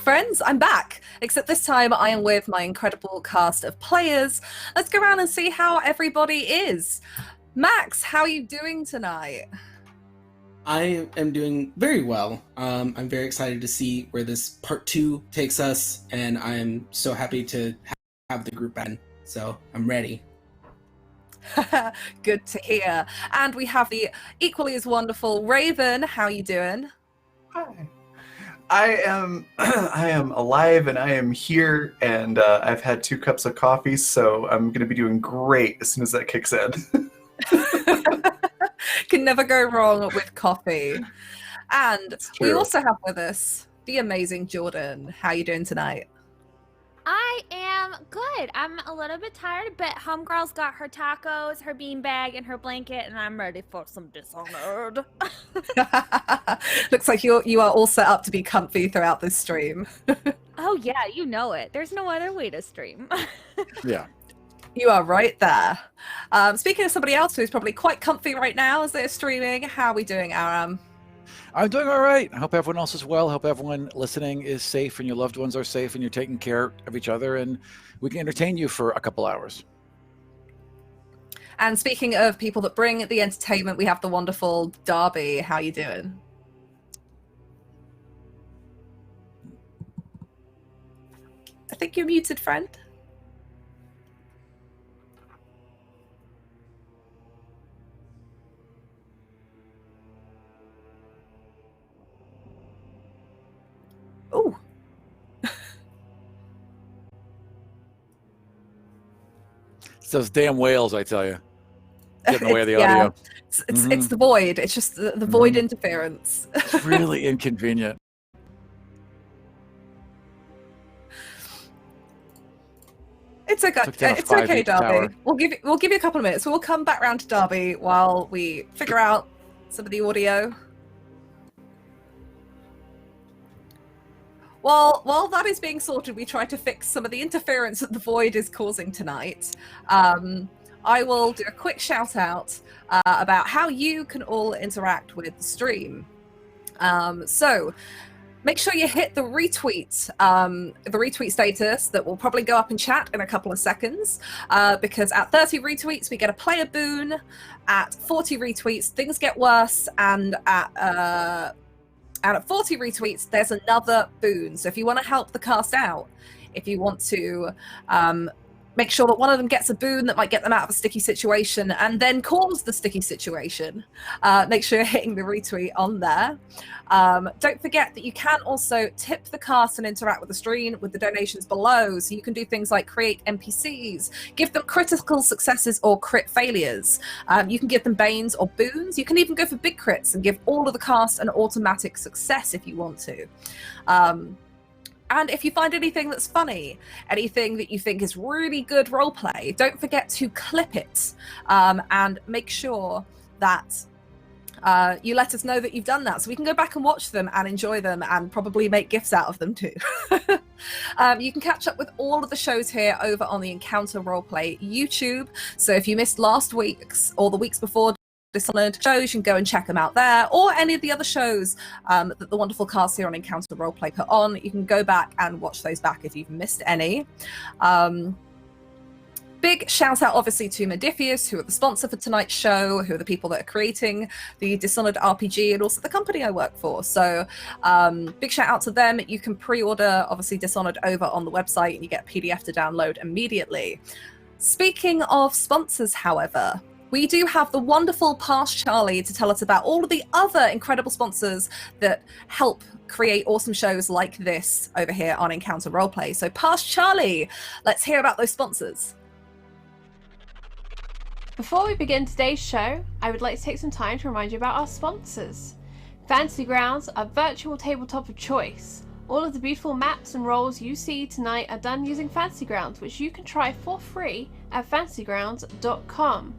friends, I'm back. Except this time I am with my incredible cast of players. Let's go around and see how everybody is. Max, how are you doing tonight? I am doing very well. I'm very excited to see where this part 2 takes us, and I'm so happy to have the group back. So I'm ready. Good to hear. And we have the equally as wonderful Raven. How are you doing? Hi. I am alive and I am here, and I've had 2 cups of coffee, so I'm going to be doing great as soon as that kicks in. Can never go wrong with coffee. And we true. also have with us the amazing Jordan. How are you doing tonight? I am good. I'm a little bit tired, but Homegirl's got her tacos, her beanbag, and her blanket, and I'm ready for some Dishonored. Looks like you are all set up to be comfy throughout this stream. Oh yeah, you know it. There's no other way to stream. Yeah. You are right there. Speaking of somebody else who's probably quite comfy right now as they're streaming, how are we doing, Aram? I'm doing all right. I hope everyone else is well. Hope everyone listening is safe and your loved ones are safe and you're taking care of each other, and we can entertain you for a couple hours. And speaking of people that bring the entertainment, we have the wonderful Darby. How are you doing? I think you're muted, friend. Oh. It's those damn whales, I tell you. Getting away with the Yeah. audio. It's the void. It's just the void interference. It's really inconvenient. It's okay. Took down a It's okay, 5-8 Darby. tower. We'll give you a couple of minutes. We'll come back round to Darby while we figure out some of the audio. While that is being sorted, we try to fix some of the interference that the void is causing tonight. I will do a quick shout out about how you can all interact with the stream. So make sure you hit the retweet status that will probably go up in chat in a couple of seconds, because at 30 retweets we get a player boon. At 40 retweets things get worse, and at 40 retweets there's another boon. So if you want to help the cast out, if you want to make sure that one of them gets a boon that might get them out of a sticky situation and then cause the sticky situation, make sure you're hitting the retweet on there. Don't forget that you can also tip the cast and interact with the stream with the donations below. So you can do things like create NPCs, give them critical successes or crit failures. You can give them banes or boons. You can even go for big crits and give all of the cast an automatic success if you want to. And if you find anything that's funny, anything that you think is really good roleplay, don't forget to clip it, and make sure that you let us know that you've done that, so we can go back and watch them and enjoy them and probably make gifts out of them too. You can catch up with all of the shows here over on the Encounter Roleplay YouTube. So if you missed last week's or the weeks before Dishonored shows, you can go and check them out there, or any of the other shows that the wonderful cast here on Encounter Roleplay put on. You can go back and watch those back if you've missed any. Big shout out obviously to Modiphius, who are the sponsor for tonight's show, who are the people that are creating the Dishonored RPG and also the company I work for. So big shout out to them. You can pre-order obviously Dishonored over on the website and you get a PDF to download immediately. Speaking of sponsors, however, we do have the wonderful Past Charlie to tell us about all of the other incredible sponsors that help create awesome shows like this over here on Encounter Roleplay. So Past Charlie, let's hear about those sponsors. Before we begin today's show, I would like to take some time to remind you about our sponsors. Fantasy Grounds, our virtual tabletop of choice. All of the beautiful maps and roles you see tonight are done using Fantasy Grounds, which you can try for free at fantasygrounds.com.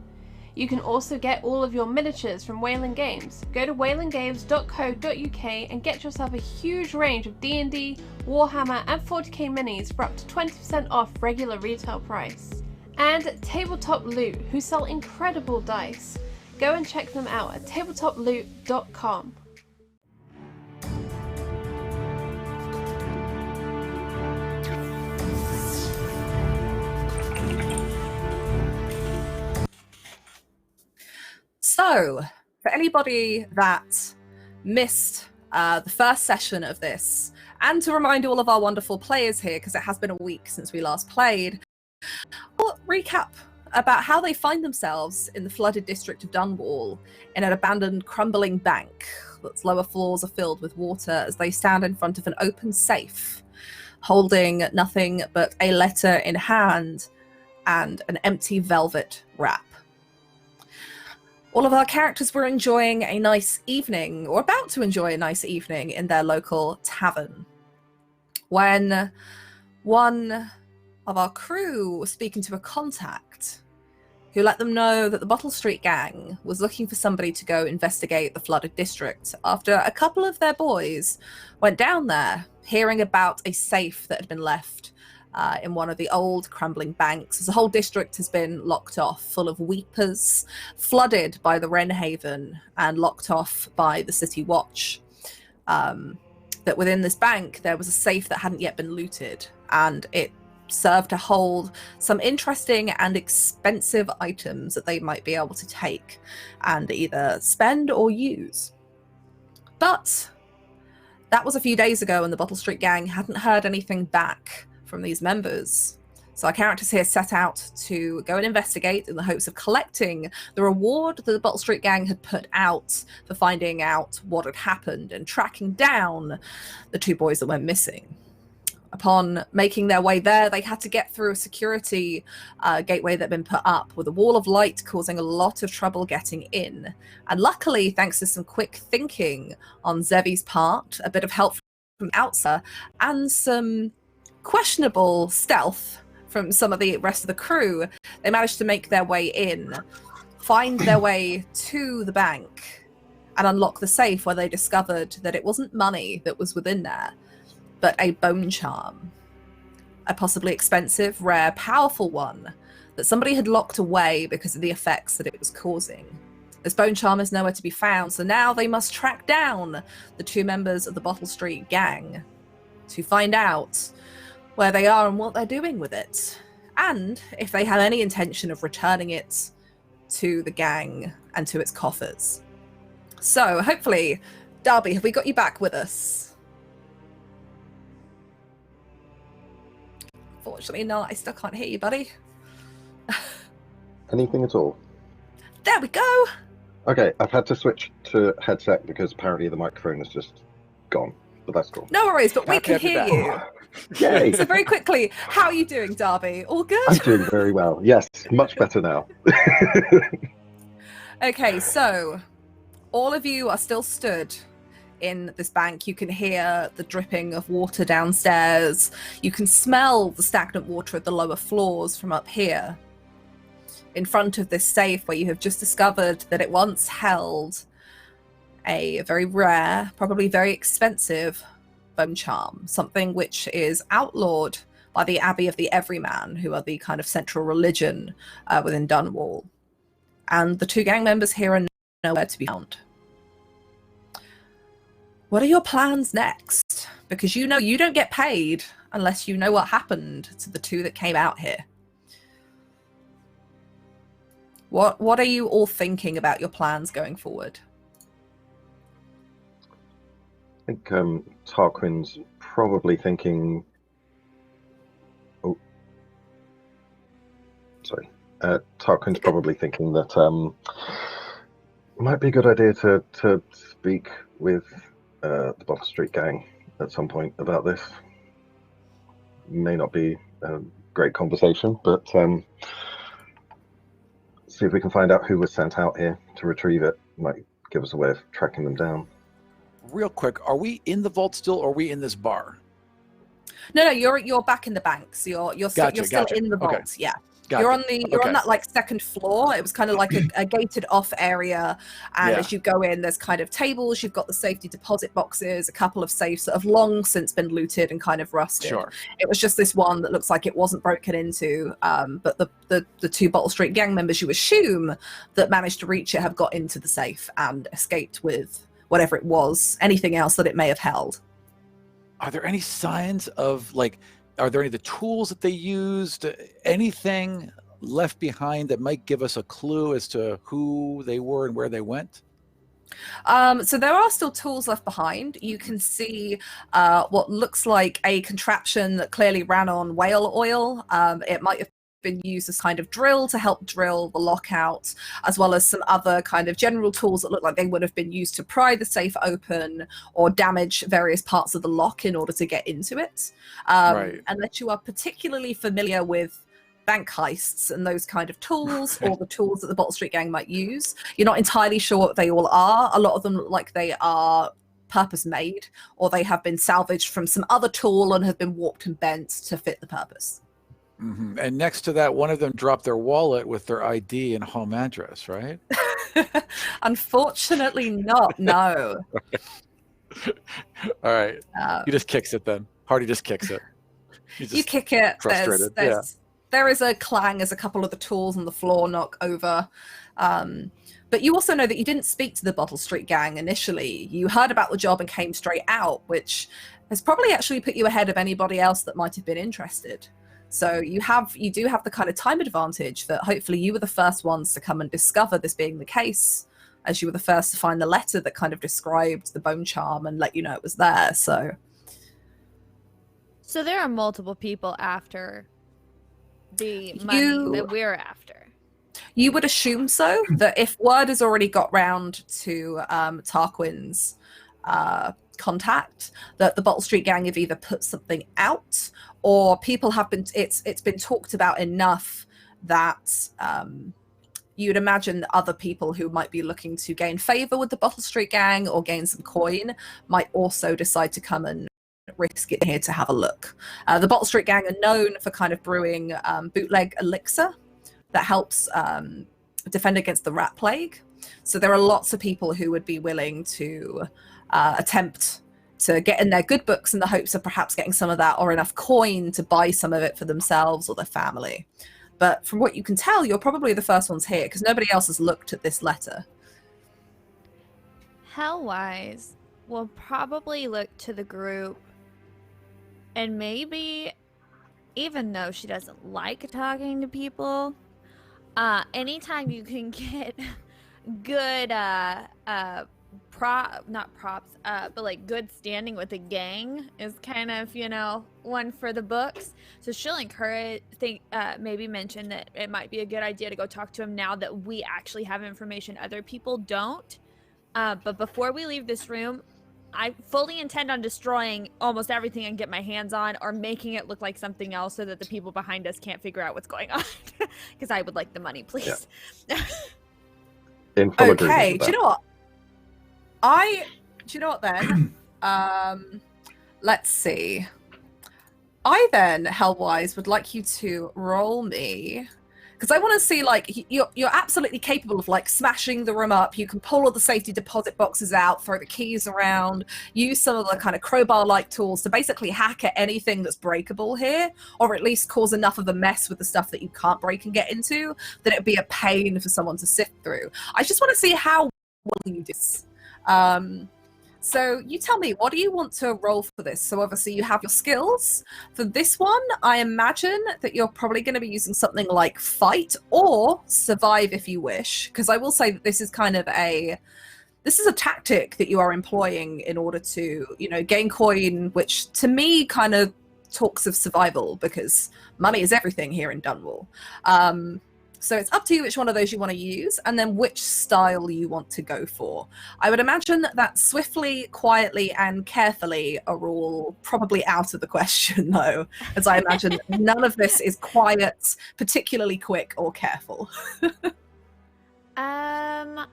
You can also get all of your miniatures from Wayland Games. Go to waylandgames.co.uk and get yourself a huge range of D&D, Warhammer and 40k minis for up to 20% off regular retail price. And Tabletop Loot, who sell incredible dice. Go and check them out at tabletoploot.com. So, for anybody that missed the first session of this, and to remind all of our wonderful players here, because it has been a week since we last played, I'll recap about how they find themselves in the flooded district of Dunwall in an abandoned, crumbling bank. Its lower floors are filled with water as they stand in front of an open safe, holding nothing but a letter in hand and an empty velvet wrap. All of our characters were enjoying a nice evening, or about to enjoy a nice evening, in their local tavern, when one of our crew was speaking to a contact who let them know that the Bottle Street gang was looking for somebody to go investigate the flooded district after a couple of their boys went down there, hearing about a safe that had been left in one of the old crumbling banks, as the whole district has been locked off, full of weepers, flooded by the Wrenhaven and locked off by the City Watch. That within this bank there was a safe that hadn't yet been looted, and it served to hold some interesting and expensive items that they might be able to take and either spend or use. But that was a few days ago, and the Bottle Street gang hadn't heard anything back from these members. So our characters here set out to go and investigate in the hopes of collecting the reward that the Bottle Street gang had put out for finding out what had happened and tracking down the two boys that went missing. Upon making their way there, they had to get through a security gateway that had been put up with a wall of light, causing a lot of trouble getting in. And luckily, thanks to some quick thinking on Zevi's part, a bit of help from outside, and some questionable stealth from some of the rest of the crew, they managed to make their way in, find their way to the bank, and unlock the safe, where they discovered that it wasn't money that was within there, but a bone charm. A possibly expensive, rare, powerful one that somebody had locked away because of the effects that it was causing. This bone charm is nowhere to be found, so now they must track down the two members of the Bottle Street gang to find out where they are and what they're doing with it, and if they have any intention of returning it to the gang and to its coffers. So, hopefully, Darby, have we got you back with us? Fortunately not, I still can't hear you, buddy. Anything at all? There we go! Okay, I've had to switch to headset because apparently the microphone is just gone, but that's cool. No worries, but we Happy can to hear be you. Yay! So very quickly, how are you doing, Darby? All good? I'm doing very well. Yes, much better now. Okay, so all of you are still stood in this bank. You can hear the dripping of water downstairs. You can smell the stagnant water at the lower floors from up here. In front of this safe, where you have just discovered that it once held a very rare, probably very expensive bone charm, something which is outlawed by the Abbey of the Everyman, who are the kind of central religion within Dunwall. And the two gang members here are nowhere to be found. What are your plans next? Because you know you don't get paid unless you know what happened to the two that came out here. What are you all thinking about your plans going forward? I think Tarquin's probably thinking... Oh. Sorry. Tarquin's probably thinking that it might be a good idea to speak with the Bottle Street gang at some point about this. May not be a great conversation, but see if we can find out who was sent out here to retrieve it. Might give us a way of tracking them down. Real quick, are we in the vault still, or are we in this bar? No, you're back in the bank, so you're still Gotcha. in the vault. Okay. Yeah. Got You're it. on that like second floor. It was kind of like a gated off area, and Yeah. as you go in, there's kind of tables. You've got the safety deposit boxes, a couple of safes that have long since been looted and kind of rusted. Sure. It was just this one that looks like it wasn't broken into, but the two Bottle Street gang members, you assume, that managed to reach it have got into the safe and escaped with whatever it was, anything else that it may have held. Are there any signs of, like, are there any of the tools that they used? Anything left behind that might give us a clue as to who they were and where they went? So there are still tools left behind. You can see what looks like a contraption that clearly ran on whale oil. It might have been used as kind of drill to help drill the lockout, as well as some other kind of general tools that look like they would have been used to pry the safe open or damage various parts of the lock in order to get into it. Right. Unless you are particularly familiar with bank heists and those kind of tools, or the tools that the Bottle Street Gang might use, you're not entirely sure what they all are. A lot of them look like they are purpose made, or they have been salvaged from some other tool and have been warped and bent to fit the purpose. Mm-hmm. And next to that, one of them dropped their wallet with their ID and home address, right? Unfortunately not, no. All right. He just kicks it then. Hardy just kicks it. You kick it. Frustrated. There is a clang as a couple of the tools on the floor knock over. But you also know that you didn't speak to the Bottle Street Gang initially. You heard about the job and came straight out, which has probably actually put you ahead of anybody else that might have been interested. So you do have the kind of time advantage that hopefully you were the first ones to come and discover this being the case, as you were the first to find the letter that kind of described the bone charm and let you know it was there. So there are multiple people after the money that we're after. You would assume so, that if word has already got round to Tarquin's contact, that the Bottle Street Gang have either put something out, or people have been, it's been talked about enough that you'd imagine that other people who might be looking to gain favor with the Bottle Street Gang or gain some coin might also decide to come and risk it here to have a look. The Bottle Street Gang are known for kind of brewing bootleg elixir that helps defend against the rat plague. So there are lots of people who would be willing to attempt to get in their good books in the hopes of perhaps getting some of that or enough coin to buy some of it for themselves or their family. But from what you can tell, you're probably the first ones here because nobody else has looked at this letter. Hellwise will probably look to the group, and maybe, even though she doesn't like talking to people, anytime you can get good not props, but like good standing with a gang is kind of, one for the books. So she'll maybe mention that it might be a good idea to go talk to him now that we actually have information other people don't. But before we leave this room, I fully intend on destroying almost everything I can get my hands on, or making it look like something else so that the people behind us can't figure out what's going on. Because I would like the money, please. Yeah. Okay, do you know what? Do you know what then? Let's see. I then, Hellwise, would like you to roll me, because I want to see, like, you're absolutely capable of, like, smashing the room up. You can pull all the safety deposit boxes out, throw the keys around, use some of the kind of crowbar-like tools to basically hack at anything that's breakable here, or at least cause enough of a mess with the stuff that you can't break and get into that it'd be a pain for someone to sift through. I just want to see how well you do this. So you tell me, what do you want to roll for this? So obviously you have your skills. For this one, I imagine that you're probably going to be using something like fight or survive if you wish. Because I will say that this is kind of a tactic that you are employing in order to, gain coin, which to me kind of talks of survival because money is everything here in Dunwall. So it's up to you which one of those you want to use, and then which style you want to go for. I would imagine that swiftly, quietly, and carefully are all probably out of the question, though, as I imagine none of this is quiet, particularly quick, or careful. I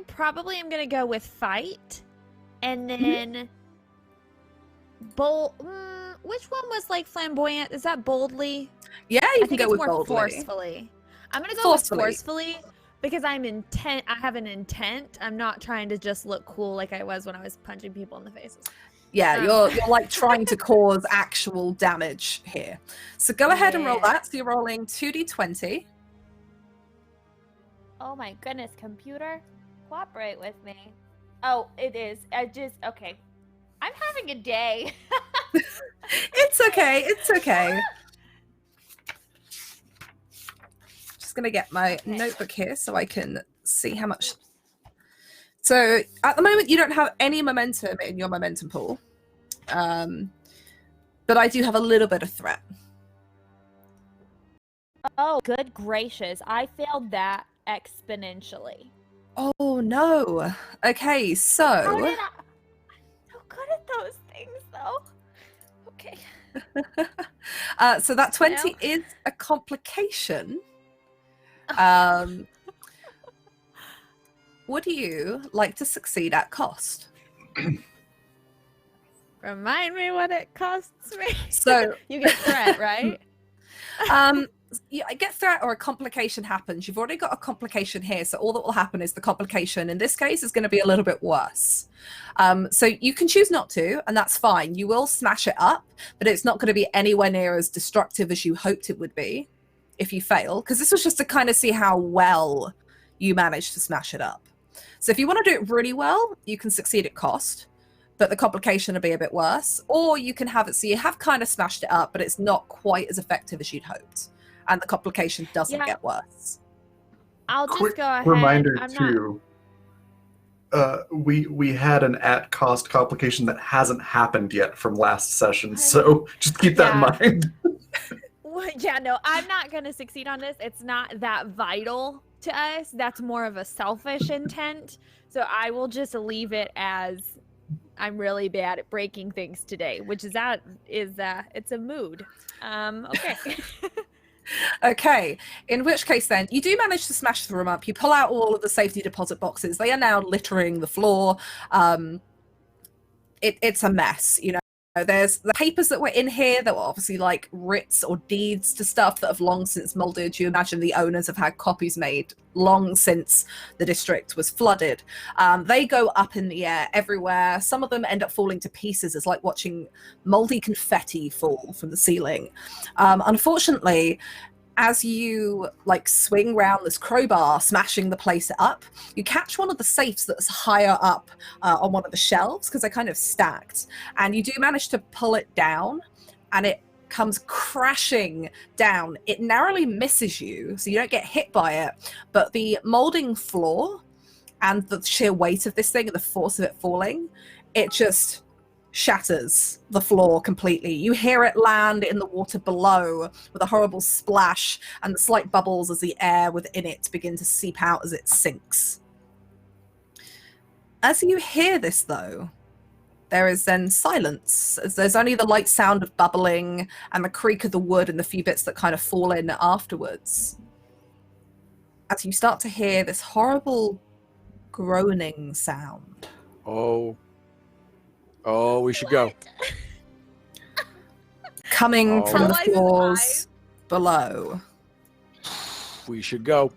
probably am going to go with fight, and then bold. Which one was like flamboyant? Is that boldly? Yeah, you can think go it's with more boldly. Forcefully. I'm gonna go with forcefully because I'm intent. I have an intent. I'm not trying to just look cool like I was when I was punching people in the faces. Yeah, you're like trying to cause actual damage here. So go ahead and roll that. So you're rolling 2d20. Oh my goodness, computer, cooperate with me. Oh, it is. Okay. I'm having a day. It's okay. It's okay. going to get my notebook here so I can see how much. So at the moment, you don't have any momentum in your momentum pool. But I do have a little bit of threat. Oh, good gracious. I failed that exponentially. Oh, no. Okay, How so... did I... I'm so good at those things, though. Okay. So that 20 is a complication. Would you like to succeed at cost? Remind me what it costs me. So you get threat, right? I get threat or a complication happens. You've already got a complication here, so all that will happen is the complication in this case is going to be a little bit worse. So you can choose not to, and that's fine. You will smash it up, but it's not going to be anywhere near as destructive as you hoped it would be if you fail, because this was just to kind of see how well you managed to smash it up. So if you want to do it really well, you can succeed at cost, but the complication will be a bit worse. Or you can have it so you have kind of smashed it up, but it's not quite as effective as you'd hoped. And the complication doesn't get worse. I'll just Quick go ahead. reminder I'm too. We had an at-cost complication that hasn't happened yet from last session, so just keep that in mind. Well, yeah, no, I'm not going to succeed on this. It's not that vital to us. That's more of a selfish intent. So I will just leave it as I'm really bad at breaking things today, which is it's a mood. Okay. Okay, in which case then, you do manage to smash the room up. You pull out all of the safety deposit boxes. They are now littering the floor. It's a mess, you know. There's the papers that were in here that were obviously like writs or deeds to stuff that have long since molded. You imagine the owners have had copies made long since the district was flooded. They go up in the air everywhere. Some of them end up falling to pieces. It's like watching moldy confetti fall from the ceiling. Unfortunately, as you like swing round this crowbar, smashing the place up, you catch one of the safes that's higher up on one of the shelves because they're kind of stacked, and you do manage to pull it down, and it comes crashing down. It narrowly misses you, so you don't get hit by it, but the molding floor and the sheer weight of this thing and the force of it falling, it just shatters the floor completely. You hear it land in the water below with a horrible splash and the slight bubbles as the air within it begin to seep out as it sinks. As you hear this, though, there is then silence, as there's only the light sound of bubbling and the creak of the wood and the few bits that kind of fall in afterwards. As you start to hear this horrible groaning sound. Oh, we should go. Coming from the Heliza's floors below. We should go.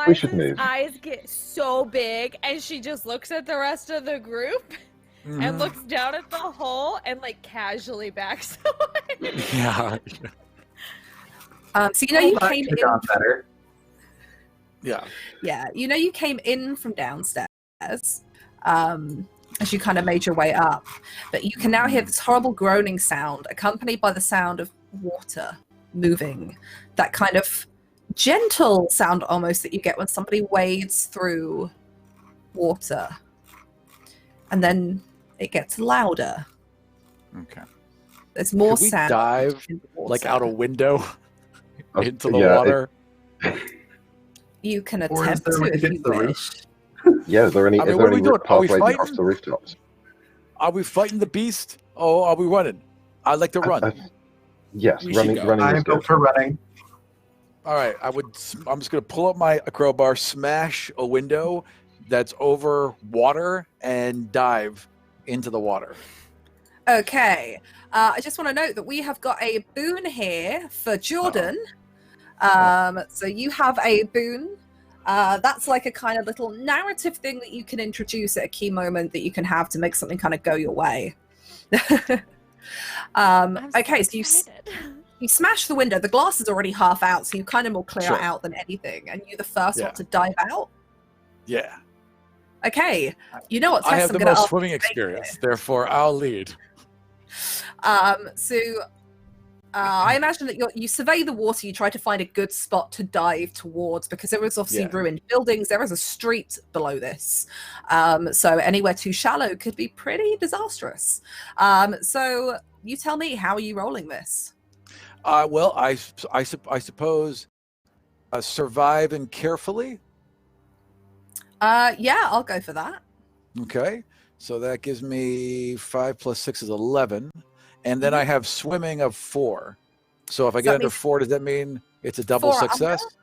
We should move. Heliza's eyes get so big, and she just looks at the rest of the group and looks down at the hole and like casually backs away. Yeah. So you know you came in. Better. Yeah. Yeah, you know you came in from downstairs. As you kind of made your way up. But you can now hear this horrible groaning sound, accompanied by the sound of water moving. That kind of gentle sound almost that you get when somebody wades through water. And then it gets louder. Okay. There's more Could we sound. dive in the water. like out a window into the yeah, water? You can Or is attempt there a way to to if get you to the wish. roof? Yeah, is there any, I mean, is what there are we any doing? Are we pathways across fighting? the rooftops? Are we fighting the beast? Oh, are we running? I'd like to run. Yes, We should running, go. running I'm is built good. for running. All right, I'm just gonna pull up my crowbar, smash a window that's over water, and dive into the water. Okay. I just want to note that we have got a boon here for Jordan. So you have a boon. That's like a kind of little narrative thing that you can introduce at a key moment that you can have to make something kind of go your way. Okay, so you smash the window. The glass is already half out, so you kind of more clear Sure. it out than anything. And you're the first Yeah. one to dive out. Yeah, Okay, you know what I test have I'm the going to most ask swimming you to make experience, therefore I'll lead. So I imagine that you survey the water, you try to find a good spot to dive towards, because there is obviously ruined buildings. There is a street below this. So anywhere too shallow could be pretty disastrous. So you tell me, how are you rolling this? Well, I suppose survive and carefully. Yeah, I'll go for that. Okay. So that gives me 5 + 6 is 11. And then I have swimming of 4. So if I get under 4, does that mean it's a double 4 success? Under?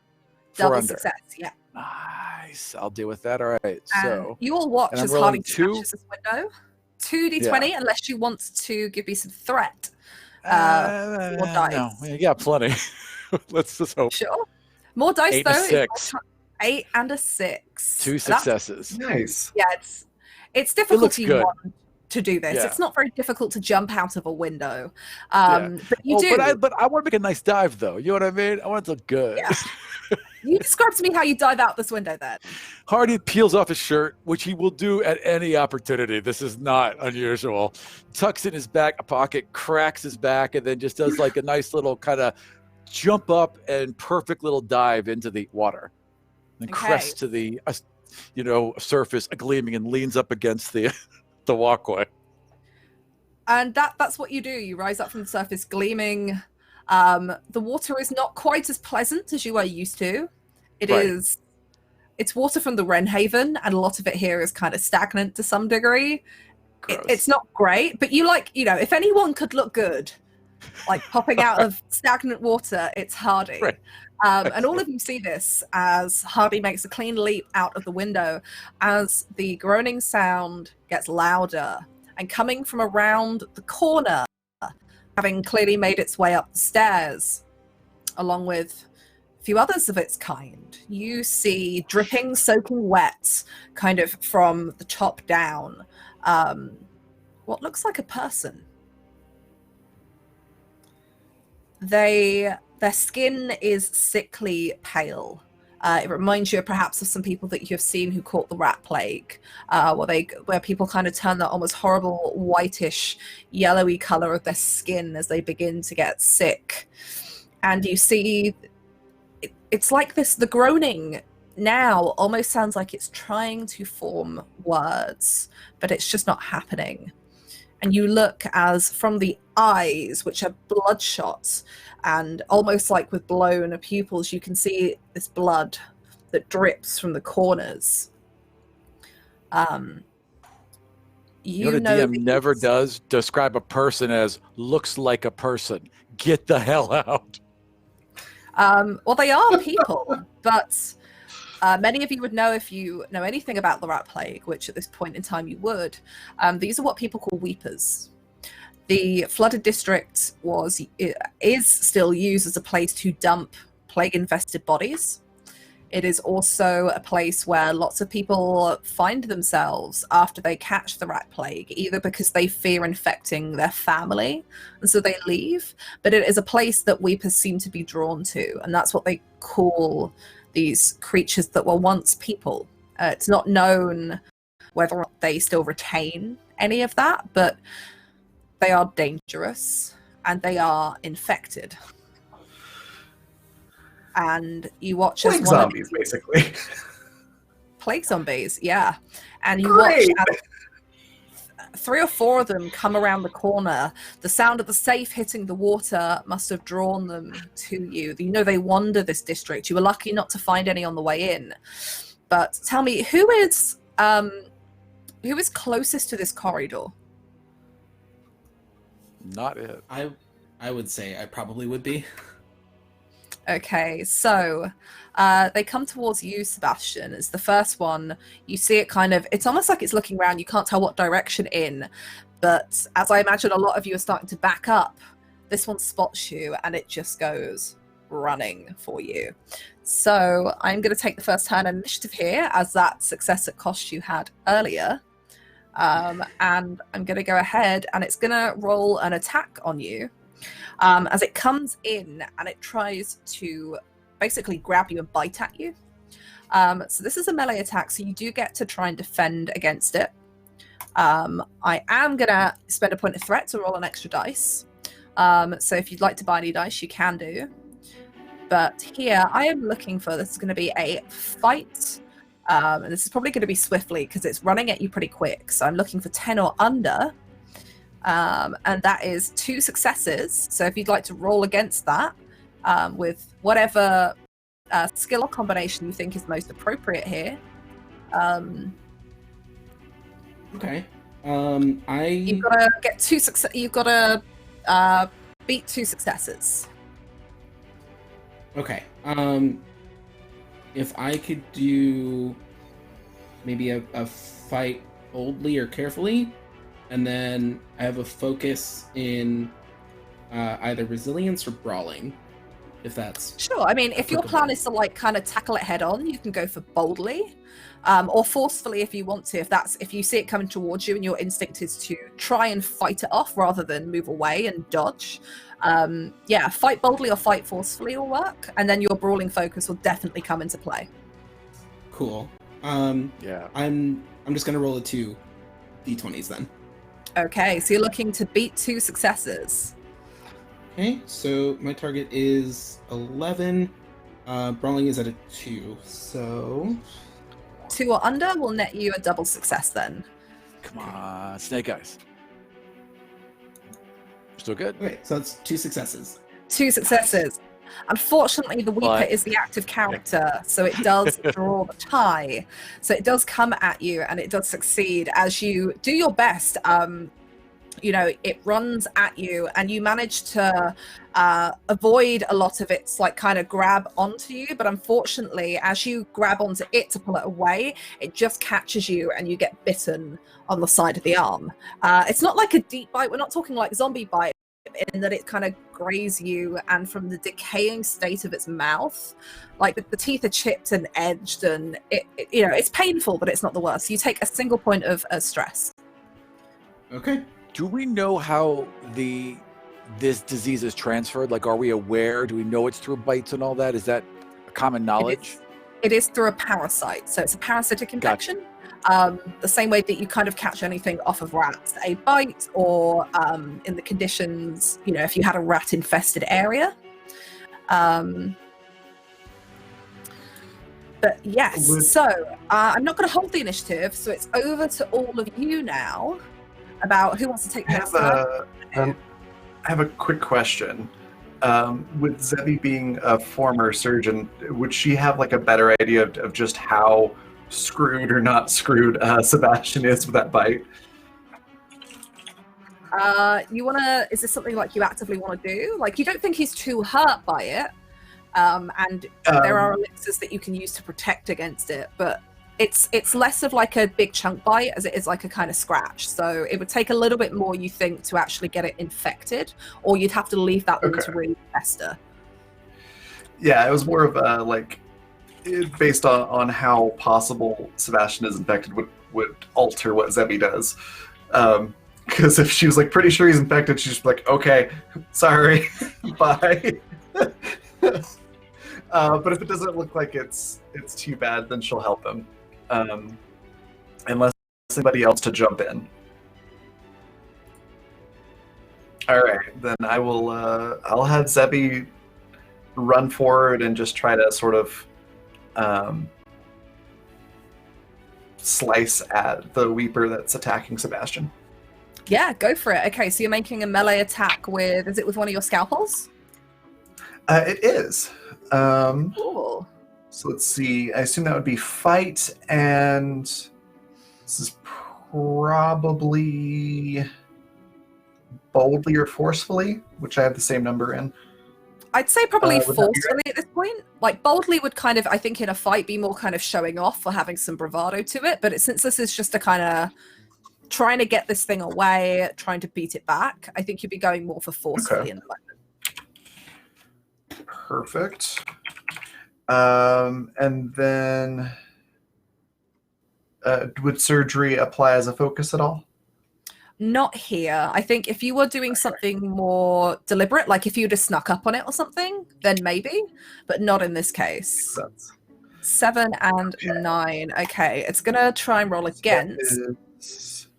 4 Double under. success, yeah. Nice. I'll deal with that. All right. So you will watch and I'm as rolling Hardy 2. smashes this window. 2d20, unless you want to give me some threat. Or dice. No, we got plenty. Let's just hope. Sure. More dice 8 though. and a 6. 8 and a 6. 2 successes. Nice. Yeah, it's difficulty good. 1 to do this. Yeah. It's not very difficult to jump out of a window. But you do. But I want to make a nice dive, though. You know what I mean? I want it to look good. Yeah. You describe to me how you dive out this window then. Hardy peels off his shirt, which he will do at any opportunity. This is not unusual. Tucks in his back pocket, cracks his back, and then just does like a nice little kind of jump up and perfect little dive into the water. And crests to the surface gleaming and leans up against the walkway. And that's what you do. You rise up from the surface gleaming. The water is not quite as pleasant as you are used to. It's water from the Wrenhaven, and a lot of it here is kind of stagnant to some degree. It's not great, but if anyone could look good, like popping out of stagnant water, it's Hardy. Right. And all of you see this as Hardy makes a clean leap out of the window as the groaning sound gets louder and coming from around the corner, having clearly made its way up the stairs, along with a few others of its kind. You see dripping, soaking wet, kind of from the top down, what looks like a person. Their skin is sickly pale. It reminds you perhaps of some people that you have seen who caught the rat plague, where people kind of turn that almost horrible whitish, yellowy color of their skin as they begin to get sick. And you see, it's like this, the groaning now almost sounds like it's trying to form words, but it's just not happening. And you look as from the eyes, which are bloodshot and almost like with blown pupils, you can see this blood that drips from the corners. The DM never does describe a person as looks like a person. Get the hell out. Well, they are people, but many of you would know, if you know anything about the rat plague, which at this point in time you would. These are what people call weepers. The flooded district is still used as a place to dump plague-infested bodies. It is also a place where lots of people find themselves after they catch the rat plague, either because they fear infecting their family, and so they leave, but it is a place that weepers seem to be drawn to, and that's what they call these creatures that were once people. It's not known whether or not they still retain any of that, but they are dangerous and they are infected. And you watch as plague zombies, basically. Plague zombies, yeah. And you watch as 3 or 4 of them come around the corner. The sound of the safe hitting the water must have drawn them to you. You know, they wander this district. You were lucky not to find any on the way in. But tell me, who is closest to this corridor? Not it. I would say I probably would be. Okay, so they come towards you, Sebastian. It's the first one. You see it it's almost like it's looking around. You can't tell what direction in, but as I imagine a lot of you are starting to back up, this one spots you and it just goes running for you. So I'm going to take the first turn initiative here, as that success at cost you had earlier. And I'm going to go ahead and it's going to roll an attack on you. As it comes in and it tries to basically grab you and bite at you. So this is a melee attack, so you do get to try and defend against it. I am going to spend a point of threat to roll an extra dice. So if you'd like to buy any dice, you can do. But here, I am looking for, this is going to be a fight. And this is probably going to be swiftly because it's running at you pretty quick. So I'm looking for 10 or under. And that is 2 successes. So if you'd like to roll against that with whatever skill or combination you think is most appropriate here. Okay. You've got to get 2 success. You've got to beat 2 successes. Okay. If I could do maybe a fight boldly or carefully, and then I have a focus in either resilience or brawling, if that's Sure. I mean, if your plan is to like kind of tackle it head on, you can go for boldly, or forcefully if you want to. If you see it coming towards you and your instinct is to try and fight it off rather than move away and dodge. Yeah, fight boldly or fight forcefully will work, and then your brawling focus will definitely come into play. cool. Yeah. I'm just gonna roll a 2 d20s then. Okay, so you're looking to beat 2 successes. Okay, so my target is 11. Brawling is at a 2, so 2 or under will net you a double success then. Come on, Snake Eyes. Still good. okay, so that's 2 successes. 2 successes. Unfortunately, the Weeper But- is the active character, so it does draw the tie. So it does come at you, and it does succeed as you do your best. You know, it runs at you, and you manage to avoid a lot of its like kind of grab onto you. But unfortunately, as you grab onto it to pull it away, it just catches you, and you get bitten on the side of the arm. It's not like a deep bite. We're not talking like zombie bite, in that it kind of grazes you, and from the decaying state of its mouth, like the teeth are chipped and edged, and it you know, it's painful, but it's not the worst. You take a single point of stress. Okay. Do we know how this disease is transferred? Like, are we aware? Do we know it's through bites and all that? Is that common knowledge? It is through a parasite, so it's a parasitic infection. The same way that you kind of catch anything off of rats, a bite, or in the conditions, you know, if you had a rat-infested area. But yes, so I'm not going to hold the initiative, so it's over to all of you now. About who wants to take the next turn. I have a quick question. With Zebby being a former surgeon, would she have like a better idea of just how screwed or not screwed Sebastian is with that bite? You want to? Is this something like you actively want to do? Like, you don't think he's too hurt by it, and there are elixirs that you can use to protect against it, but it's less of like a big chunk bite as it is like a kind of scratch. So it would take a little bit more, you think, to actually get it infected, or you'd have to leave that one to really fester. Yeah, it was more of like based on how possible Sebastian is infected would alter what Zebby does. Because if she was like pretty sure he's infected, she's just like, okay, sorry, bye. But if it doesn't look like it's too bad, then she'll help him. Unless somebody else to jump in. All right, then I will. I'll have Zebby run forward and just try to sort of slice at the Weeper that's attacking Sebastian. Yeah, go for it. Okay, so you're making a melee attack with, is it with one of your scalpels? It is. Cool. So let's see. I assume that would be fight, and this is probably boldly or forcefully, which I have the same number in. I'd say probably Would that be forcefully at this point. Like, boldly would kind of, I think, in a fight be more kind of showing off or having some bravado to it. But since this is just a kind of trying to get this thing away, trying to beat it back, I think you'd be going more for forcefully in the moment. Perfect. And then would surgery apply as a focus at all? Not here. I think if you were doing something more deliberate, like if you'd have snuck up on it or something, then maybe, but not in this case. That's 7 and 9. Okay, it's gonna try and roll against.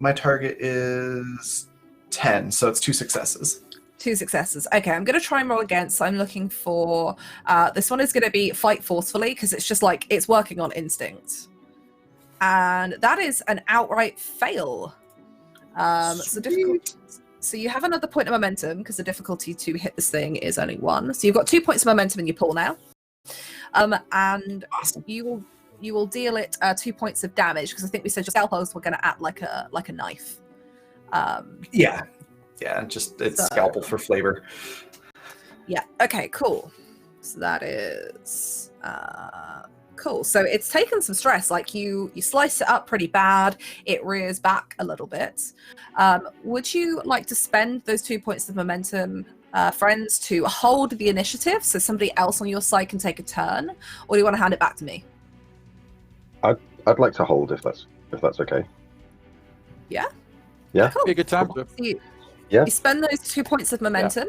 my target is 10, so it's 2 successes. 2 successes. Okay, I'm going to try and roll again. So I'm looking for... this one is going to be fight forcefully, because it's just like, it's working on instinct. And that is an outright fail. So you have another point of momentum, because the difficulty to hit this thing is only 1. So you've got 2 points of momentum in your pool now. And Awesome. you will deal it 2 points of damage, because I think we said your scalpels were going to act like a knife. Yeah. Yeah, just it's So- scalpel for flavor. Yeah. Okay. Cool. So that is cool. So it's taken some stress. Like you slice it up pretty bad. It rears back a little bit. Would you like to spend those 2 points of momentum, friends, to hold the initiative so somebody else on your side can take a turn, or do you want to hand it back to me? I'd like to hold if that's okay. Yeah. Yeah. Cool. Be a good time. So you Yeah. spend those 2 points of momentum,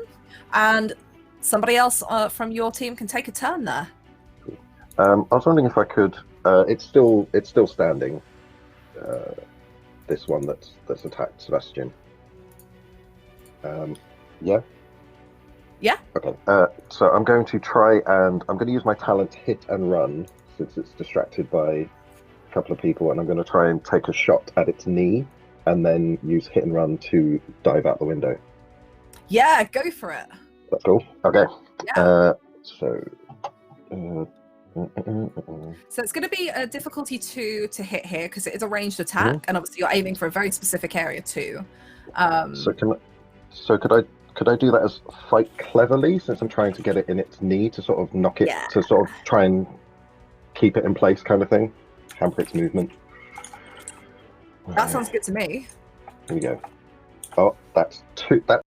and somebody else from your team can take a turn there. I was wondering if I could. It's still standing. This one that's attacked Sebastian. Yeah. Yeah. Okay. So I'm going to try and I'm going to use my talent hit and run, since it's distracted by a couple of people, and I'm going to try and take a shot at its knee, and then use hit and run to dive out the window. Yeah, go for it. That's cool. Okay. Yeah. So. So it's going to be a difficulty 2 to hit here, because it is a ranged attack, and obviously you're aiming for a very specific area too. So could I do that as fight cleverly, since I'm trying to get it in its knee to sort of knock it, Yeah. to sort of try and keep it in place, kind of thing, hamper its movement. That sounds good to me. Here we go. Oh, that's 2. That's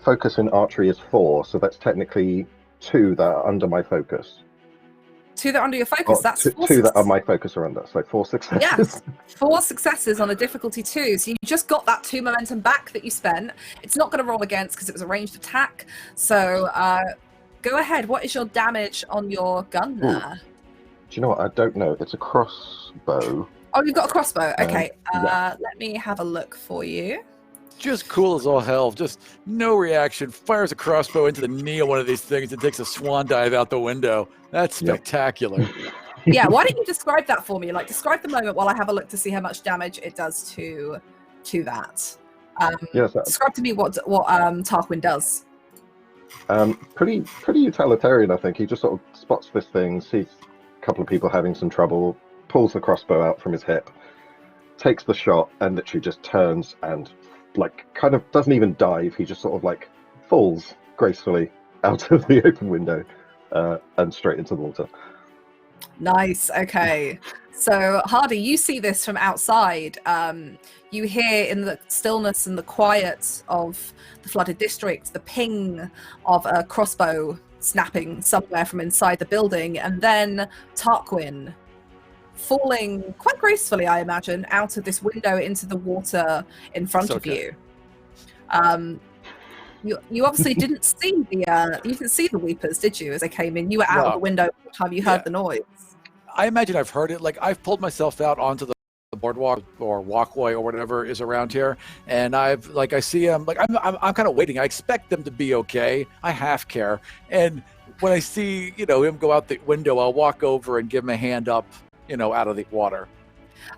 focus in archery is 4, so that's technically 2 that are under my focus. 2 that are under your focus. Oh, That's 2 that are my focus are under, so 4 successes. Yes, 4 successes on a difficulty 2. So you just got that 2 momentum back that you spent. It's not going to roll against because it was a ranged attack. So go ahead. What is your damage on your gun there? Do you know what? I don't know. It's a crossbow. Oh, you've got a crossbow. Okay. Yeah. Let me have a look for you. Just cool as all hell. Just no reaction. Fires a crossbow into the knee of one of these things and takes a swan dive out the window. That's Yep. spectacular. Yeah, why don't you describe that for me? Like, describe the moment while I have a look to see how much damage it does to that. Yes, Describe to me what Tarquin does. pretty utilitarian, I think. He just sort of spots this thing, sees a couple of people having some trouble, pulls the crossbow out from his hip, takes the shot, and literally just turns and, like, kind of doesn't even dive. He just sort of, like, falls gracefully out of the open window and straight into the water. Nice. Okay. So, Hardy, you see this from outside. You hear in the stillness and the quiet of the flooded district the ping of a crossbow snapping somewhere from inside the building, and then Tarquin falling quite gracefully, I imagine, out of this window into the water in front So of good. you. You obviously didn't see the weepers, did you? As they came in, you were out of No. the window by the time you heard Yeah. the noise. I imagine I've heard it. Like, I've pulled myself out onto the boardwalk or walkway or whatever is around here, and I see him. Like, I'm kind of waiting. I expect them to be okay. I half care, and when I see him go out the window, I'll walk over and give him a hand up, out of the water.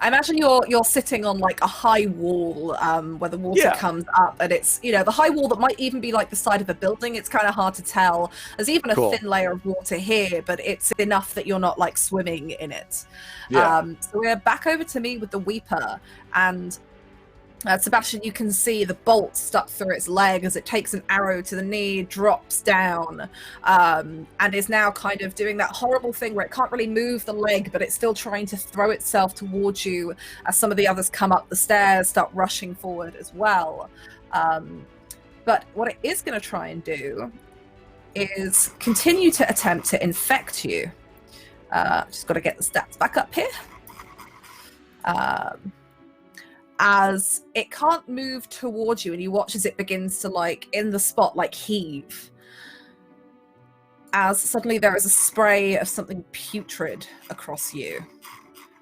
I imagine you're sitting on like a high wall where the water Yeah. comes up, and it's the high wall that might even be like the side of a building. It's kind of hard to tell. There's even a Cool. thin layer of water here, but it's enough that you're not like swimming in it. Yeah. So we're back over to me with the Weeper, and Sebastian, you can see the bolt stuck through its leg as it takes an arrow to the knee, drops down, and is now kind of doing that horrible thing where it can't really move the leg, but it's still trying to throw itself towards you as some of the others come up the stairs, start rushing forward as well. But what it is going to try and do is continue to attempt to infect you. Just got to get the stats back up here. As it can't move towards you, and you watch as it begins to, like, in the spot, like, heave. As suddenly there is a spray of something putrid across you.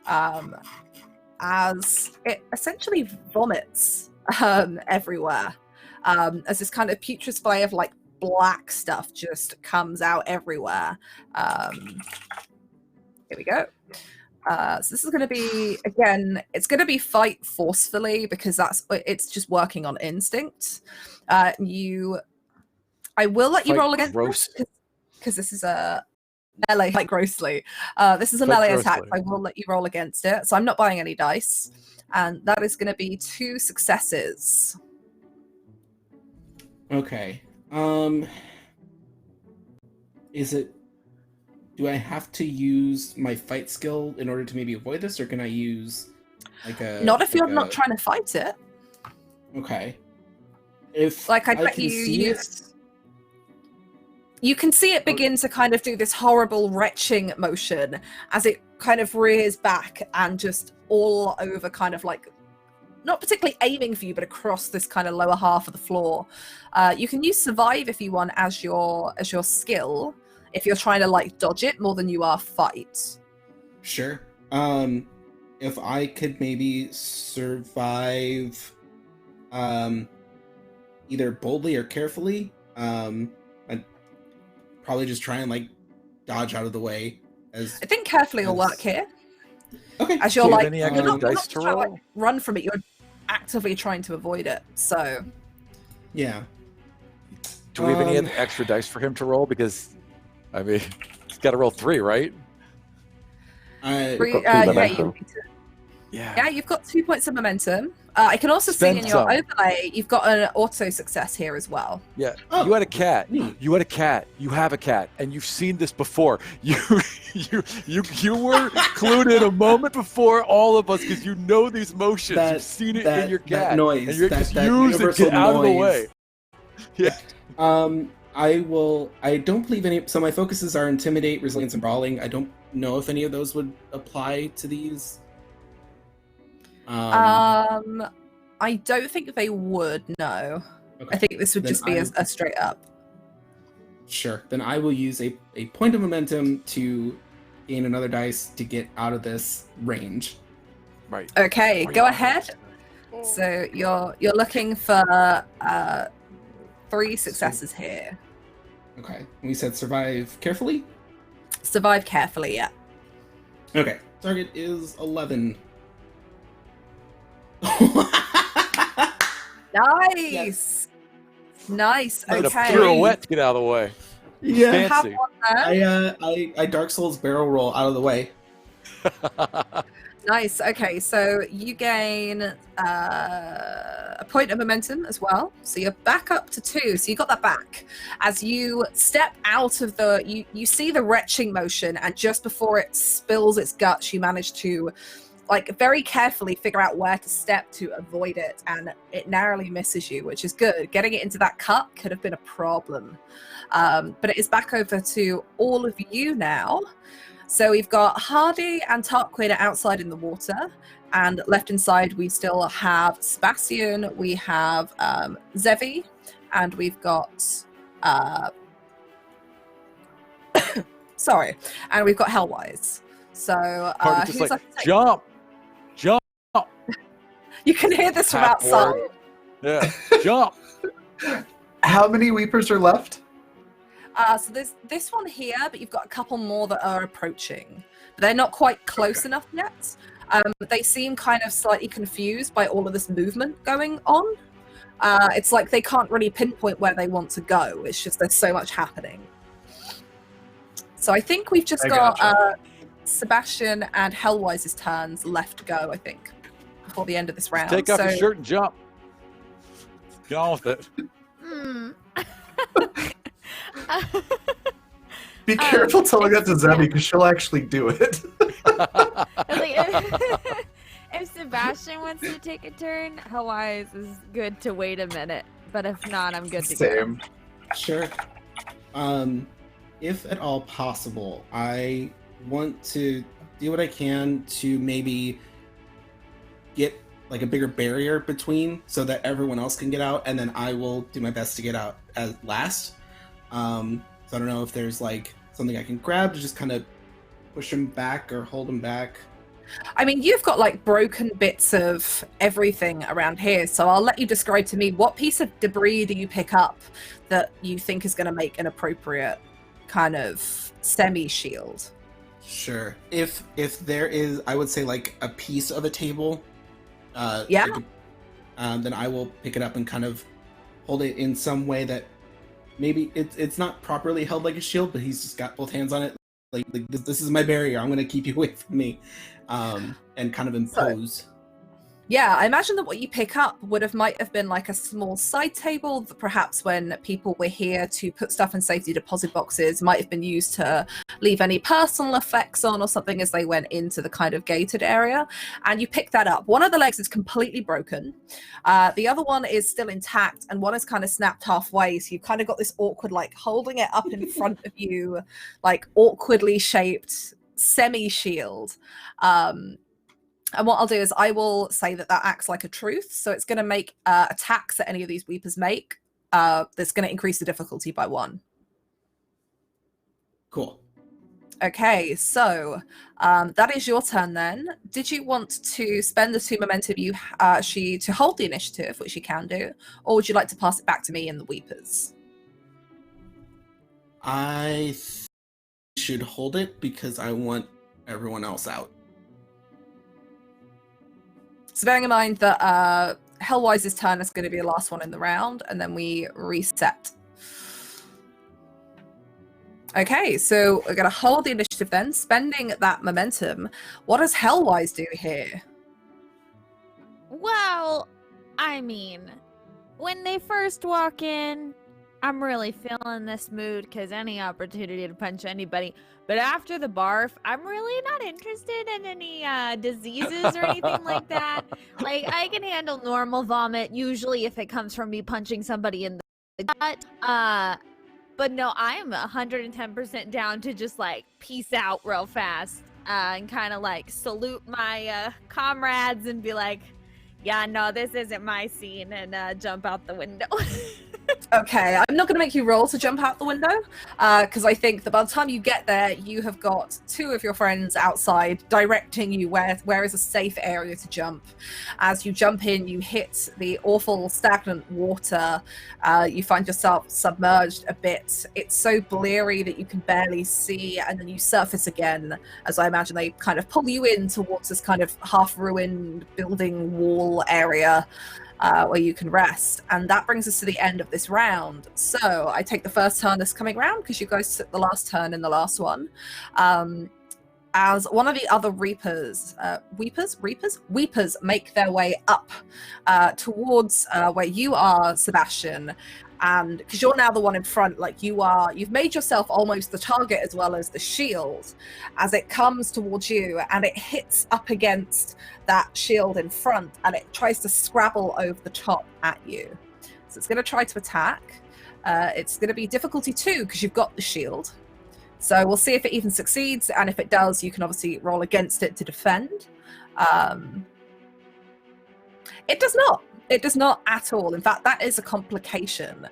As it essentially vomits everywhere. As this kind of putrid spray of like black stuff just comes out everywhere. Here we go. So this is going to be, again, it's going to be fight forcefully because it's just working on instinct. I will let you Fight roll against gross. because this is a melee, like grossly. This is a Fight melee attack. grossly. I will let you roll against it. So I'm not buying any dice. And that is going to be 2 successes. Okay. Do I have to use my fight skill in order to maybe avoid this, or can I use like a... Not if you're like not trying to fight it. Okay. If Like, I'd I bet can you see it... You can see it begin to kind of do this horrible retching motion as it kind of rears back and just all over kind of like, not particularly aiming for you, but across this kind of lower half of the floor. You can use survive if you want as your skill, if you're trying to like dodge it more than you are fight. Sure. If I could maybe survive either boldly or carefully, I'd probably just try and like dodge out of the way. I think carefully will work here. Okay. As you're Do you like, have any you're extra not dice to trying to, roll? like, run from it, you're actively trying to avoid it. So Yeah. Do we have any extra dice for him to roll? Because, I mean, he's got to roll 3, right? We've got 2 momentum. Yeah, you've got 2 points of momentum. I can also see in Spend your some. overlay, you've got an auto success here as well. Yeah. Oh, You had a cat. neat. You had a cat. You have a cat, and you've seen this before. You were clued in a moment before all of us because you know these motions. That- You've seen it that- in your that cat, noise, and you're that- just that use it. universal Get out of the noise. way. Yeah. I don't believe any. So my focuses are intimidate, resilience, and brawling. I don't know if any of those would apply to these. I don't think they would, no. Okay. I think this would Then just be a straight up. Sure. Then I will use a point of momentum to gain another dice to get out of this range. Right. Okay, go ahead. So you're looking for 3 successes here. Okay. We said survive carefully. Survive carefully, yeah. Okay. Target is 11. Nice. Nice. Did a Okay. pirouette to get out of the way. Yeah. You have Fancy. one there. I Dark Souls barrel roll out of the way. Nice. Okay, so you gain a point of momentum as well. So you're back up to 2. So you got that back. As you step out of you see the retching motion, and just before it spills its guts, you manage to, like, very carefully figure out where to step to avoid it, and it narrowly misses you, which is good. Getting it into that cut could have been a problem. But it is back over to all of you now. So we've got Hardy and Tarquin outside in the water, and left inside we still have Sebastian, we have Zevi, and we've got sorry, and we've got Hellwise. So Party's who's just like, left to take- jump. You can hear this from Tap outside. word. Yeah, jump. How many Weepers are left? So there's this one here, but you've got a couple more that are approaching. They're not quite close enough yet. They seem kind of slightly confused by all of this movement going on. It's like they can't really pinpoint where they want to go. It's just there's so much happening. So I think we've just got Sebastian and Hellwise's turns left to go, I think, before the end of this round. Take off your shirt and jump. Get on with it. Be careful telling that to Zebby because she'll actually do it. If Sebastian wants to take a turn, Hellwise is good to wait a minute. But if not, I'm good to go. Same. Sure. If at all possible, I want to do what I can to maybe get like a bigger barrier between so that everyone else can get out, and then I will do my best to get out as last. So I don't know if there's like something I can grab to just kind of push him back or hold him back. I mean, you've got like broken bits of everything around here, so I'll let you describe to me what piece of debris do you pick up that you think is going to make an appropriate kind of semi-shield. Sure. If there is, I would say like a piece of a table. Yeah. Then I will pick it up and kind of hold it in some way that maybe it's not properly held like a shield, but he's just got both hands on it. Like this is my barrier. I'm going to keep you away from me, and kind of impose. Yeah, I imagine that what you pick up might have been like a small side table that perhaps when people were here to put stuff in safety deposit boxes might have been used to leave any personal effects on or something as they went into the kind of gated area. And you pick that up. One of the legs is completely broken. The other one is still intact and one is kind of snapped halfway. So you've kind of got this awkward, like holding it up in front of you, like awkwardly shaped semi-shield. And what I'll do is I will say that acts like a truth. So it's going to make attacks that any of these weepers make. That's going to increase the difficulty by 1. Cool. Okay, so that is your turn then. Did you want to spend the 2 momentum to hold the initiative, which you can do, or would you like to pass it back to me and the weepers? I should hold it because I want everyone else out. So bearing in mind that Hellwise's turn is going to be the last one in the round, and then we reset. Okay, so we're going to hold the initiative then, spending that momentum. What does Hellwise do here? Well, I mean, when they first walk in, I'm really feeling this mood because any opportunity to punch anybody. But after the barf, I'm really not interested in any diseases or anything like that. Like, I can handle normal vomit, usually if it comes from me punching somebody in the gut. But no, I'm 110% down to just, like, peace out real fast and kind of, like, salute my comrades and be like, yeah, no, this isn't my scene, and jump out the window. Okay, I'm not going to make you roll to jump out the window, because I think that by the time you get there, you have got 2 of your friends outside directing you where is a safe area to jump. As you jump in, you hit the awful stagnant water. You find yourself submerged a bit. It's so bleary that you can barely see, and then you surface again, as I imagine they kind of pull you in towards this kind of half-ruined building wall area. Where you can rest. And that brings us to the end of this round. So I take the first turn this coming round because you guys took the last turn in the last one. As one of the other Weepers make their way up towards where you are, Sebastian. And because you're now the one in front, like you've made yourself almost the target as well as the shield as it comes towards you and it hits up against that shield in front and it tries to scrabble over the top at you. So it's going to try to attack. It's going to be difficulty 2 because you've got the shield. So we'll see if it even succeeds, and if it does, you can obviously roll against it to defend. It does not. It does not at all. In fact, that is a complication.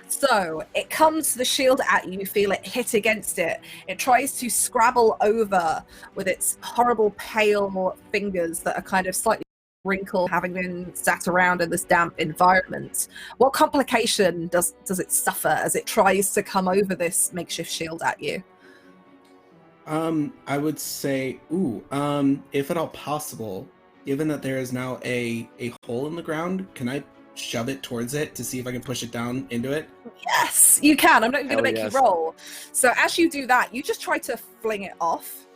So it comes to the shield at you, you feel it hit against it. It tries to scrabble over with its horrible pale fingers that are kind of slightly wrinkled, having been sat around in this damp environment. What complication does it suffer as it tries to come over this makeshift shield at you? I would say, if at all possible, given that there is now a hole in the ground, can I shove it towards it to see if I can push it down into it? Yes, you can. I'm not even going to make you roll. So as you do that, you just try to fling it off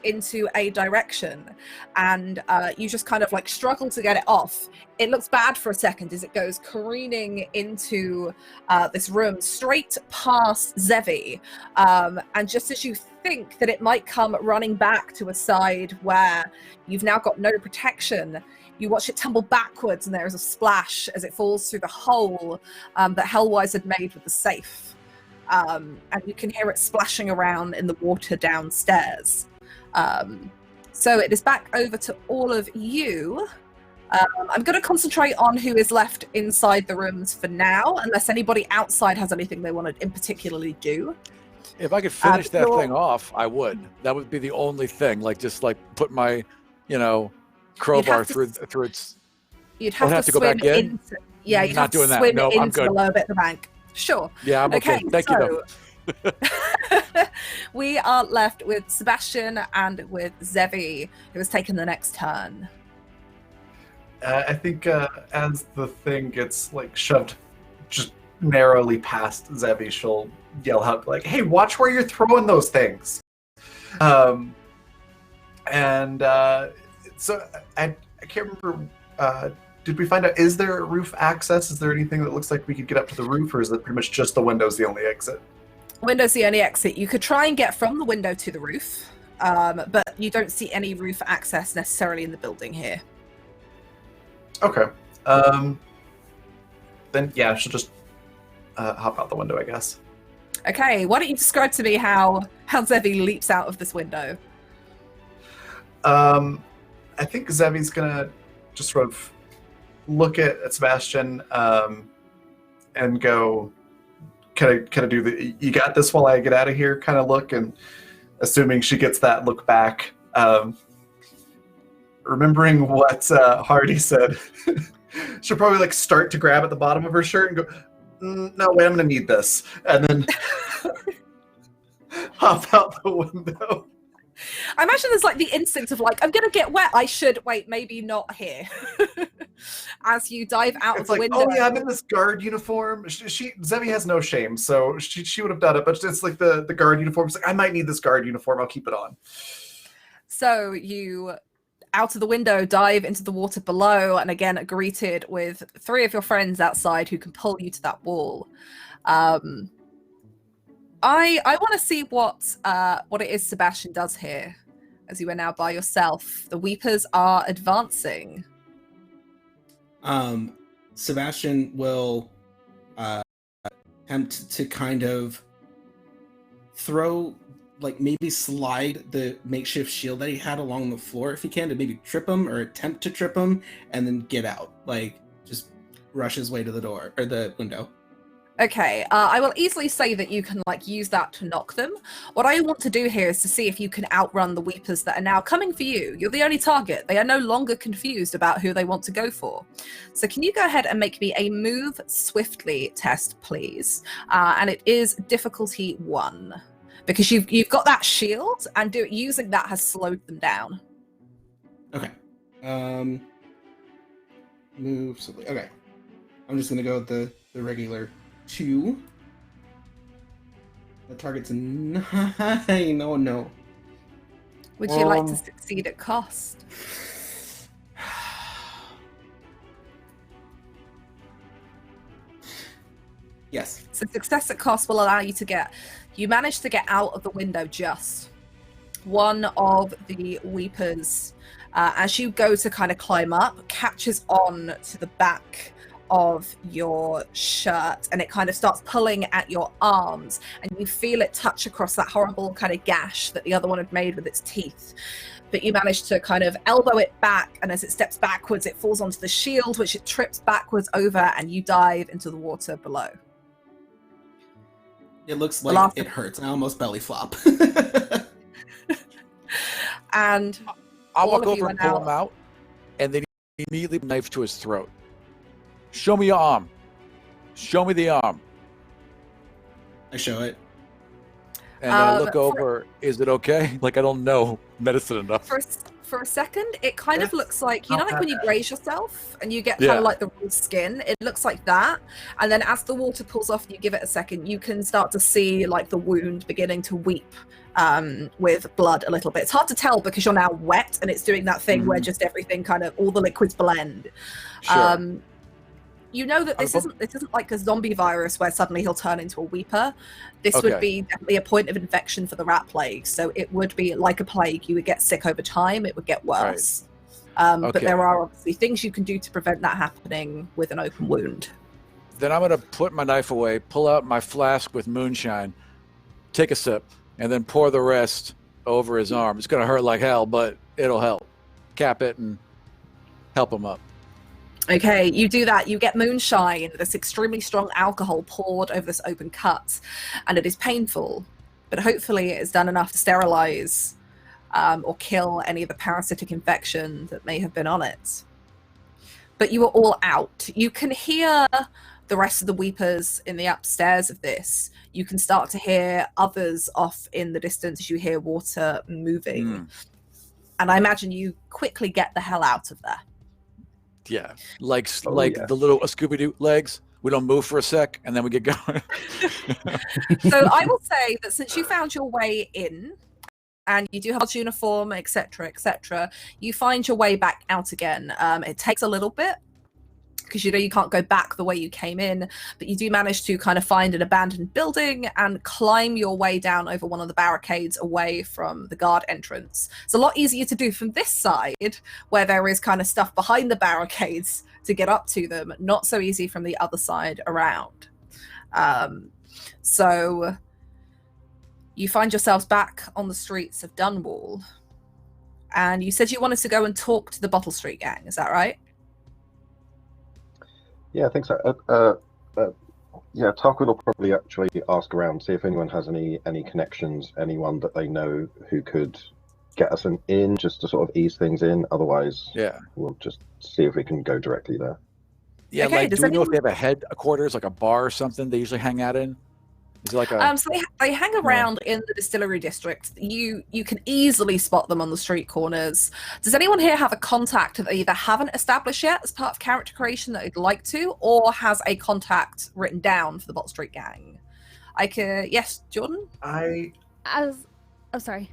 into a direction, and you just kind of like struggle to get it off. It looks bad for a second as it goes careening into this room straight past Zevi, and just as you think that it might come running back to a side where you've now got no protection, you watch it tumble backwards and there is a splash as it falls through the hole that Hellwise had made with the safe, and you can hear it splashing around in the water downstairs. So it is back over to all of you. I'm going to concentrate on who is left inside the rooms for now, unless anybody outside has anything they want to in particularly do. If I could finish that you're- thing off, I would. That would be the only thing. Like just like put my, crowbar to through its. You'd I'll have have to to go swim back in? into. Yeah, you'd Not have to doing that. swim No, I'm into the good. lower bit of the bank. Sure. Yeah, I'm okay. Thank you. Though. We are left with Sebastian and with Zevi, who has taken the next turn. I think as the thing gets like shoved just narrowly past Zevi, she'll yell out like, "Hey, watch where you're throwing those things!" So I can't remember. Did we find out, is there roof access? Is there anything that looks like we could get up to the roof, or is it pretty much just the window's the only exit? Window's the only exit. You could try and get from the window to the roof, but you don't see any roof access necessarily in the building here. Okay. Then yeah, she'll just hop out the window, I guess. Okay, why don't you describe to me how Zevi leaps out of this window? I think Zevi's gonna just sort of look at Sebastian and go, kind of do the "you got this while I get out of here" kind of look, and assuming she gets that look back, remembering what Hardy said, she'll probably like start to grab at the bottom of her shirt and go, "No, wait, I'm gonna need this," and then hop out the window. I imagine there's like the instinct of like, I'm gonna get wet, I should wait, maybe not here. As you dive out of It's the like, window. oh yeah, I'm in this guard uniform. Zevi has no shame, so she would have done it, but it's like the guard uniform. It's like, I might need this guard uniform, I'll keep it on. So you, out of the window, dive into the water below, and again are greeted with 3 of your friends outside who can pull you to that wall. I want to see what it is Sebastian does here, as you are now by yourself. The Weepers are advancing. Sebastian will attempt to kind of throw, like maybe slide the makeshift shield that he had along the floor if he can, to maybe trip him or attempt to trip him, and then get out. Like just rush his way to the door or the window. Okay, I will easily say that you can like use that to knock them. What I want to do here is to see if you can outrun the Weepers that are now coming for you. You're the only target. They are no longer confused about who they want to go for. So can you go ahead and make me a move swiftly test, please? And it is difficulty 1. Because you've got that shield, and using that has slowed them down. Okay. Move swiftly. Okay. I'm just gonna go with the regular 2. The target's a 9. Oh no. Would you like to succeed at cost? Yes. So success at cost will allow you to get... You manage to get out of the window just. One of the Weepers, as you go to kind of climb up, catches on to the back of your shirt, and it kind of starts pulling at your arms, and you feel it touch across that horrible kind of gash that the other one had made with its teeth. But you manage to kind of elbow it back, and as it steps backwards, it falls onto the shield, which it trips backwards over, and you dive into the water below. It looks like it hurts. I almost belly flop. And I'll all walk of you over are and pull now- him out, and then immediately knife to his throat. Show me your arm. Show me the arm. I show it. And I look over. Is it okay? Like I don't know medicine enough. For a second, it kind of looks like, you know, like when you graze yourself and you get kind Yeah. of like the raw skin, it looks like that. And then as the water pulls off and you give it a second, you can start to see like the wound beginning to weep with blood a little bit. It's hard to tell because you're now wet and it's doing that thing where just everything kind of, all the liquids blend. Sure. You know that this isn't like a zombie virus where suddenly he'll turn into a weeper. This would Okay. be definitely a point of infection for the rat plague. So it would be like a plague. You would get sick over time. It would get worse. But Okay. there are obviously things you can do to prevent that happening with an open wound. Then I'm going to put my knife away, pull out my flask with moonshine, take a sip, and then pour the rest over his arm. It's going to hurt like hell, but it'll help. Cap it and help him up. Okay, you do that. You get moonshine, this extremely strong alcohol poured over this open cut, and it is painful. but hopefully it has done enough to sterilize or kill any of the parasitic infection that may have been on it. But you are all out. You can hear the rest of the weepers in the upstairs of this. You can start to hear others off in the distance as you hear water moving. And I imagine you quickly get the hell out of there. Yeah, like yeah. the little Scooby-Doo legs. We don't move for a sec, and then we get going. So I will say that since you found your way in, and you do have a uniform, etc., you find your way back out again. It takes a little bit, because you know you can't go back the way you came in, but you do manage to kind of find an abandoned building and climb your way down over one of the barricades away from the guard entrance. It's a lot easier to do from this side, where there is kind of stuff behind the barricades to get up to them, not so easy from the other side around. So you find yourselves back on the streets of Dunwall, and you said you wanted to go and talk to the Bottle Street gang, is that right? Yeah, I think so. Yeah, Tarquin will probably actually ask around, see if anyone has any connections, anyone that they know who could get us in, just to sort of ease things in. Otherwise, Yeah. we'll just see if we can go directly there. Yeah, Okay, like, does do we know if anyone- they have a quarters, like a bar or something they usually hang out in? Is it like a... So they hang around in the distillery district. You can easily spot them on the street corners. Does anyone here have a contact that they either haven't established yet as part of character creation that they'd like to, or has a contact written down for the Bottle Street gang? Yes, Jordan? Oh, sorry.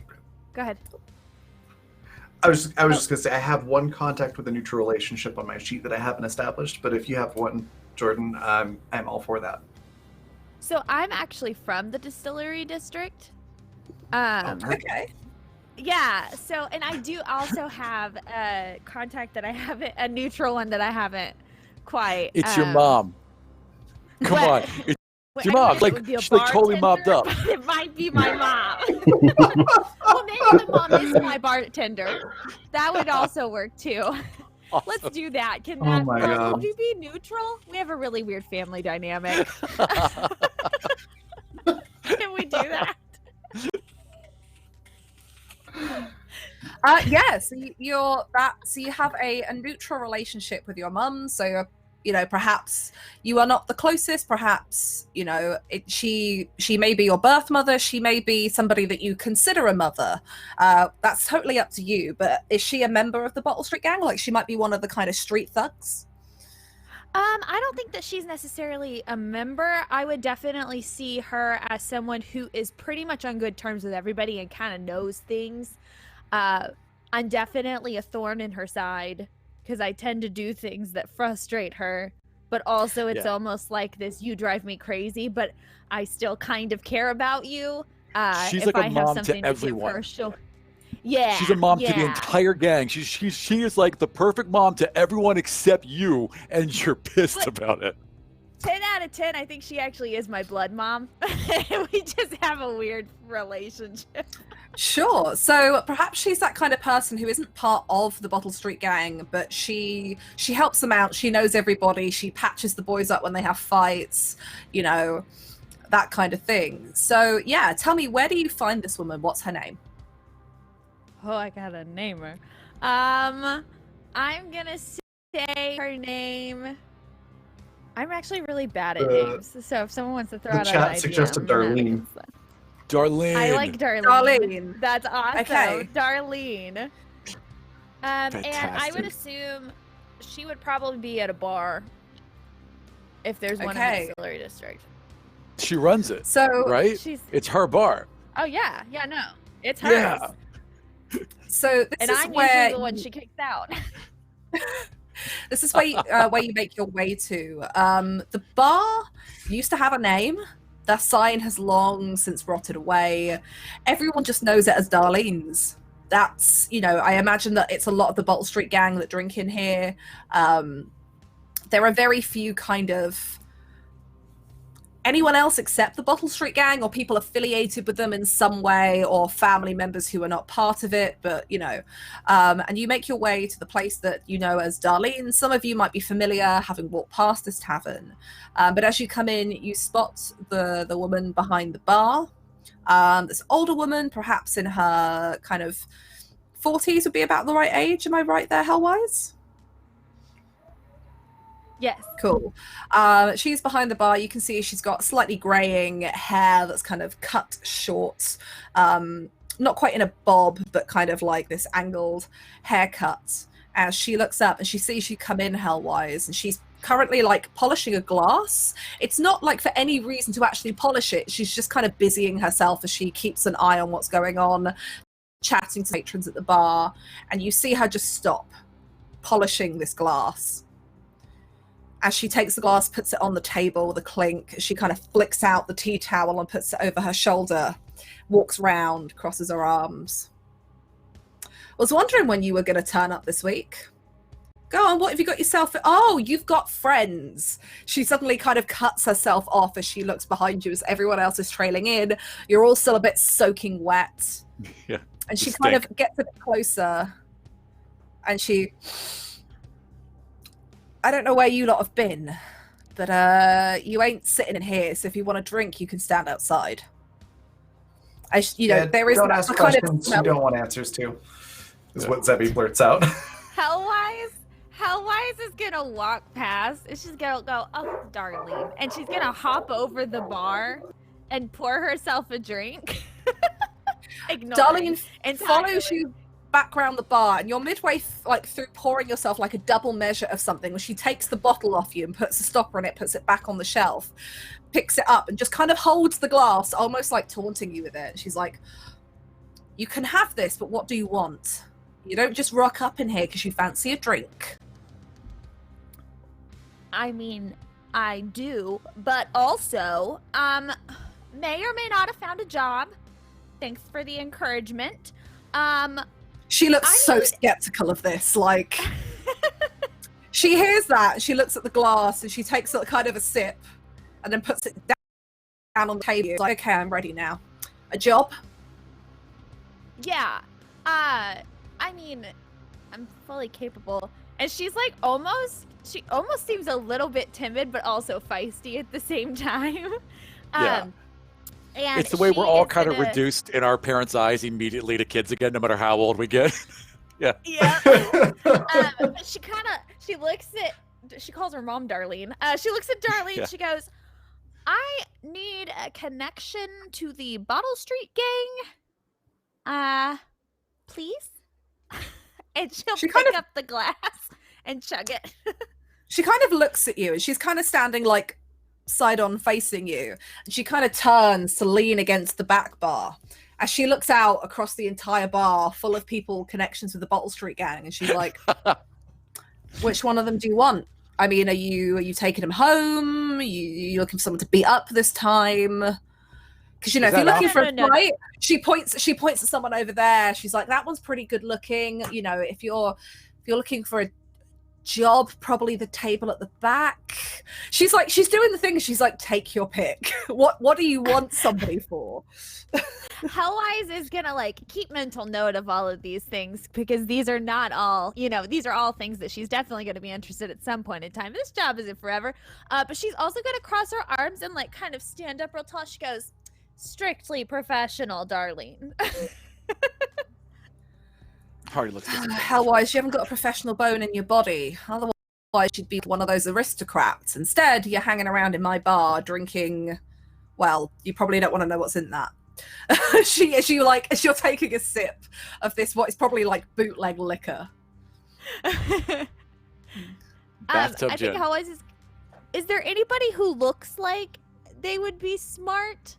Go ahead. I was just going to say, I have one contact with a neutral relationship on my sheet that I haven't established, but if you have one, Jordan, I'm all for that. So I'm actually from the distillery district. Okay. Yeah. So, and I do also have a contact that I haven't, a neutral one that I haven't quite. It's your mom. Come well- on. It's your mom. it Like, would be a she's like totally mobbed bartender, up. but it might be my mom. Well, maybe my mom is my bartender. That would also work too. Awesome. Let's do that. Can Oh that? my God. Would you be neutral? We have a really weird family dynamic. Can we do that? Yes, so you have a neutral relationship with your mum. So perhaps you are not the closest. Perhaps she may be your birth mother. She may be somebody that you consider a mother. That's totally up to you. But is she a member of the Bottle Street gang? Like, she might be one of the kind of street thugs. I don't think that she's necessarily a member. I would definitely see her as someone who is pretty much on good terms with everybody and kind of knows things. I'm definitely a thorn in her side because I tend to do things that frustrate her. But also it's almost like this, you drive me crazy, but I still kind of care about you. She's if like a I have mom something to give her, everyone. Yeah. She's a mom to the entire gang. She is like the perfect mom to everyone except you, and you're pissed But- about it. 10 out of 10, I think she actually is my blood mom. We just have a weird relationship. Sure. So perhaps she's that kind of person who isn't part of the Bottle Street gang, but she helps them out. She knows everybody. She patches the boys up when they have fights, that kind of thing. So yeah, tell me, where do you find this woman? What's her name? Oh, I gotta name her. I'm gonna say her name. I'm actually really bad at names, so if someone wants to throw The out an chat idea, suggested I'm gonna- Darlene. Darlene. I like Darlene. Darlene. That's awesome. Okay. Darlene. And I Fantastic. would assume she would probably be at a bar if there's one in Okay. the distillery district. She runs it, So right? She's. It's her bar. Oh yeah, no, it's hers. Yeah. So this And is I'm where usually the one she kicks out. this is where you make your way to. The bar used to have a name. That sign has long since rotted away. Everyone just knows it as Darlene's. That's, I imagine that it's a lot of the Bottle Street gang that drink in here. There are very few kind of anyone else except the Bottle Street gang, or people affiliated with them in some way, or family members who are not part of it, but and you make your way to the place that you know as Darlene. Some of you might be familiar, having walked past this tavern, but as you come in, you spot the woman behind the bar. This older woman, perhaps in her kind of 40s would be about the right age. Am I right there, Hellwise? Yes. Cool. She's behind the bar. You can see she's got slightly graying hair that's kind of cut short. Not quite in a bob, but kind of like this angled haircut. As she looks up and she sees you come in, Hellwise, and she's currently like polishing a glass. It's not like for any reason to actually polish it. She's just kind of busying herself as she keeps an eye on what's going on, chatting to patrons at the bar, and you see her just stop polishing this glass. As she takes the glass, puts it on the table with a clink, she kind of flicks out the tea towel and puts it over her shoulder, walks round, crosses her arms. I was wondering when you were going to turn up this week. Go on, what have you got yourself? Oh, you've got friends. She suddenly kind of cuts herself off as she looks behind you as everyone else is trailing in. You're all still a bit soaking wet. Yeah. And she kind of gets a bit closer and she... I don't know where you lot have been, but you ain't sitting in here, so if you want a drink, you can stand outside. There is don't that ask kind questions of you don't want answers to, is what Zebby blurts out. Hellwise is gonna walk past, and she's gonna go, "Oh, Darlene," and she's gonna hop over the bar and pour herself a drink. Darlene follows you back around the bar, and you're midway through pouring yourself like a double measure of something when she takes the bottle off you and puts a stopper on it, puts it back on the shelf, picks it up and just kind of holds the glass, almost like taunting you with it. She's like, "You can have this, but what do you want? You don't just rock up in here because you fancy a drink." I mean, I do, but also, may or may not have found a job. Thanks for the encouragement. She looks so skeptical of this, like... She hears that, she looks at the glass, and she takes kind of a sip, and then puts it down on the table. She's like, "Okay, I'm ready now. A job?" Yeah. I mean, I'm fully capable. And she's like she almost seems a little bit timid, but also feisty at the same time. Yeah. And it's the way we're all kind of gonna... reduced in our parents' eyes immediately to kids again, no matter how old we get. Yeah. Yeah. She looks at, she calls her mom Darlene. She looks at Darlene, Yeah. She goes, "I need a connection to the Bottle Street gang. Please?" And she'll pick up the glass and chug it. She kind of looks at you, and she's kind of standing like side on facing you, and she kind of turns to lean against the back bar as she looks out across the entire bar full of people connections with the Bottle Street gang, and she's like, "Which one of them do you want? I mean, are you taking them home? You looking for someone to beat up this time? Because if you're looking for a fight," she points at someone over there. She's like, "That one's pretty good looking. If you're looking for a job, probably the table at the back." She's doing the thing. She's like, "Take your pick. What do you want somebody for?" Hellwise is gonna keep mental note of all of these things, because these are not all, these are all things that she's definitely gonna be interested at some point in time. This job isn't forever. But she's also gonna cross her arms and kind of stand up real tall. She goes, "Strictly professional, Darlene." Hardy looks disappointed. Hellwise, you haven't got a professional bone in your body. Otherwise, you'd be one of those aristocrats. Instead, you're hanging around in my bar drinking. Well, you probably don't want to know what's in that. As you're taking a sip of this, what is probably bootleg liquor. Bathtub I think gin. Hellwise is there anybody who looks like they would be smart?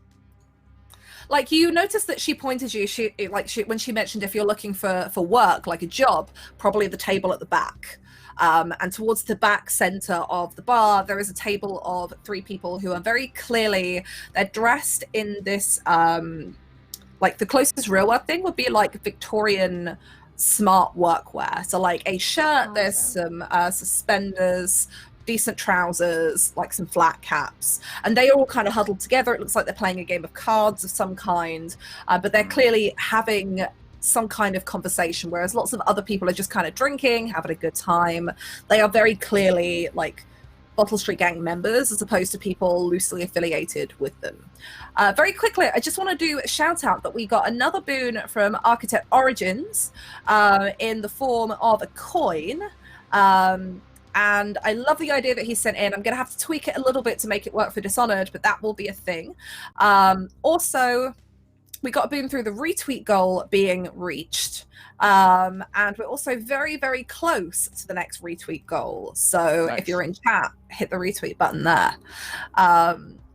You notice that she pointed you. When she mentioned if you're looking for work, like a job, probably the table at the back. And towards the back center of the bar, there is a table of 3 people who are very clearly, they're dressed in this, the closest real work thing would be Victorian smart workwear. So a shirt, there's some suspenders, decent trousers, some flat caps, and they are all kind of huddled together. It looks like they're playing a game of cards of some kind, but they're clearly having some kind of conversation, whereas lots of other people are just kind of drinking, having a good time. They are very clearly Bottle Street Gang members as opposed to people loosely affiliated with them. Very quickly, I just want to do a shout out that we got another boon from Architect Origins in the form of a coin. And I love the idea that he sent in. I'm going to have to tweak it a little bit to make it work for Dishonored, but that will be a thing. Also, we got a boon through the retweet goal being reached. And we're also very, very close to the next retweet goal. So Nice. if you're in chat, hit the retweet button there.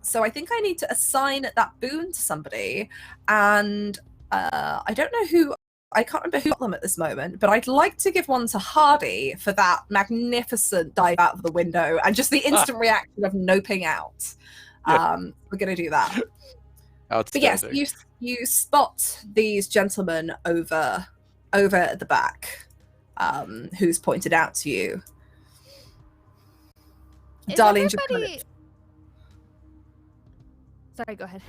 So I think I need to assign that boon to somebody. And I don't know who... I can't remember who got them at this moment, but I'd like to give one to Hardy for that magnificent dive out of the window and just the instant reaction of noping out. Yeah. We're going to do that. But Outstanding. yes, you spot these gentlemen over at the back, who's pointed out to you. Is Darlene, just kind everybody... Sorry, go ahead.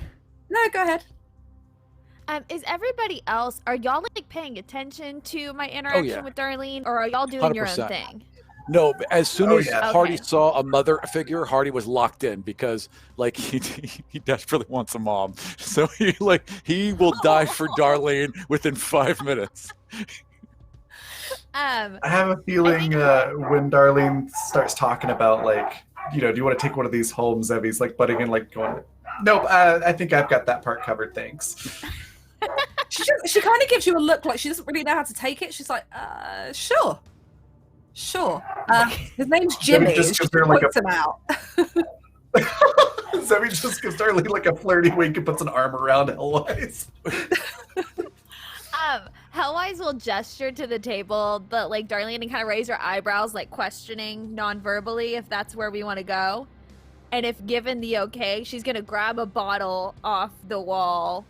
no, go ahead. Is everybody else, are y'all like paying attention to my interaction yeah. with Darlene, or are y'all doing your own 100%. thing? No, but as soon Oh, as yeah. Hardy Okay. saw a mother figure, Hardy was locked in because like he desperately wants a mom. So he will die for Darlene within 5 minutes. I have a feeling when Darlene starts talking about, like, you know, do you want to take one of these home? Zevy's like butting in, like going, nope, I think I've got that part covered, thanks. She kind of gives you a look like she doesn't really know how to take it. She's like, sure. His name's Jimmy. just She gives her, like, points him out. Zevy just gives Darlene like a flirty wink and puts an arm around Hellwise. Hellwise will gesture to the table, but like Darlene and kind of raise her eyebrows, like questioning non-verbally if that's where we want to go. And if given the okay, she's gonna grab a bottle off the wall,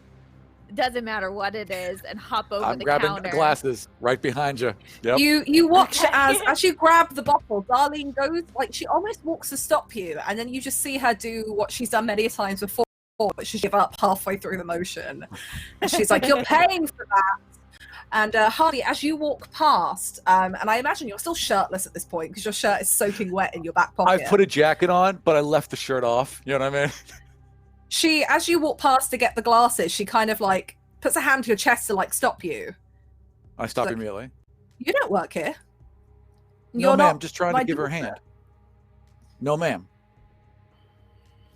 doesn't matter what it is, and hop over I'm the grabbing counter. glasses right behind you. Yep. You watch Okay. as you grab the bottle, Darlene goes, like, she almost walks to stop you, and then you just see her do what she's done many times before, but she give up halfway through the motion. And she's like, you're paying for that. And Hardy, as you walk past, and I imagine you're still shirtless at this point because your shirt is soaking wet in your back pocket. I've put a jacket on, but I left the shirt off. You know what I mean? As you walk past to get the glasses, she kind of like puts a hand to your chest to like stop you. I stop Like, immediately. You don't work here. No, You're ma'am. not Just trying my to give her a daughter. hand. No, ma'am.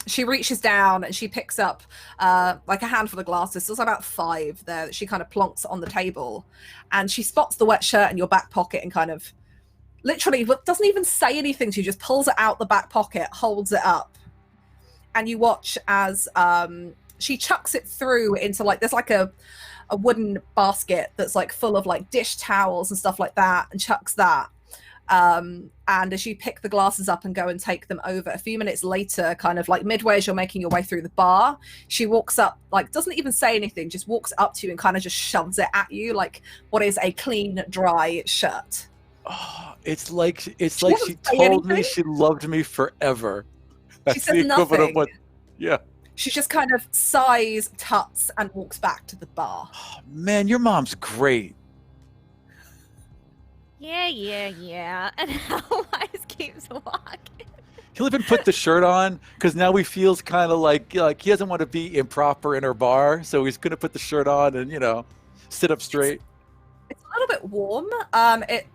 She reaches down and she picks up like a handful of glasses. There's about 5 there that she kind of plonks on the table. And she spots the wet shirt in your back pocket and kind of literally doesn't even say anything to you, just pulls it out the back pocket, holds it up. And you watch as she chucks it through into like, there's like a wooden basket that's like full of like dish towels and stuff like that, and chucks that. And as you pick the glasses up and go and take them over, a few minutes later, kind of like midway as you're making your way through the bar, she walks up, like doesn't even say anything, just walks up to you and kind of just shoves it at you like what is a clean, dry shirt. Oh, it's like she doesn't say told me anything. she loved me forever. That's says the equivalent nothing. of what. Yeah. She just kind of sighs, tuts, and walks back to the bar. Oh, man, your mom's great. Yeah. And Hellwise keeps walking. He'll even put the shirt on because now he feels kind of like he doesn't want to be improper in her bar, so he's gonna put the shirt on and sit up straight. It's a little bit warm.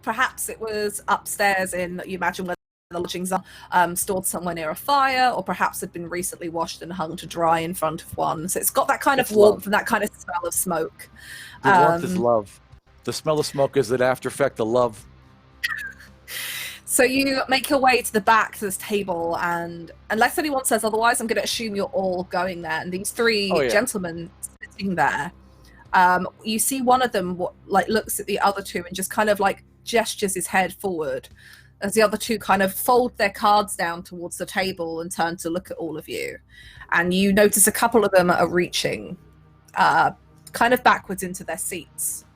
Perhaps it was upstairs in, you imagine, where the lodgings are, stored somewhere near a fire, or perhaps had been recently washed and hung to dry in front of one. So it's got that kind of It's warmth love. and that kind of smell of smoke. The warmth is Um, love. The smell of smoke is an after effect of love. So you make your way to the back to this table, and unless anyone says otherwise, I'm going to assume you're all going there. And these 3 Oh, yeah. gentlemen sitting there, you see one of them looks at the other 2 and just kind of like gestures his head forward as the other 2 kind of fold their cards down towards the table and turn to look at all of you. And you notice a couple of them are reaching kind of backwards into their seats.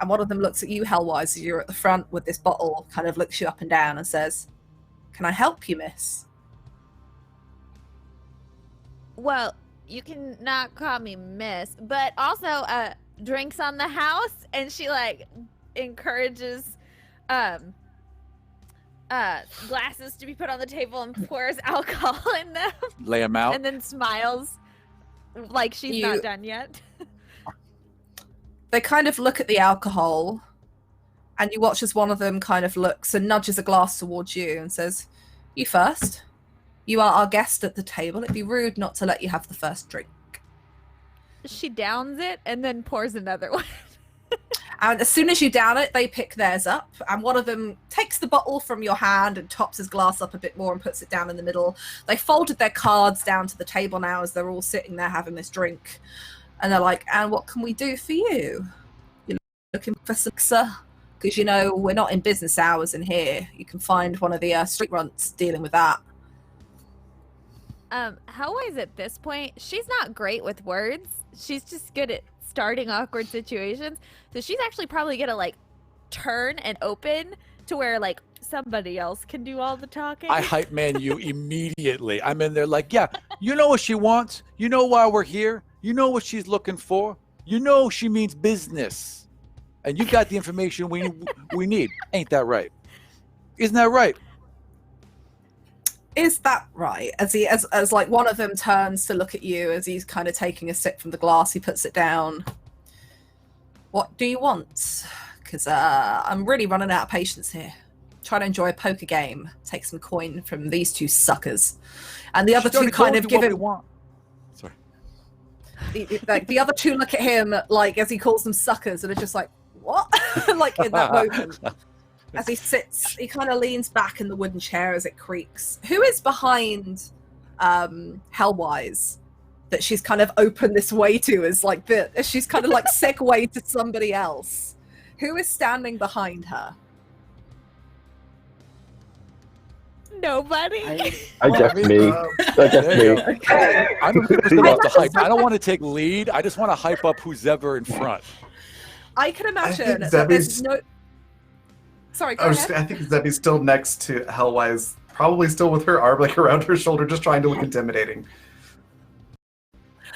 And one of them looks at you, Hellwise, as you're at the front with this bottle, kind of looks you up and down and says, "Can I help you, miss?" Well, you can not call me miss, but also drinks on the house, and she like encourages glasses to be put on the table and pours alcohol in them, Lay them out. and then smiles like she's not done yet. They kind of look at the alcohol, and you watch as one of them kind of looks and nudges a glass towards you and says, "You first. You are our guest at the table. It'd be rude not to let you have the first drink." She downs it and then pours another one. And as soon as you down it, they pick theirs up, and one of them takes the bottle from your hand and tops his glass up a bit more and puts it down in the middle. They folded their cards down to the table now as they're all sitting there having this drink. And they're like, "And what can we do for you? You're looking for some, sir? Because, you know, we're not in business hours in here. You can find one of the street runts dealing with that." Hellwise at this point, she's not great with words. She's just good at starting awkward situations. So she's actually probably gonna like turn and open to where like somebody else can do all the talking. I hype man you immediately. I'm in there like, yeah, you know what she wants. You know why we're here. You know what she's looking for. You know she means business. And you got the information we need. Ain't that right? Isn't that right? Is that right? As like one of them turns to look at you as he's kind of taking a sip from the glass, he puts it down. "What do you want? Because I'm really running out of patience here. Try to enjoy a poker game. Take some coin from these two suckers." And the other two kind of give him. Sorry. The other two look at him like as he calls them suckers, and are just like, "What?" Like in that moment. As he sits, he kind of leans back in the wooden chair as it creaks. Who is behind Hellwise that she's kind of opened this way to as like she's kind of like segued to somebody else? Who is standing behind her? Nobody. I guess me. I guess me. Okay. I'm a good person about to hype. I don't want to take lead. I just want to hype up who's ever in front. I can imagine think that there's Zebby's- no. Sorry, go ahead. I think Zebby's still next to Hellwise, probably still with her arm like around her shoulder, just trying to look intimidating.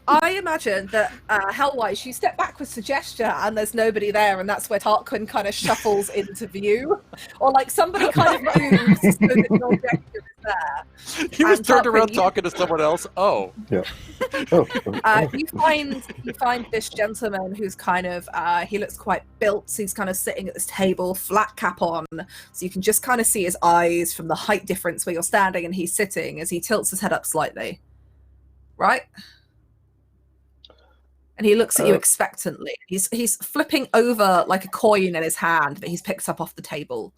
I imagine that Hellwise, you step backwards to gesture and there's nobody there, and that's where Tarquin kind of shuffles into view. Or like somebody kind of moves so that no gesture is there. He was And turned Tarquin, around you- talking to someone else. Oh. Yeah. Oh, You find this gentleman who's kind of he looks quite built. He's kind of sitting at this table, flat cap on, so you can just kind of see his eyes from the height difference where you're standing and he's sitting as he tilts his head up slightly. Right? And he looks at you expectantly. He's flipping over like a coin in his hand that he's picked up off the table.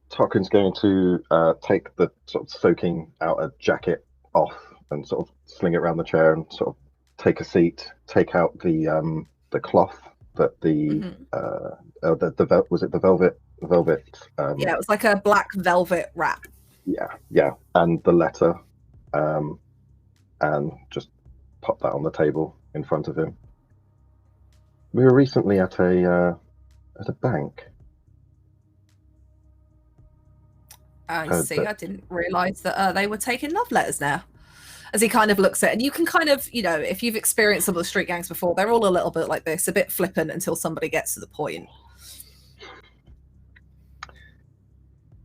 Tarquin's going to take the sort of soaking out a jacket off and sort of sling it around the chair and sort of take a seat. Take out the cloth that was it the velvet? Yeah, it was like a black velvet wrap. Yeah, and the letter, and just pop that on the table in front of him. We were recently at a bank. I see. I didn't realise that they were taking love letters now. As he kind of looks at it, and you can kind of, you know, if you've experienced some of the street gangs before, they're all a little bit like this, a bit flippant until somebody gets to the point.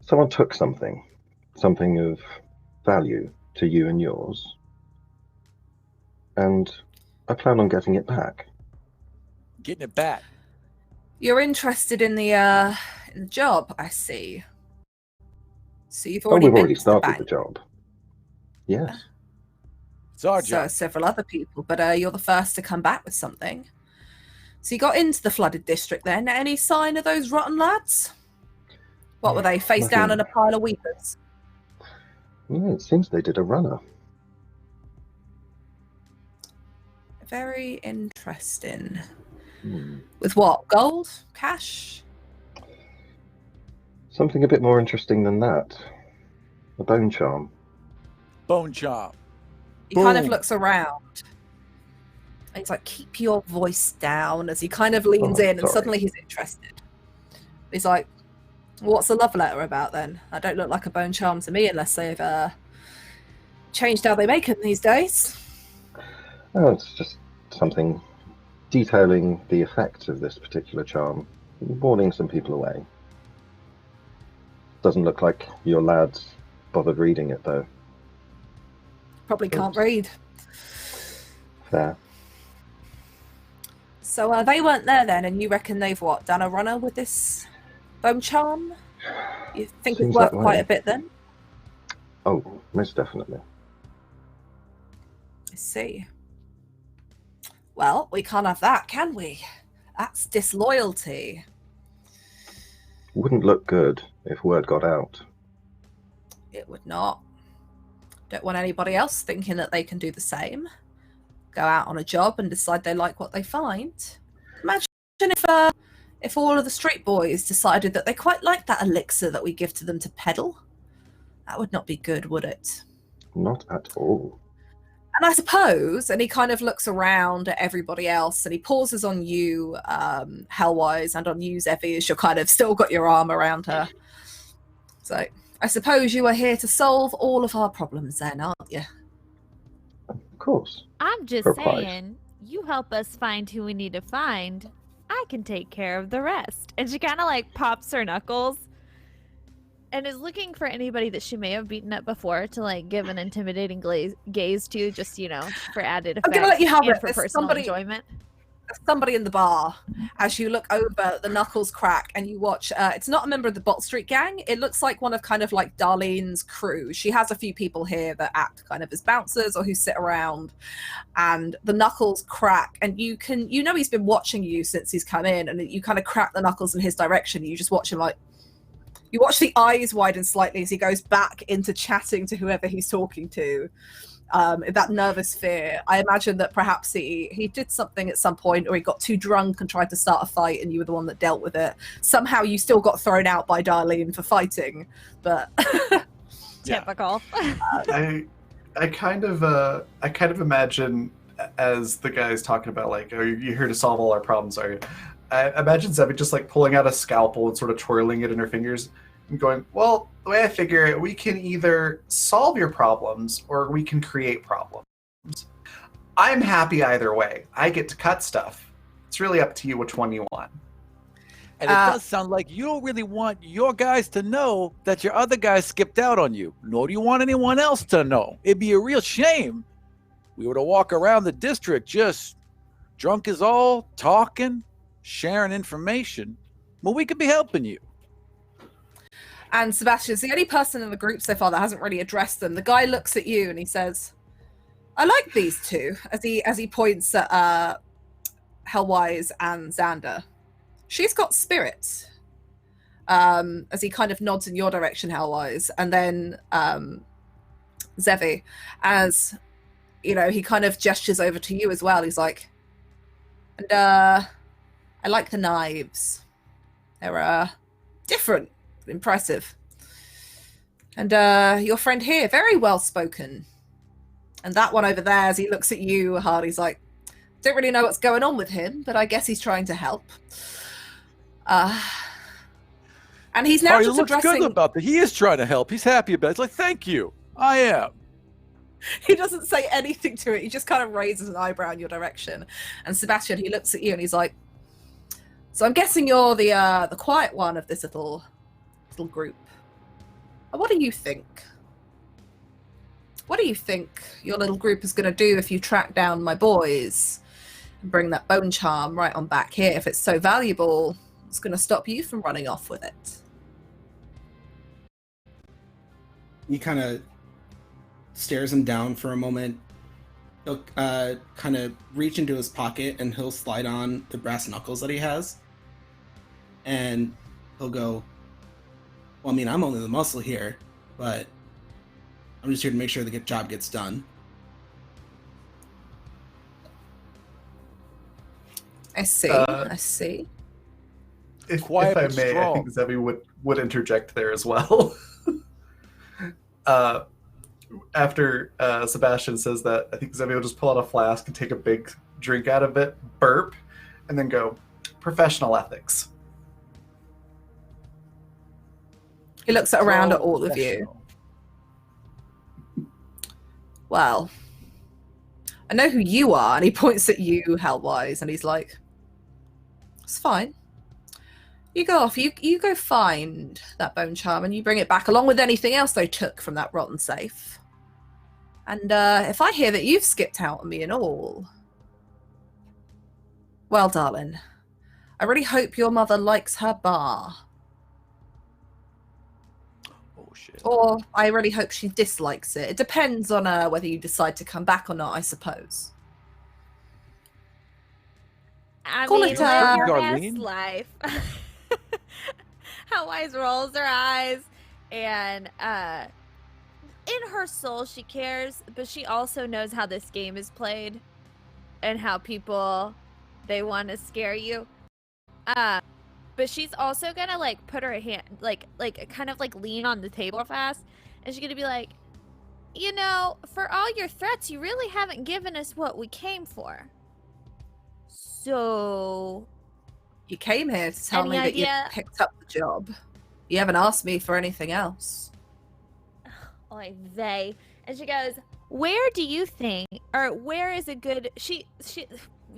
Someone took something of value to you and yours, and I plan on getting it back. Getting it back. You're interested in the job, I see. So you've already we've been already to the started bank. the job. Yes. It's our So job. several other people, but you're the first to come back with something. So you got into the flooded district then. Any sign of those rotten lads? What were they, face down in a pile of weepers? Yeah, it seems they did a runner. Very interesting. Hmm. With what? Gold? Cash? Something a bit more interesting than that. A bone charm. Bone chop. He kind of Boom. looks around. And he's like, keep your voice down, as he kind of leans Oh, in and sorry. suddenly he's interested. He's like, what's the love letter about then? I don't look like a bone charm to me unless they've changed how they make them these days. Oh, it's just something detailing the effects of this particular charm, warning some people away. Doesn't look like your lad bothered reading it, though. Probably can't read. Fair. So they weren't there then, and you reckon they've what, done a runner with this bone charm? You think Seems it's worth that quite way. a bit then? Oh, most definitely. I see. Well, we can't have that, can we? That's disloyalty. Wouldn't look good if word got out. It would not. Don't want anybody else thinking that they can do the same. Go out on a job and decide they like what they find. Imagine if all of the street boys decided that they quite like that elixir that we give to them to peddle. That would not be good, would it? Not at all. And I suppose, and he kind of looks around at everybody else, and he pauses on you, Hellwise, and on you, Zevi, as you're kind of still got your arm around her. So, I suppose you are here to solve all of our problems then, aren't you? Of course. I'm just For pride. saying, you help us find who we need to find. I can take care of the rest. And she kind of like pops her knuckles and is looking for anybody that she may have beaten up before to like give an intimidating gaze to, just, you know, for added effect. I'm gonna let you have and it. for There's personal enjoyment. somebody in the bar. As you look over, the knuckles crack, and you watch. It's not a member of the Bot Street gang. It looks like one of kind of like Darlene's crew. She has a few people here that act kind of as bouncers or who sit around, and the knuckles crack, and you know he's been watching you since he's come in, and you kind of crack the knuckles in his direction. You just watch him like. You watch the eyes widen slightly as he goes back into chatting to whoever he's talking to. That nervous fear. I imagine that perhaps he did something at some point, or he got too drunk and tried to start a fight, and you were the one that dealt with it. Somehow you still got thrown out by Darlene for fighting, but Typical. I kind of imagine, as the guy's talking about, like, "Oh, you're here to solve all our problems, are you?" I imagine Zebi just like pulling out a scalpel and sort of twirling it in her fingers and going, "Well, the way I figure it, we can either solve your problems or we can create problems. I'm happy either way. I get to cut stuff. It's really up to you which one you want." And it does sound like you don't really want your guys to know that your other guys skipped out on you, nor do you want anyone else to know. It'd be a real shame we were to walk around the district just drunk as all, talking, sharing information, well, we could be helping you. And Sebastian's the only person in the group so far that hasn't really addressed them. The guy looks at you and he says, "I like these two," as he points at Hellwise and Xander. "She's got spirit." As he kind of nods in your direction, Hellwise, and then Zevi, as you know, he kind of gestures over to you as well. He's like, "And I like the knives. They're different, but impressive. And your friend here, very well spoken. And that one over there, as he looks at you, Hardy's like, don't really know what's going on with him, but I guess he's trying to help." And he's now He just looks addressing. good about that. He is trying to help. He's happy about it. He's like, thank you. I am. He doesn't say anything to it. He just kind of raises an eyebrow in your direction. And Sebastian, he looks at you and he's like, "So I'm guessing you're the quiet one of this little group. What do you think? What do you think your little group is going to do if you track down my boys and bring that bone charm right on back here? If it's so valuable, it's going to stop you from running off with it." He kind of stares him down for a moment. He'll kind of reach into his pocket and he'll slide on the brass knuckles that he has. And he'll go, "Well, I mean, I'm only the muscle here, but I'm just here to make sure the job gets done." I see. I see. If Quiet I but may, I strong. think Zebi would interject there as well. After Sebastian says that, I think Zebi will just pull out a flask and take a big drink out of it, burp, and then go, "Professional ethics." He looks around at all of you. "Well, I know who you are," and he points at you, Hellwise, and he's like, "It's fine. You go off. You go find that bone charm and you bring it back along with anything else they took from that rotten safe. And if I hear that you've skipped out on me and all, well, darling, I really hope your mother likes her bar. Oh shit. Or I really hope she dislikes it. It depends on whether you decide to come back or not, I suppose. I Call mean, it, live your Darlene? best life. How Wise rolls her eyes, and in her soul she cares, but she also knows how this game is played and how people, they want to scare you. But she's also gonna like put her hand like kind of like lean on the table fast, and she's gonna be like, you know, for all your threats, you really haven't given us what we came for. So You came here to tell Any me that you idea? picked up the job. You haven't asked me for anything else. Oy vey. And she goes, where do you think, or where is a good,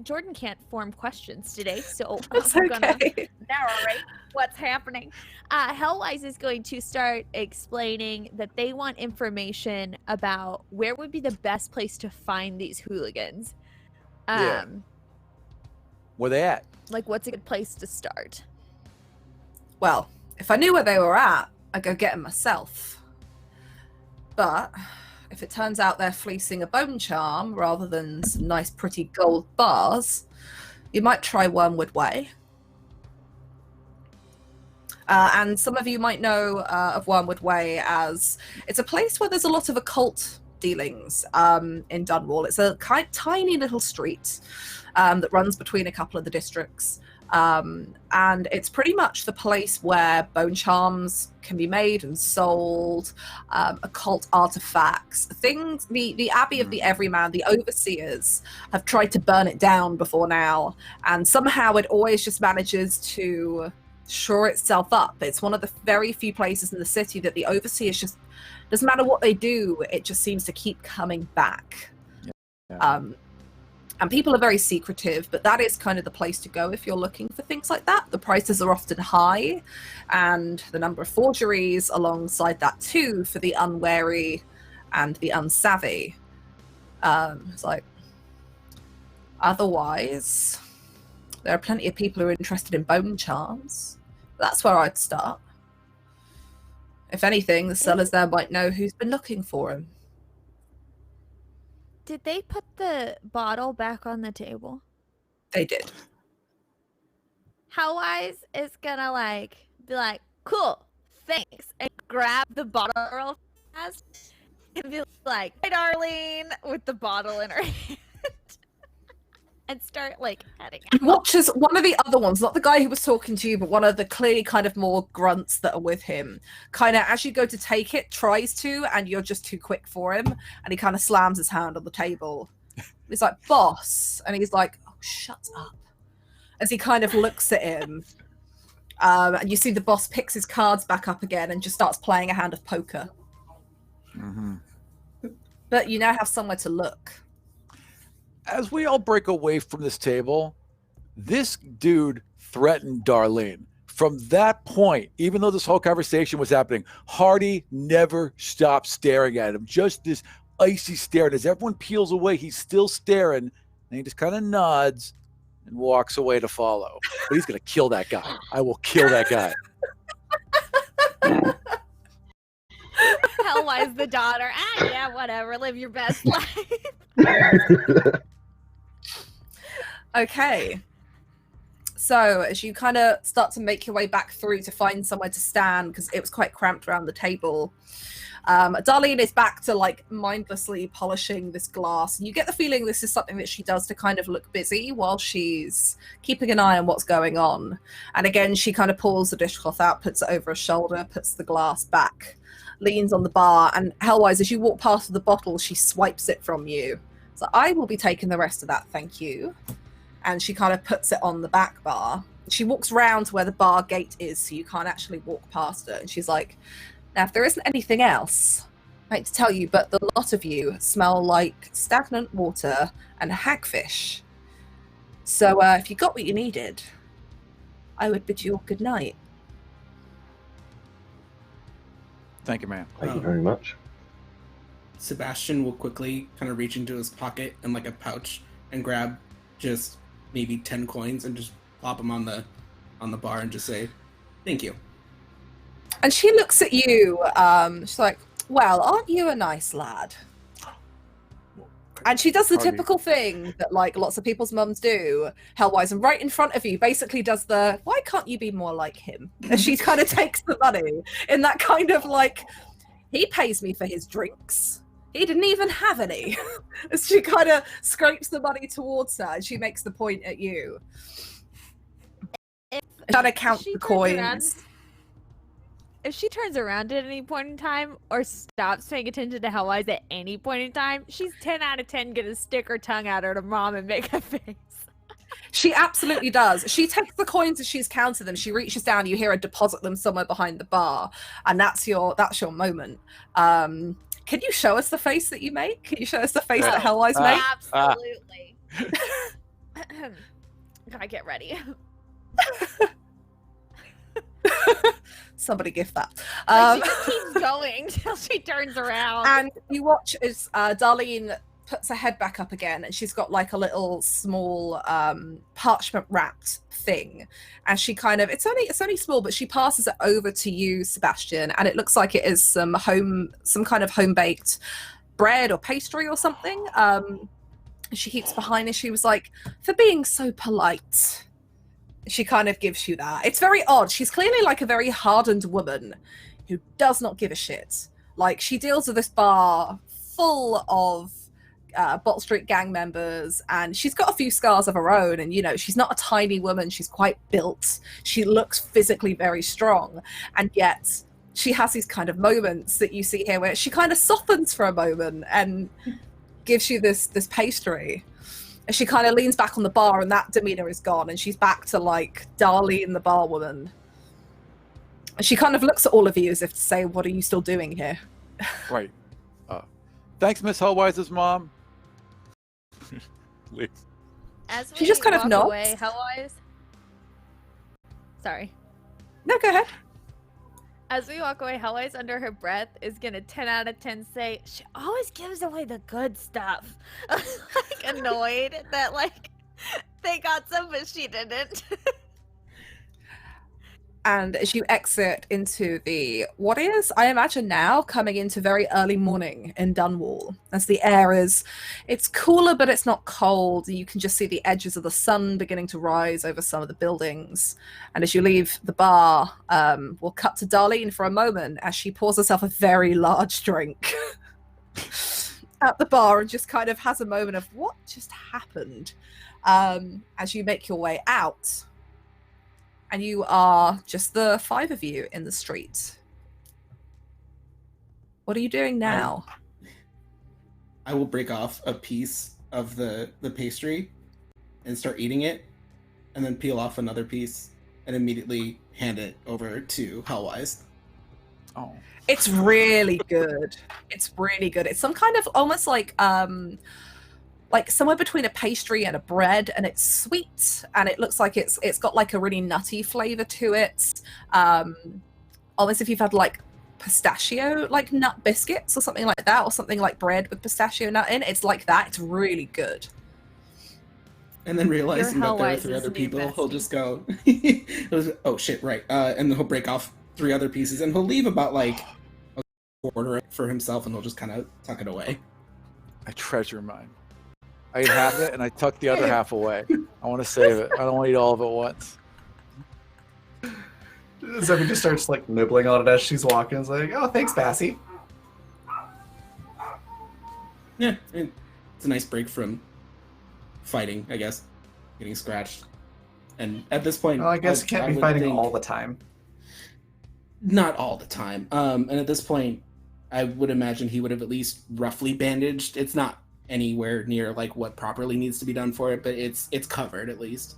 Jordan can't form questions today, so That's I'm gonna okay. narrate what's happening. Hellwise is going to start explaining that they want information about where would be the best place to find these hooligans. Yeah. Where they at? Like, what's a good place to start? Well, if I knew where they were at, I'd go get them myself. But if it turns out they're fleecing a bone charm rather than some nice pretty gold bars, you might try Wormwood Way. And some of you might know of Wormwood Way as it's a place where there's a lot of occult dealings in Dunwall. It's a tiny little street that runs between a couple of the districts. And it's pretty much the place where bone charms can be made and sold, occult artifacts, things. The Abbey of the Everyman, the overseers, have tried to burn it down before now, and somehow it always just manages to shore itself up. It's one of the very few places in the city that the overseers just, doesn't matter what they do, it just seems to keep coming back. Yeah. And people are very secretive, but that is kind of the place to go if you're looking for things like that. The prices are often high, and the number of forgeries alongside that too for the unwary and the unsavvy. It's like, otherwise, there are plenty of people who are interested in bone charms. That's where I'd start. If anything, the sellers there might know who's been looking for them. Did they put the bottle back on the table? They did. Hellwise is gonna like be like, cool, thanks, and grab the bottle real fast and be like, hey Darlene, with the bottle in her hand. And start like heading out. Watches one of the other ones, not the guy who was talking to you, but one of the clearly kind of more grunts that are with him, kind of as you go to take it, tries to, and you're just too quick for him, and he kind of slams his hand on the table. He's like, boss, and he's like, oh, shut up, as he kind of looks at him. And you see the boss picks his cards back up again and just starts playing a hand of poker. Mm-hmm. But you now have somewhere to look. As we all break away from this table, this dude threatened Darlene. From that point, even though this whole conversation was happening, Hardy never stopped staring at him. Just this icy stare. And as everyone peels away, he's still staring. And he just kind of nods and walks away to follow. But he's going to kill that guy. I will kill that guy. Hellwise the daughter. Yeah, whatever. Live your best life. Okay. So as you kind of start to make your way back through to find somewhere to stand, because it was quite cramped around the table, Darlene is back to like mindlessly polishing this glass. And you get the feeling this is something that she does to kind of look busy while she's keeping an eye on what's going on. And again, she kind of pulls the dishcloth out, puts it over her shoulder, puts the glass back, leans on the bar, and Hellwise, as you walk past the bottle, she swipes it from you. So I will be taking the rest of that, thank you. And she kind of puts it on the back bar. She walks round to where the bar gate is, so you can't actually walk past her. And she's like, now, if there isn't anything else, I hate to tell you, but the lot of you smell like stagnant water and hagfish. So if you got what you needed, I would bid you good night. Thank you, ma'am. Thank you very much. Sebastian will quickly kind of reach into his pocket and like a pouch and grab just maybe 10 coins and just plop them on the bar and just say, "Thank you." And she looks at you. She's like, "Well, aren't you a nice lad?" And she does the Pardon me. typical thing that like lots of people's mums do, Hellwise, and right in front of you basically does the, "Why can't you be more like him?" And she kind of takes the money in that kind of like, "He pays me for his drinks. He didn't even have any." As she kind of scrapes the money towards her and she makes the point at you. Trying to count she the turns around- coins. If she turns around at any point in time or stops paying attention to Hellwise at any point in time, she's 10 out of 10 gonna stick her tongue out at her mom and make a face. She absolutely does. She takes the coins as she's counted them. She reaches down. You hear her deposit them somewhere behind the bar, and that's your moment. Can you show us the face that you make? Can you show us the face that Hellwise makes? Absolutely. Gotta get ready. Somebody gift that. Like, she just keeps going till she turns around. And you watch as Darlene puts her head back up again, and she's got like a little small parchment wrapped thing, and she kind of it's only small, but she passes it over to you, Sebastian, and it looks like it is some kind of home baked bread or pastry or something. She keeps behind and she was like, "For being so polite." She kind of gives you that. It's very odd. She's clearly like a very hardened woman who does not give a shit. Like, she deals with this bar full of Bottle Street gang members, and she's got a few scars of her own, and, you know, she's not a tiny woman. She's quite built. She looks physically very strong, and yet she has these kind of moments that you see here where she kind of softens for a moment and gives you this pastry. And she kind of leans back on the bar, and that demeanor is gone, and she's back to like Darlene, the bar woman. And she kind of looks at all of you as if to say, "What are you still doing here?" Right. Thanks, Miss Hellwise's mom. Leave. As She just kind of walk nods. away, Hellwise. Sorry. No, go ahead. As we walk away, Hellwise under her breath is gonna 10 out of 10 say, "She always gives away the good stuff." Like, annoyed that like they got some but she didn't. And as you exit into what is, I imagine now, coming into very early morning in Dunwall, as the air it's cooler, but it's not cold. You can just see the edges of the sun beginning to rise over some of the buildings. And as you leave the bar, we'll cut to Darlene for a moment as she pours herself a very large drink at the bar and just kind of has a moment of what just happened as you make your way out. And you are just the 5 of you in the street. What are you doing now? I will break off a piece of the pastry and start eating it, and then peel off another piece and immediately hand it over to Hellwise. Oh. It's really good. It's really good. It's some kind of almost like somewhere between a pastry and a bread, and it's sweet, and it looks like it's got like a really nutty flavor to it. Almost if you've had like pistachio, like nut biscuits or something like that, or something like bread with pistachio nut in. It's like that. It's really good. And then realizing that there are Hellwise's 3 other new people, he'll bestie. just go, he'll just, "Oh shit, right." And then he'll break off 3 other pieces, and he'll leave about like a quarter for himself, and he'll just kind of tuck it away. I treasure mine. I eat half of it and I tuck the other half away. I want to save it. I don't want to eat all of it once. Zebby just starts like nibbling on it as she's walking. It's like, "Oh, thanks, Bassie." Yeah, and it's a nice break from fighting, I guess, getting scratched. And at this point, Well, I guess you can't be would fighting think- all the time. Not all the time. And at this point, I would imagine he would have at least roughly bandaged. It's not anywhere near like what properly needs to be done for it, but it's covered at least.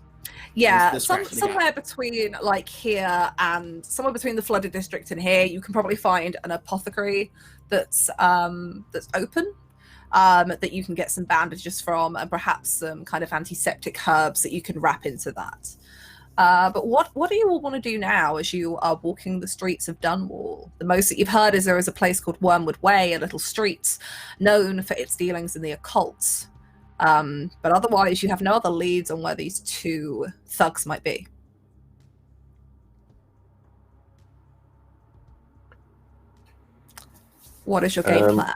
Yeah, This scratch that he somewhere between like here and somewhere between the flooded district and here, you can probably find an apothecary that's open, that you can get some bandages from, and perhaps some kind of antiseptic herbs that you can wrap into that. But what do you all want to do now as you are walking the streets of Dunwall? The most that you've heard is there is a place called Wormwood Way, a little street known for its dealings in the occult. But otherwise, you have no other leads on where these two thugs might be. What is your game plan?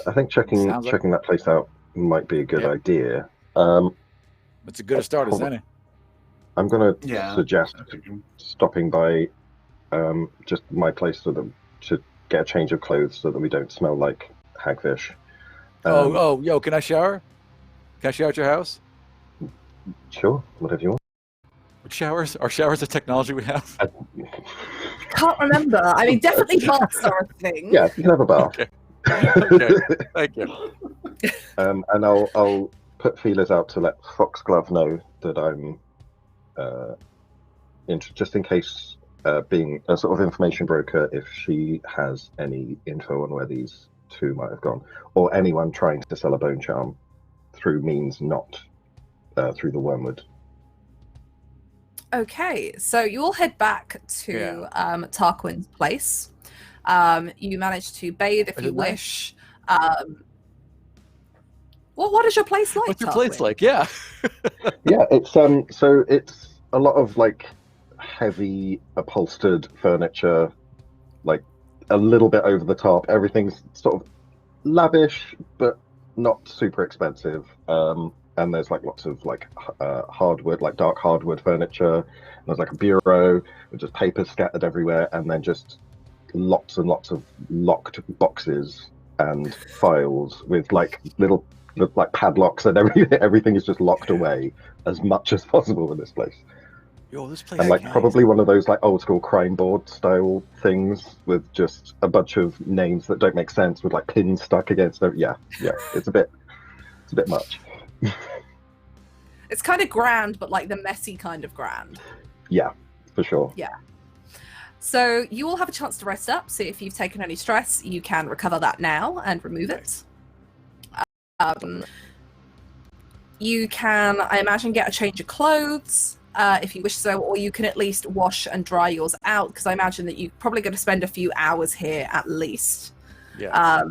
I think checking Sounds like- checking that place out might be a good Yep. idea. It's a good a start as any. I'm going to Yeah. suggest stopping by just my place to get a change of clothes so that we don't smell like hagfish. Yo, can I shower? Can I shower at your house? Sure, whatever you want. What showers? Are showers a technology we have? Can't remember. I mean, definitely baths are a thing. Yeah, you can have a bath. Okay. Okay. Thank you. And I'll put feelers out to let Foxglove know that I'm just in case, being a sort of information broker, if she has any info on where these two might have gone, or anyone trying to sell a bone charm through means not through the Wormwood. Okay, so you all head back to Tarquin's place. You manage to bathe if Is you it nice? wish. What is your place like? What's your place Tarquin? like? Yeah. Yeah, it's so it's a lot of like heavy upholstered furniture, like a little bit over the top. Everything's sort of lavish but not super expensive. And there's like lots of like hardwood, like dark hardwood furniture. And there's like a bureau with just papers scattered everywhere, and then just lots and lots of locked boxes and files with like little like padlocks, and everything is just locked away as much as possible in this place. Yo, this place. And like is nice. probably one of those like old school crime board style things with just a bunch of names that don't make sense with like pins stuck against them. Yeah, it's a bit much. It's kind of grand, but like the messy kind of grand. Yeah, for sure. So you all have a chance to rest up. So if you've taken any stress, you can recover that now and remove it. You can, I imagine, get a change of clothes if you wish so, or you can at least wash and dry yours out, because I imagine that you're probably going to spend a few hours here at least. Yeah.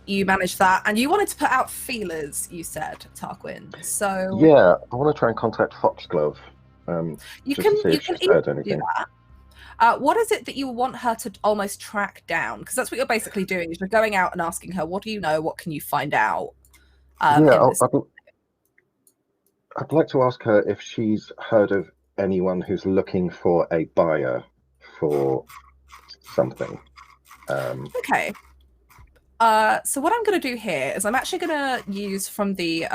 You managed that, and you wanted to put out feelers, you said, Tarquin. So Yeah, I want to try and contact Foxglove. you just can to see you if can she's heard easily do anything. that. What is it that you want her to almost track down? Because that's what you're basically doing. Is you're going out and asking her, "What do you know? What can you find out?" in this- I'd like to ask her if she's heard of anyone who's looking for a buyer for something. Okay. So what I'm going to do here is I'm actually going to use from the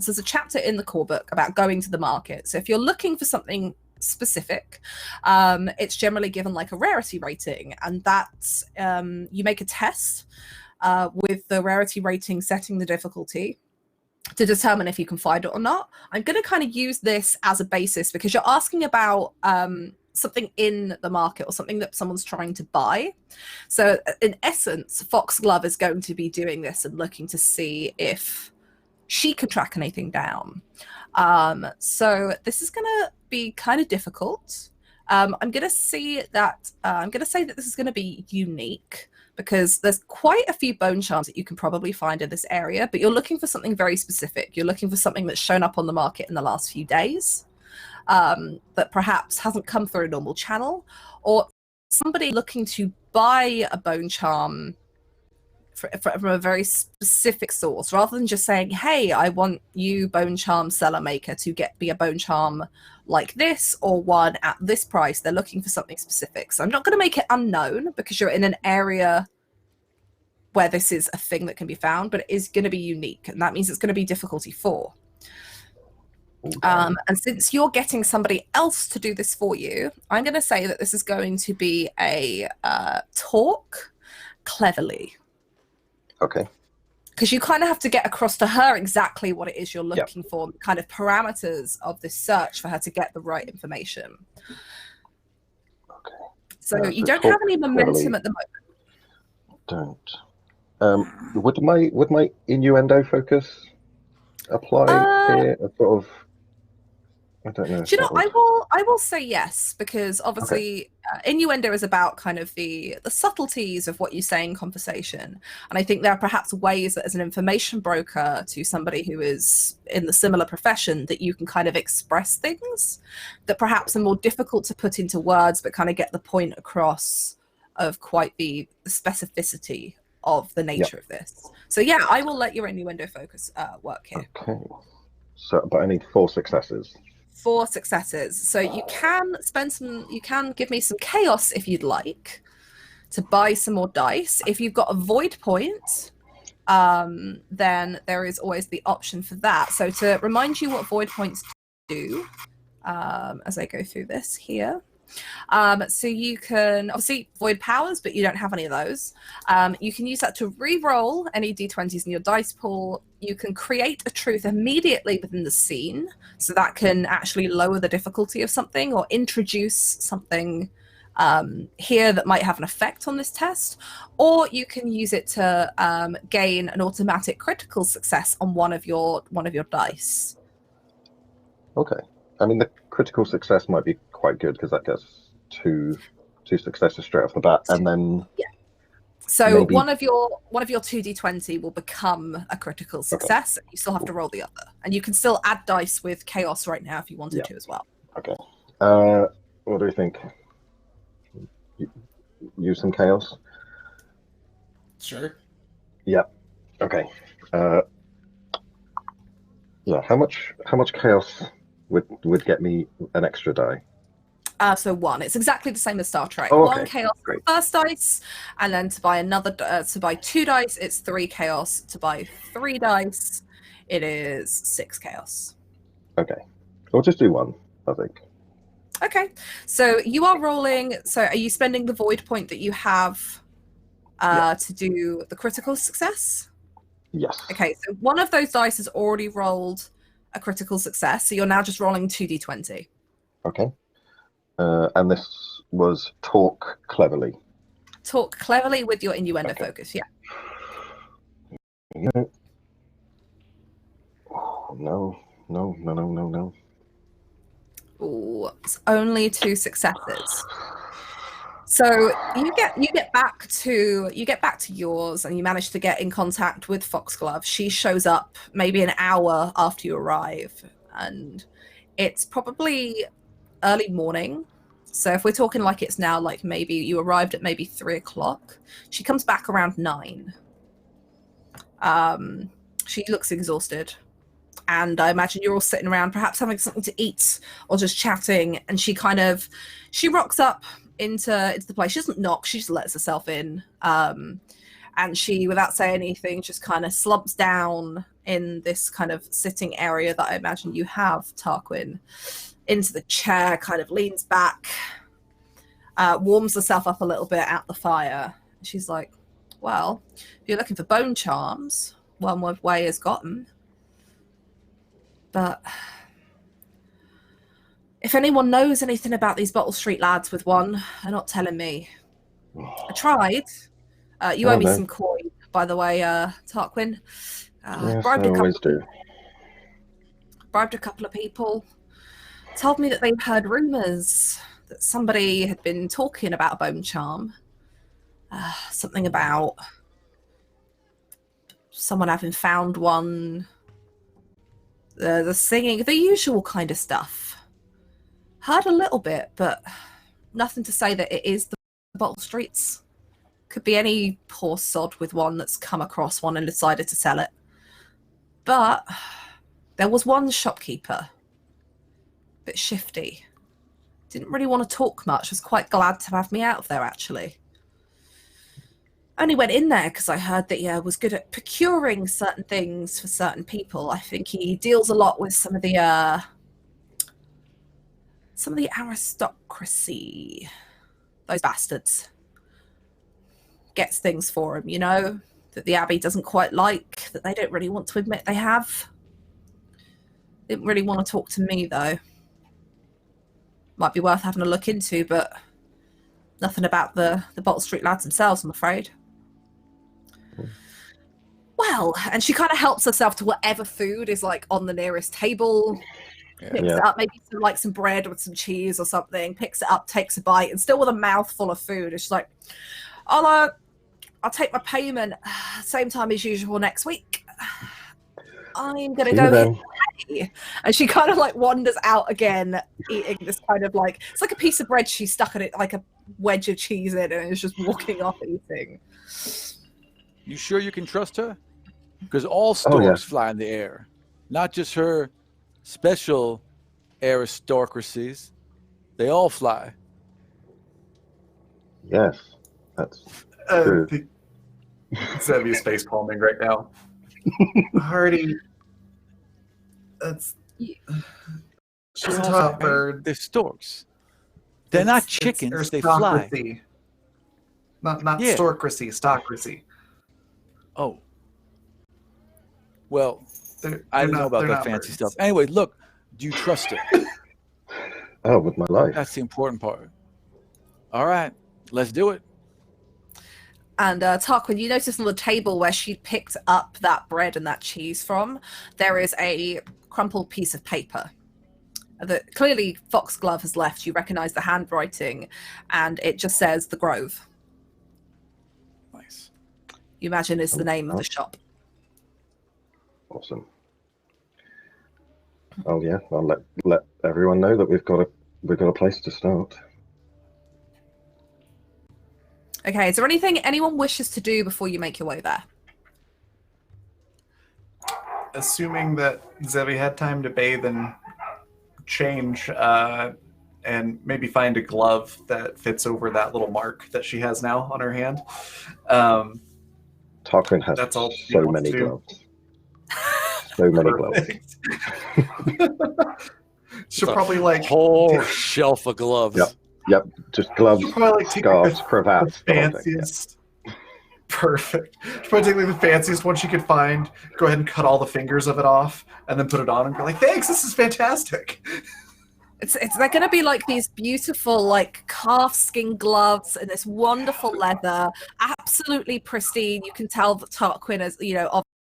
so there's a chapter in the core book about going to the market. So if you're looking for something specific, it's generally given like a rarity rating, and that's you make a test with the rarity rating setting the difficulty to determine if you can find it or not. I'm going to kind of use this as a basis because you're asking about something in the market or something that someone's trying to buy. So in essence, Foxglove is going to be doing this and looking to see if she can track anything down. So this is going to be kind of difficult. I'm going to say that this is going to be unique because there's quite a few bone charms that you can probably find in this area, but you're looking for something very specific. You're looking for something that's shown up on the market in the last few days, that perhaps hasn't come through a normal channel, or somebody looking to buy a bone charm from a very specific source, rather than just saying, hey, I want you, bone charm seller maker, to be a bone charm like this or one at this price. They're looking for something specific. So I'm not going to make it unknown because you're in an area where this is a thing that can be found, but it is going to be unique, and that means it's going to be difficulty 4. And since you're getting somebody else to do this for you, I'm going to say that this is going to be a talk cleverly. Okay. Because you kind of have to get across to her exactly what it is you're looking for, the kind of parameters of this search for her to get the right information. Okay. So you so don't talk have any momentum cleverly. at the moment. Don't. Would my innuendo focus? apply here? A sort of, I don't know. If Do you know? that would... I will say yes, because obviously innuendo is about kind of the subtleties of what you say in conversation, and I think there are perhaps ways that as an information broker to somebody who is in the similar profession that you can kind of express things that perhaps are more difficult to put into words, but kind of get the point across of quite the specificity of the nature of this. So yeah, I will let your innuendo focus work here. Okay. So, but I need 4 successes. 4 successes. So you can you can give me some chaos if you'd like to buy some more dice. If you've got a void point, then there is always the option for that. So to remind you what void points do, as I go through this here. So you can obviously void powers, but you don't have any of those. You can use that to re-roll any d20s in your dice pool. You can create a truth immediately within the scene, so that can actually lower the difficulty of something or introduce something here that might have an effect on this test, or you can use it to gain an automatic critical success on one of your dice. Okay. I mean, the critical success might be quite good because that gets two successes straight off the bat, and then so maybe... one of your 2d20 will become a critical success. Okay. You still have to roll the other, and you can still add dice with chaos right now if you wanted to as well. Okay. What do you think? Use some chaos? Sure. Yep. Okay. Yeah. How much chaos would get me an extra die? So 1. It's exactly the same as Star Trek. Oh, okay. 1 chaos for the first dice, and then to buy to buy 2 dice, it's 3 chaos. To buy 3 dice, it is 6 chaos. Okay. We'll just do 1, I think. Okay. So you are rolling. So are you spending the void point that you have to do the critical success? Yes. Okay. So one of those dice has already rolled a critical success. So you're now just rolling 2d20. Okay. And this was talk cleverly. Talk cleverly with your innuendo focus, yeah. Oh, no. Ooh, it's only 2 successes. So you get back to yours, and you manage to get in contact with Foxglove. She shows up maybe an hour after you arrive, and it's probably early morning. So if we're talking like it's now, like maybe you arrived at maybe 3 o'clock, she comes back around 9. She looks exhausted, and I imagine you're all sitting around, perhaps having something to eat or just chatting. And she rocks up into the place. She doesn't knock; she just lets herself in. And she, without saying anything, just kind of slumps down in this kind of sitting area that I imagine you have, Tarquin, into the chair, kind of leans back, warms herself up a little bit at the fire. She's like, well, if you're looking for bone charms, one way has got them. But if anyone knows anything about these Bottle Street lads with one, they're not telling me. I tried. You owe me some coin, by the way, Tarquin. Yes, I always do. Bribed a couple of people. Told me that they'd heard rumours that somebody had been talking about a bone charm. Something about someone having found one. The singing, the usual kind of stuff. Heard a little bit, but nothing to say that it is the Bottle Streets. Could be any poor sod with one that's come across one and decided to sell it. But there was one shopkeeper, a bit shifty. Didn't really want to talk much. Was quite glad to have me out of there, actually. Only went in there because I heard that he was good at procuring certain things for certain people. I think he deals a lot with some of the aristocracy. Those bastards. Gets things for him, that the Abbey doesn't quite like, that they don't really want to admit they have. Didn't really want to talk to me, though. Might be worth having a look into, but nothing about the Bottle Street lads themselves, I'm afraid. Well, and she kind of helps herself to whatever food is like on the nearest table. Picks Yeah. it up, maybe some bread with some cheese or something. Picks it up, takes a bite, and still with a mouthful of food. And she's like, I'll take my payment same time as usual next week. I'm gonna See go you then. hit. And she kind of like wanders out again, eating this kind of like, it's like a piece of bread she stuck in it, like a wedge of cheese in, and is just walking off eating. You sure you can trust her? Because all storks fly in the air, not just her special aristocracies. They all fly. Yes, that's true. Zevi's face palming right now. Hardy, that's. She's a top bird. They're storks. They're not chickens. They fly. Not Yeah. storkracy, stocracy. Oh. Well, They're I don't know not- about they're that not fancy birds. stuff. Anyway, look, do you trust her? Oh, with my life. That's the important part. All right, let's do it. And Tarquin, you notice on the table where she picked up that bread and that cheese from, there is a crumpled piece of paper that clearly Foxglove has left. You recognize the handwriting, and it just says The Grove. Nice. You imagine is the name of the shop. Awesome. Oh yeah, I'll let everyone know that we've got a place to start. Okay, is there anything anyone wishes to do before you make your way there? Assuming that Zevi had time to bathe and change, and maybe find a glove that fits over that little mark that she has now on her hand. Tarquin has That's all she so wants many to do. gloves. So many gloves. She'll probably like Whole shelf of gloves. Yep. Yep, just gloves, She'll probably like take scarves, the cravats, the whole thing, yeah. fanciest. Perfect. She'll probably take like the fanciest one she could find. Go ahead and cut all the fingers of it off, and then put it on, and be like, "Thanks, this is fantastic." They're going to be like these beautiful like calfskin gloves and this wonderful leather, absolutely pristine. You can tell that Tarquin is,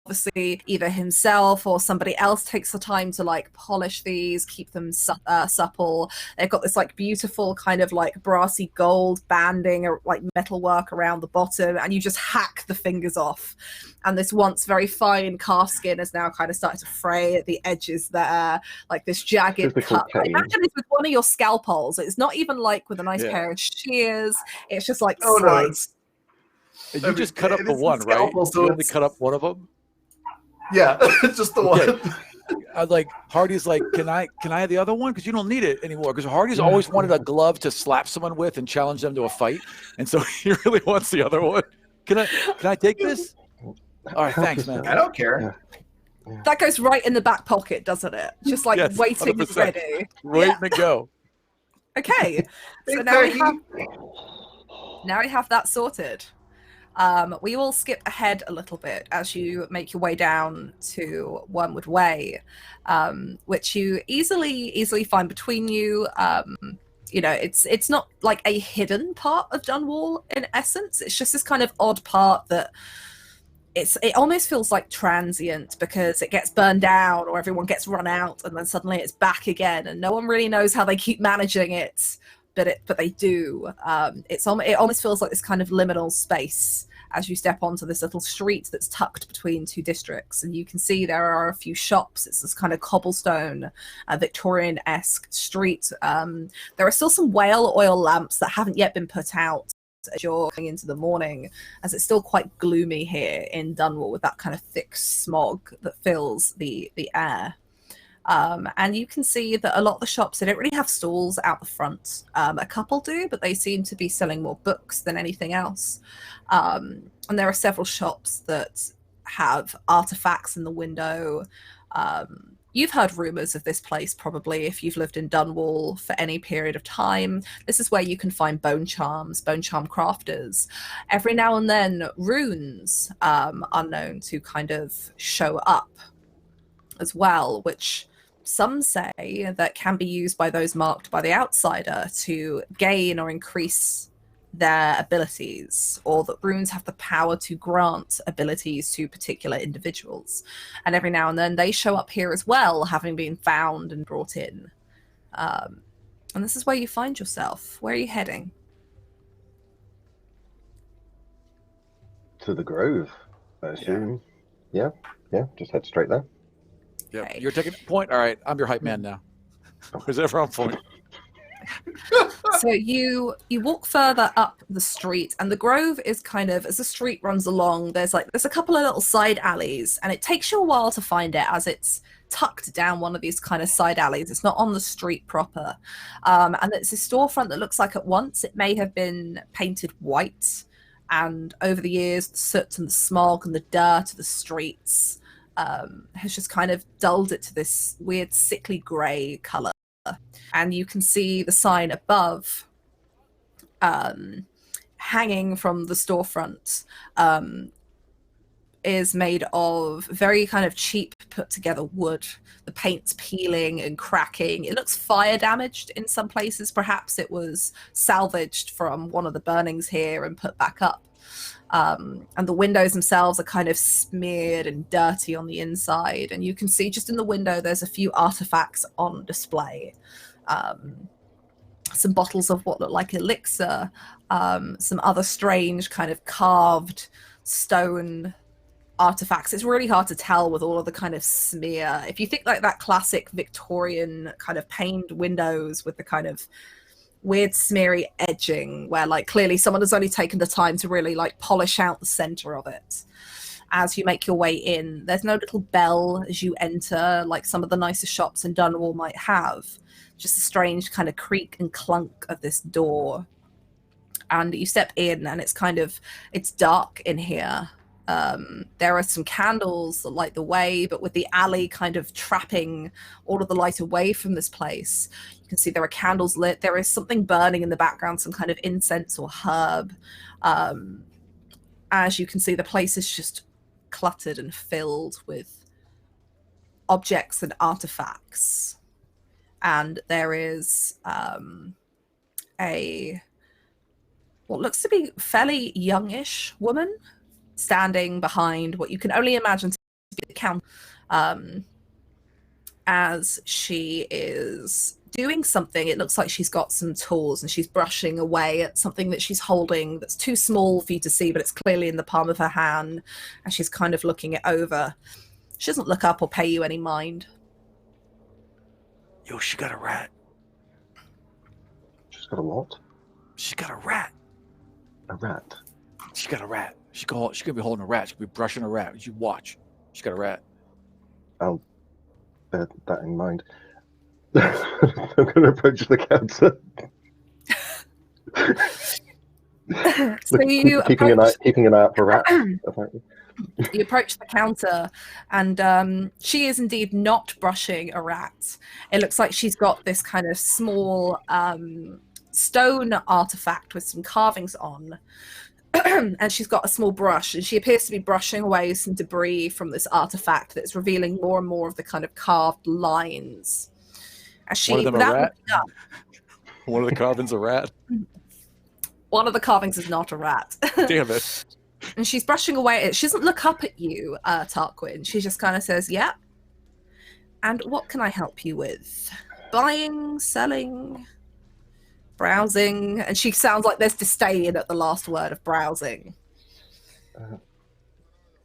obviously either himself or somebody else takes the time to like polish these, keep them supple. They've got this like beautiful kind of like brassy gold banding or like metalwork around the bottom, and you just hack the fingers off. And this once very fine calfskin is now kind of starting to fray at the edges there, like this jagged Physical cut. I pain. imagine it's with one of your scalpels. It's not even like with a nice Yeah. pair of shears. It's just like Oh no, sliced. And I you mean, just cut up it the is a one, right? scalpel, so You only it's- cut up one of them. yeah, it's just the Okay. one. I like Hardy's like, can I have the other one? Because you don't need it anymore. Because Hardy's always wanted a glove to slap someone with and challenge them to a fight, and so he really wants the other one. Can I take this? All right, thanks, man. I don't care. That goes right in the back pocket, doesn't it? Just like Yes, waiting and 100%. ready. Waiting to go. Okay, so Big now we turkey. have that sorted. We will skip ahead a little bit as you make your way down to Wormwood Way, which you easily find between you. It's not like a hidden part of Dunwall in essence. It's just this kind of odd part that it almost feels like transient because it gets burned down or everyone gets run out and then suddenly it's back again, and no one really knows how they keep managing it. But they do. It almost feels like this kind of liminal space as you step onto this little street that's tucked between two districts, and you can see there are a few shops. It's this kind of cobblestone, Victorian-esque street. There are still some whale oil lamps that haven't yet been put out as you're going into the morning, as it's still quite gloomy here in Dunwall with that kind of thick smog that fills the air. And you can see that a lot of the shops, they don't really have stalls out the front. A couple do, but they seem to be selling more books than anything else. And there are several shops that have artifacts in the window. You've heard rumors of this place probably if you've lived in Dunwall for any period of time. This is where you can find bone charm crafters. Every now and then, runes unknown to kind of show up as well, which some say that can be used by those marked by the outsider to gain or increase their abilities, or that runes have the power to grant abilities to particular individuals. And every now and then they show up here as well, having been found and brought in. And this is where you find yourself. Where are you heading? To the Grove, I assume. Yeah, just head straight there. Yep. Okay. You're taking a point? All right, I'm your hype man now. Where's everyone point? So you walk further up the street, and the Grove is kind of, as the street runs along, there's a couple of little side alleys, and it takes you a while to find it as it's tucked down one of these kind of side alleys. It's not on the street proper. And it's a storefront that looks like at once it may have been painted white, and over the years the soot and the smog and the dirt of the streets has just kind of dulled it to this weird sickly grey colour. And you can see the sign above, hanging from the storefront, is made of very kind of cheap put together wood. The paint's peeling and cracking. It looks fire damaged in some places. Perhaps it was salvaged from one of the burnings here and put back up. And the windows themselves are kind of smeared and dirty on the inside. And you can see just in the window there's a few artifacts on display. Some bottles of what look like elixir, some other strange kind of carved stone artifacts. It's really hard to tell with all of the kind of smear. If you think like that classic Victorian kind of paned windows with the kind of weird smeary edging, where like clearly someone has only taken the time to really like polish out the center of it. As you make your way in, there's no little bell as you enter like some of the nicer shops in Dunwall might have. Just a strange kind of creak and clunk of this door. And you step in and it's dark in here. There are some candles that light the way, but with the alley kind of trapping all of the light away from this place, you can see there are candles lit. There is something burning in the background, some kind of incense or herb. As you can see, the place is just cluttered and filled with objects and artifacts. And there is what looks to be fairly youngish woman standing behind what you can only imagine to be the counter, as she is doing something. It looks like she's got some tools and she's brushing away at something that she's holding that's too small for you to see, but it's clearly in the palm of her hand, and she's kind of looking it over. She doesn't look up or pay you any mind. Yo, she got a rat. She's got a what? She got a rat. A rat. She got a rat. She gonna be holding a rat. She could be brushing a rat. You watch. She got a rat. I'll bear that in mind. I'm going to approach the counter. So you keeping an eye out for rats. You approach the counter, and she is indeed not brushing a rat. It looks like she's got this kind of small stone artifact with some carvings on. And she's got a small brush, and she appears to be brushing away some debris from this artifact that's revealing more and more of the kind of carved lines. As she, one of them a rat? One of the carvings a rat? One of the carvings is not a rat. Damn it. And she's brushing away at it. She doesn't look up at you, Tarquin. She just kind of says, yeah. And what can I help you with? Buying, selling, browsing? And she sounds like there's disdain at the last word of browsing.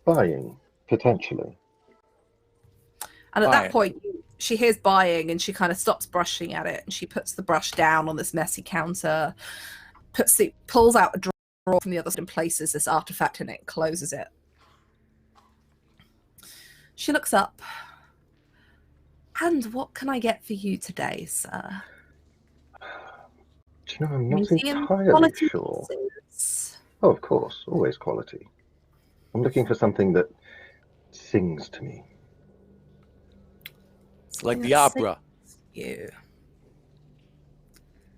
Buying, potentially. And at that point, she hears buying, and she kind of stops brushing at it, and she puts the brush down on this messy counter, pulls out a drawer from the other side and places this artifact in it and closes it. She looks up. And what can I get for you today, sir? Do you know, I'm not Museum entirely quality sure. pieces. Oh, of course, always quality. I'm looking for something that sings to me. Like the opera. You.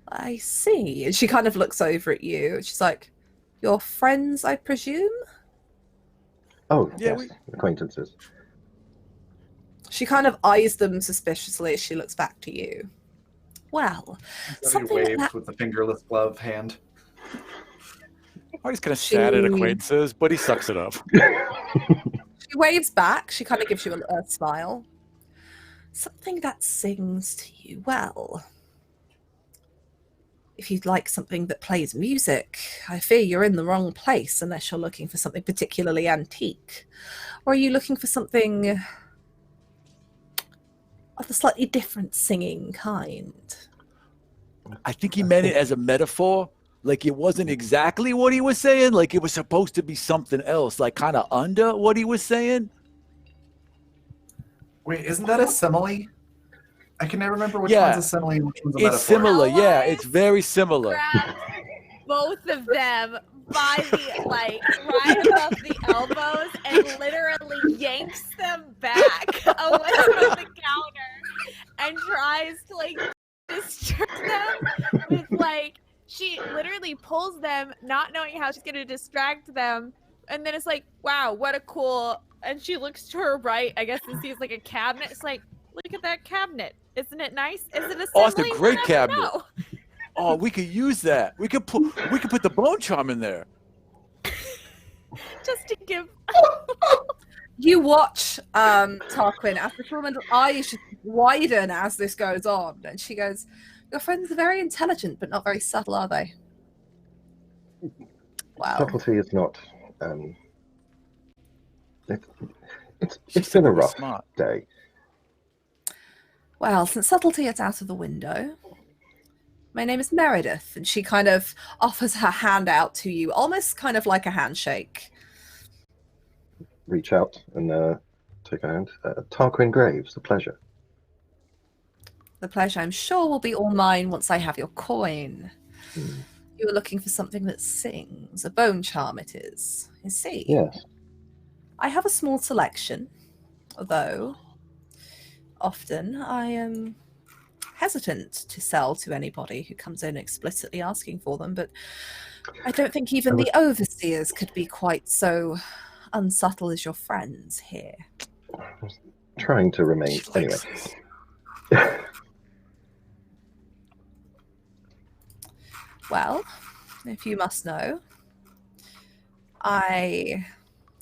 I see. And she kind of looks over at you. And she's like, your friends, I presume? Oh, Yeah, yes, acquaintances. She kind of eyes them suspiciously as she looks back to you. Well, He something like waves that. with the fingerless glove hand. Oh, he's kind of sad at She- acquaintances, but he sucks it up. She waves back. She kind of gives you a smile. Something that sings to you well. If you'd like something that plays music, I fear you're in the wrong place unless you're looking for something particularly antique. Or are you looking for something of a slightly different singing kind? I think he meant it as a metaphor. Like it wasn't exactly what he was saying. Like it was supposed to be something else, like kind of under what he was saying. Wait, isn't that a simile? I can never remember which Yeah. one's a simile and which one's a It's metaphor. similar. Yeah, Allies it's very similar. Grabbed both of them by the right above the elbows and literally yanks them back away from the counter and tries to distract them with she literally pulls them, not knowing how she's gonna distract them, and then it's like, wow, what a cool. And she looks to her right, I guess, and sees a cabinet. It's like, look at that cabinet. Isn't it nice? Is it a Oh, it's a simile? great We'll never cabinet. know. Oh, we could use that. We could put the bone charm in there. Just to give. You watch Tarquin as this woman's eyes just widen as this goes on, and she goes, "Your friends are very intelligent, but not very subtle, are they?" Wow. Subtlety is not. It's She's been a really rough smart. day. Well, since subtlety is out of the window, my name is Meredith, and she kind of offers her hand out to you, almost kind of like a handshake. Reach out and take a hand. Tarquin Graves, a pleasure. The pleasure, I'm sure, will be all mine once I have your coin. You were looking for something that sings, a bone charm it is. You see? Yes. I have a small selection, although often I am hesitant to sell to anybody who comes in explicitly asking for them, but I don't think even the overseers could be quite so unsubtle as your friends here. I was trying to remain. She Anyway. likes this. Well, if you must know, I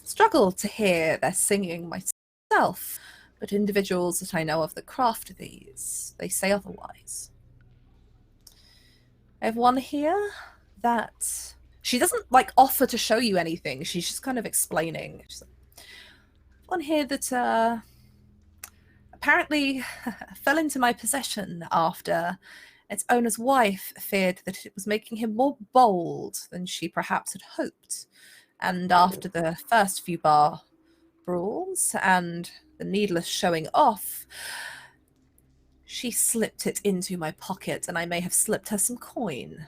struggle to hear their singing myself, but individuals that I know of that craft these, they say otherwise. I have one here that she doesn't offer to show you anything. She's just kind of explaining. She's like, one here that apparently fell into my possession after its owner's wife feared that it was making him more bold than she perhaps had hoped. And after the first few bar brawls and the needless showing off, she slipped it into my pocket, and I may have slipped her some coin.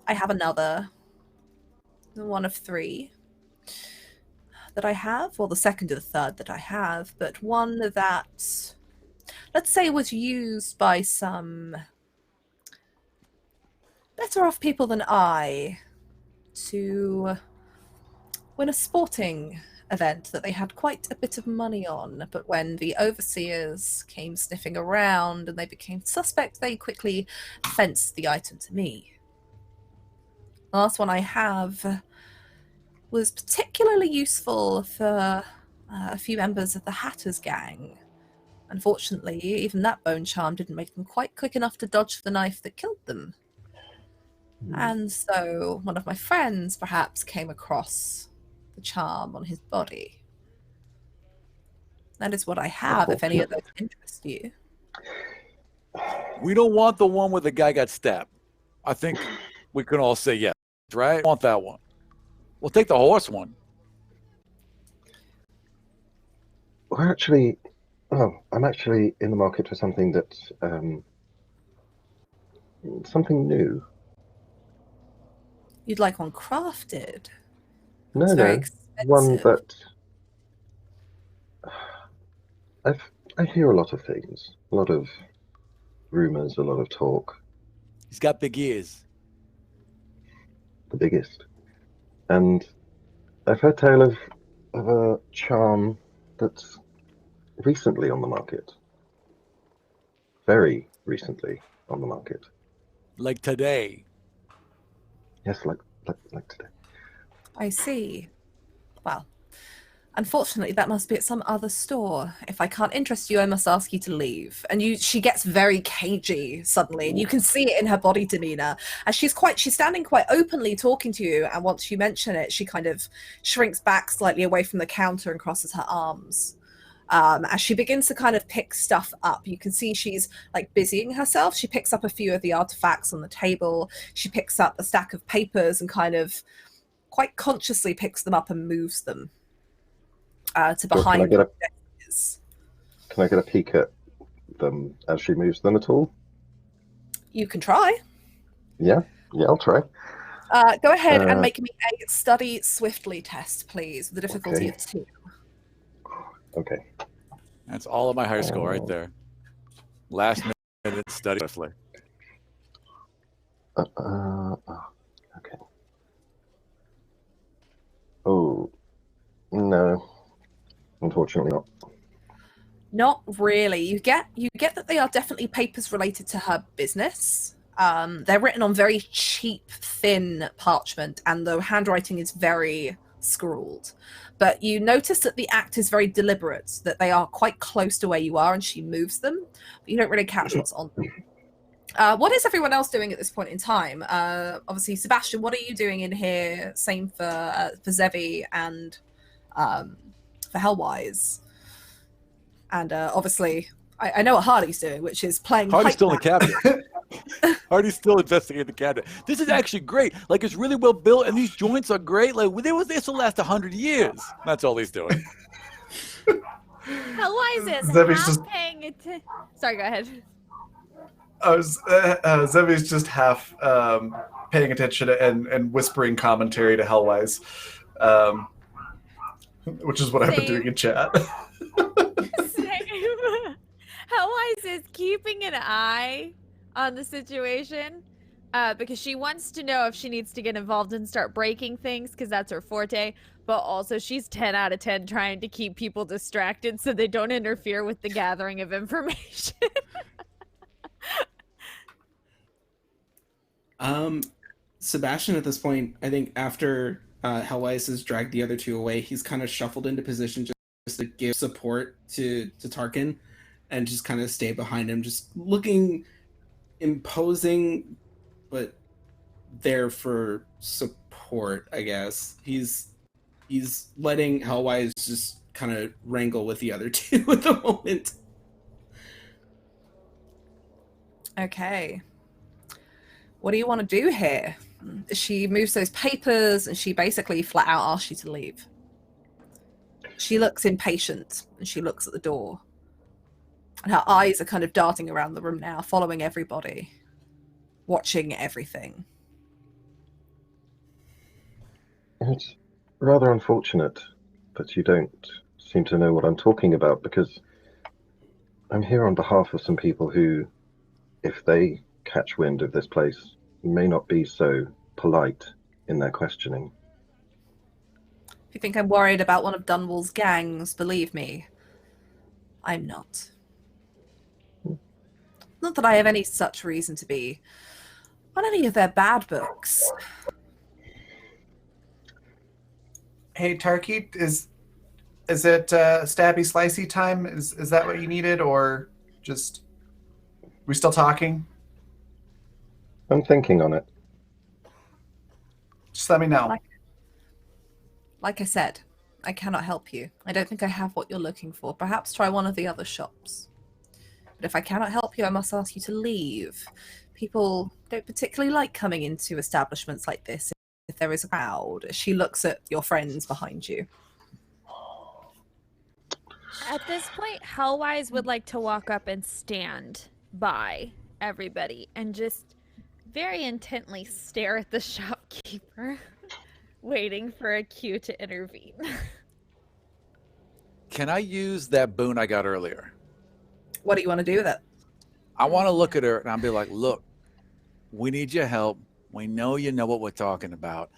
I have another, one of three that I have, well, the second or the third that I have, but one that, let's say, was used by some better off people than I to win a sporting event that they had quite a bit of money on, but when the overseers came sniffing around and they became suspect, they quickly fenced the item to me. The last one I have was particularly useful for a few members of the Hatter's gang. Unfortunately, even that bone charm didn't make them quite quick enough to dodge the knife that killed them. And so one of my friends perhaps came across the charm on his body. That is what I have, if any of those interest you. We don't want the one where the guy got stabbed. I think we can all say yes, right? We want that one. We'll take the horse one. We're actually. Oh, I'm actually in the market for something that's something new. You'd like one crafted? No, It's very no, expensive. one that I hear a lot of things, a lot of rumors, a lot of talk. He's got big ears. The biggest, and I've heard tale of a charm that's recently on the market. Very recently on the market. Like today. Yes, like today. I see. Well, unfortunately, that must be at some other store. If I can't interest you, I must ask you to leave. And she gets very cagey suddenly, and you can see it in her body demeanor. And she's standing quite openly talking to you, and once you mention it, she kind of shrinks back slightly away from the counter and crosses her arms. As she begins to kind of pick stuff up, you can see she's like busying herself. She picks up a few of the artifacts on the table. She picks up a stack of papers and kind of quite consciously picks them up and moves them to behind. Can I get a peek at them as she moves them at all? You can try. Yeah, I'll try. Go ahead and make me a study swiftly test, please, with a difficulty of 2. Okay. That's all of my high school right there. Last minute study swiftly. Okay. Oh, no. Unfortunately not. Not really. You get that they are definitely papers related to her business. They're written on very cheap, thin parchment, and the handwriting is very scrawled. But you notice that the act is very deliberate, that they are quite close to where you are, and she moves them, but you don't really catch what's on them. What is everyone else doing at this point in time? Obviously, Sebastian, what are you doing in here? Same for Zevi and for Hellwise. And obviously, I know what Hardy's doing, which is playing. Hardy's still in the cabinet. Hardy's still investigating the cabinet. This is actually great. Like, it's really well built, and these joints are great. Like, this will last 100 years. That's all he's doing. Hellwise is Zevi's half paying attention. Sorry, go ahead. Zevi's just half paying attention and whispering commentary to Hellwise, which is what I've been doing in chat. Hellwise is keeping an eye on the situation because she wants to know if she needs to get involved and start breaking things because that's her forte. But also she's 10 out of 10 trying to keep people distracted so they don't interfere with the gathering of information. Sebastian at this point, I think after Hellwise has dragged the other two away, he's kind of shuffled into position just to give support to Tarkin and just kind of stay behind him, just looking imposing, but there for support, I guess. He's letting Hellwise just kind of wrangle with the other two at the moment. Okay. What do you want to do here? She moves those papers and she basically flat out asks you to leave. She looks impatient and she looks at the door. And her eyes are kind of darting around the room now, following everybody, watching everything. It's rather unfortunate that you don't seem to know what I'm talking about, because I'm here on behalf of some people who, if they catch wind of this place, may not be so polite in their questioning. If you think I'm worried about one of Dunwall's gangs, believe me, I'm not. Not that I have any such reason to be on any of their bad books. Hey, Tarky, is it stabby slicey time? Is that what you needed, or just we still talking? I'm thinking on it. Just let me know. Like I said, I cannot help you. I don't think I have what you're looking for. Perhaps try one of the other shops. But if I cannot help you, I must ask you to leave. People don't particularly like coming into establishments like this if there is a crowd. She looks at your friends behind you. At this point, Hellwise would like to walk up and stand by everybody and just very intently stare at the shopkeeper, waiting for a cue to intervene. Can I use that boon I got earlier? What do you want to do with it? I want to look at her and I'll be like, look, we need your help. We know you know what we're talking about.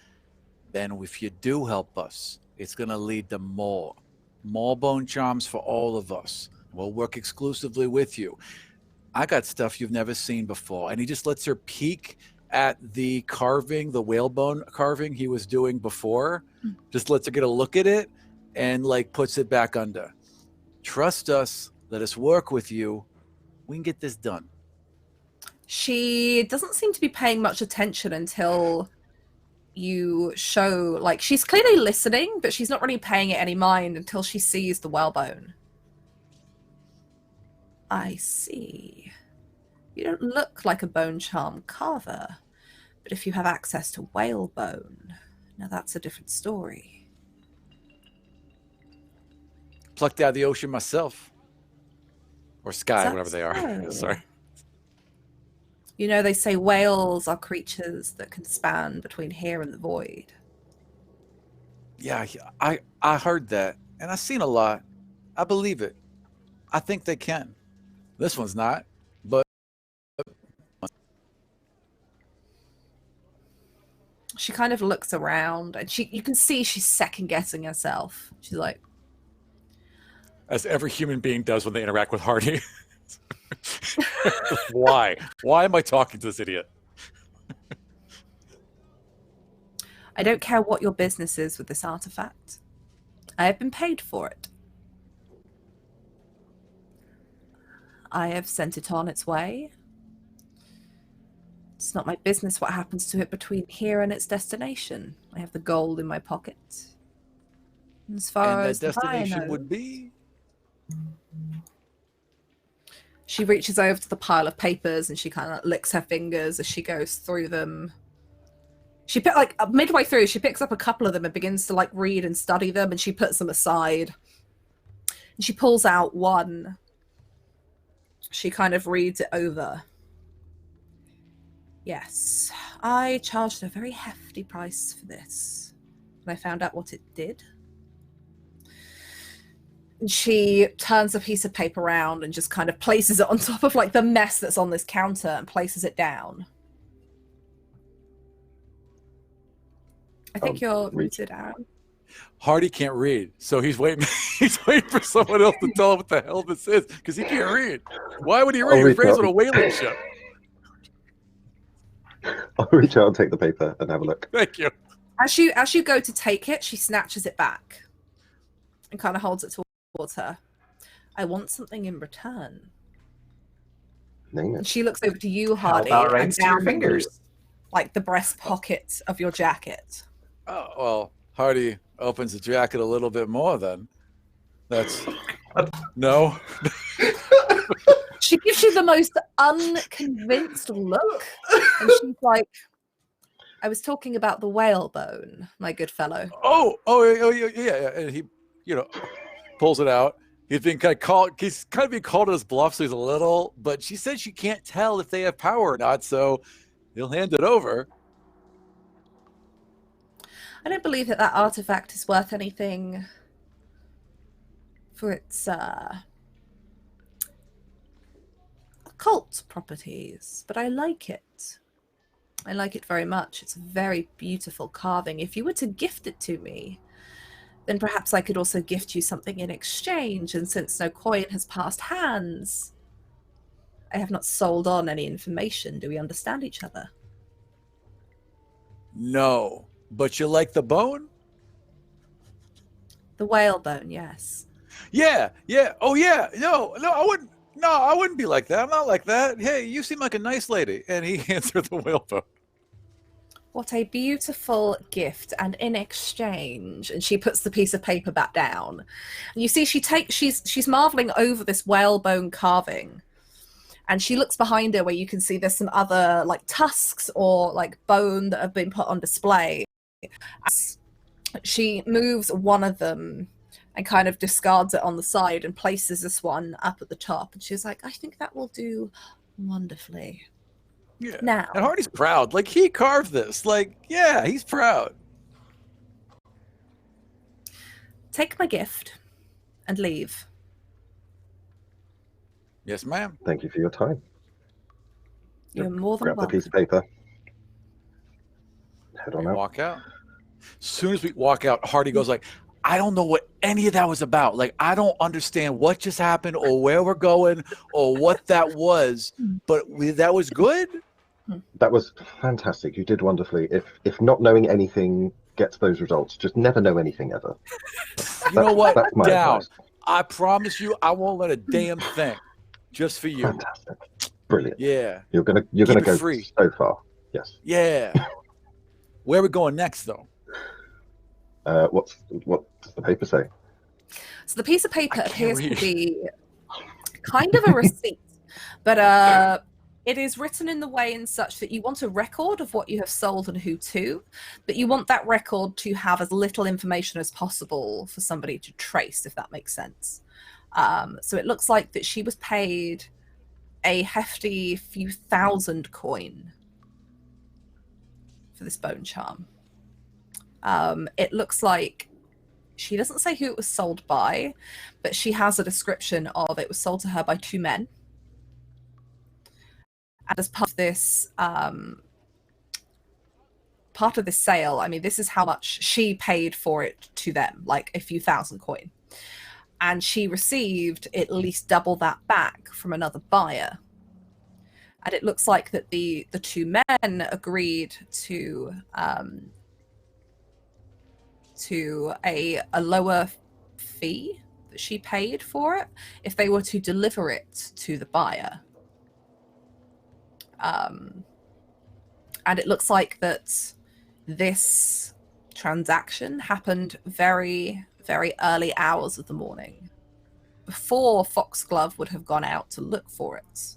Then if you do help us, it's going to lead to more bone charms for all of us. We'll work exclusively with you. I got stuff you've never seen before. And he just lets her peek at the carving, the whalebone carving he was doing before, just lets her get a look at it and like puts it back under. Trust us, let us work with you. We can get this done. She doesn't seem to be paying much attention until you show, like, she's clearly listening, but she's not really paying it any mind until she sees the whalebone. I see. You don't look like a bone charm carver, but if you have access to whalebone, now that's a different story. Plucked out of the ocean myself. Or sky, Is that whatever they are. so? Sorry. You know, they say whales are creatures that can span between here and the void. Yeah, I heard that, and I've seen a lot. I believe it. I think they can. This one's not, but She kind of looks around, and you can see she's second-guessing herself. She's like, as every human being does when they interact with Hardy. Why? Why am I talking to this idiot? I don't care what your business is with this artifact. I have been paid for it. I have sent it on its way. It's not my business what happens to it between here and its destination. I have the gold in my pocket. As far And as that destination I know, would be? she reaches over to the pile of papers and she kind of licks her fingers as she goes through them. She midway through, she picks up a couple of them and begins to like read and study them, and she puts them aside. And she pulls out one. She kind of reads it over. Yes, I charged a very hefty price for this. And I found out what it did. And she turns a piece of paper around and just kind of places it on top of like the mess that's on this counter and places it down. I think you're muted, Aaron. Hardy can't read, so he's waiting. He's waiting for someone else to tell him what the hell this is, because he can't read. Why would he read? He's raised on a whaling ship. I'll reach out and take the paper and have a look. Thank you. As you go to take it, she snatches it back and kind of holds it towards her. I want something in return. Name And it. she looks over to you, How Hardy, about and right to your down fingers? like the breast pocket of your jacket. Oh, well, Hardy opens the jacket a little bit more then. That's... No? She gives you the most unconvinced look. And she's like, I was talking about the whalebone, my good fellow. Yeah. And he, pulls it out. He's being kind of being called as bluff, so he's a little, but she said she can't tell if they have power or not, so he'll hand it over. I don't believe that artifact is worth anything for its occult properties, but I like it. I like it very much. It's a very beautiful carving. If you were to gift it to me, then perhaps I could also gift you something in exchange, and since no coin has passed hands, I have not sold on any information. Do we understand each other? No. But you like the bone? The whalebone, yes. Yeah. Oh, yeah. No, I wouldn't. No, I wouldn't be like that. I'm not like that. Hey, you seem like a nice lady. And he hands her the whalebone. What a beautiful gift. And in exchange, and she puts the piece of paper back down. And you see she's marveling over this whalebone carving. And she looks behind her where you can see there's some other like tusks or like bone that have been put on display. She moves one of them and kind of discards it on the side and places this one up at the top. And she's like, I think that will do wonderfully. Yeah. Now. And Hardy's proud. Like, he carved this. Like, yeah, he's proud. Take my gift and leave. Yes, ma'am. Thank you for your time. You're more than Grab the welcome. piece of paper. Head on We out. walk out. As soon as we walk out, Hardy goes like, I don't know what any of that was about. Like, I don't understand what just happened or where we're going or what that was, but that was good. That was fantastic. You did wonderfully. If not knowing anything gets those results, just never know anything ever. You know what? That's my Down. advice. I promise you, I won't let a damn thing. Just for you. Fantastic. Brilliant. Yeah. You're gonna Keep it go free. so far. Yes. Yeah. Where are we going next, though? What does the paper say? So the piece of paper I can't appears to read. be kind of a receipt, but it is written in the way in such that you want a record of what you have sold and who to, but you want that record to have as little information as possible for somebody to trace, if that makes sense. So it looks like that she was paid a hefty few thousand coin for this bone charm. It looks like she doesn't say who it was sold by, but she has a description of it was sold to her by 2 men. And as part of this sale, I mean, this is how much she paid for it to them, like a few thousand coin. And she received at least double that back from another buyer. And it looks like that the 2 men agreed to a lower fee that she paid for it if they were to deliver it to the buyer. And it looks like that this transaction happened very, very early hours of the morning, before Foxglove would have gone out to look for it.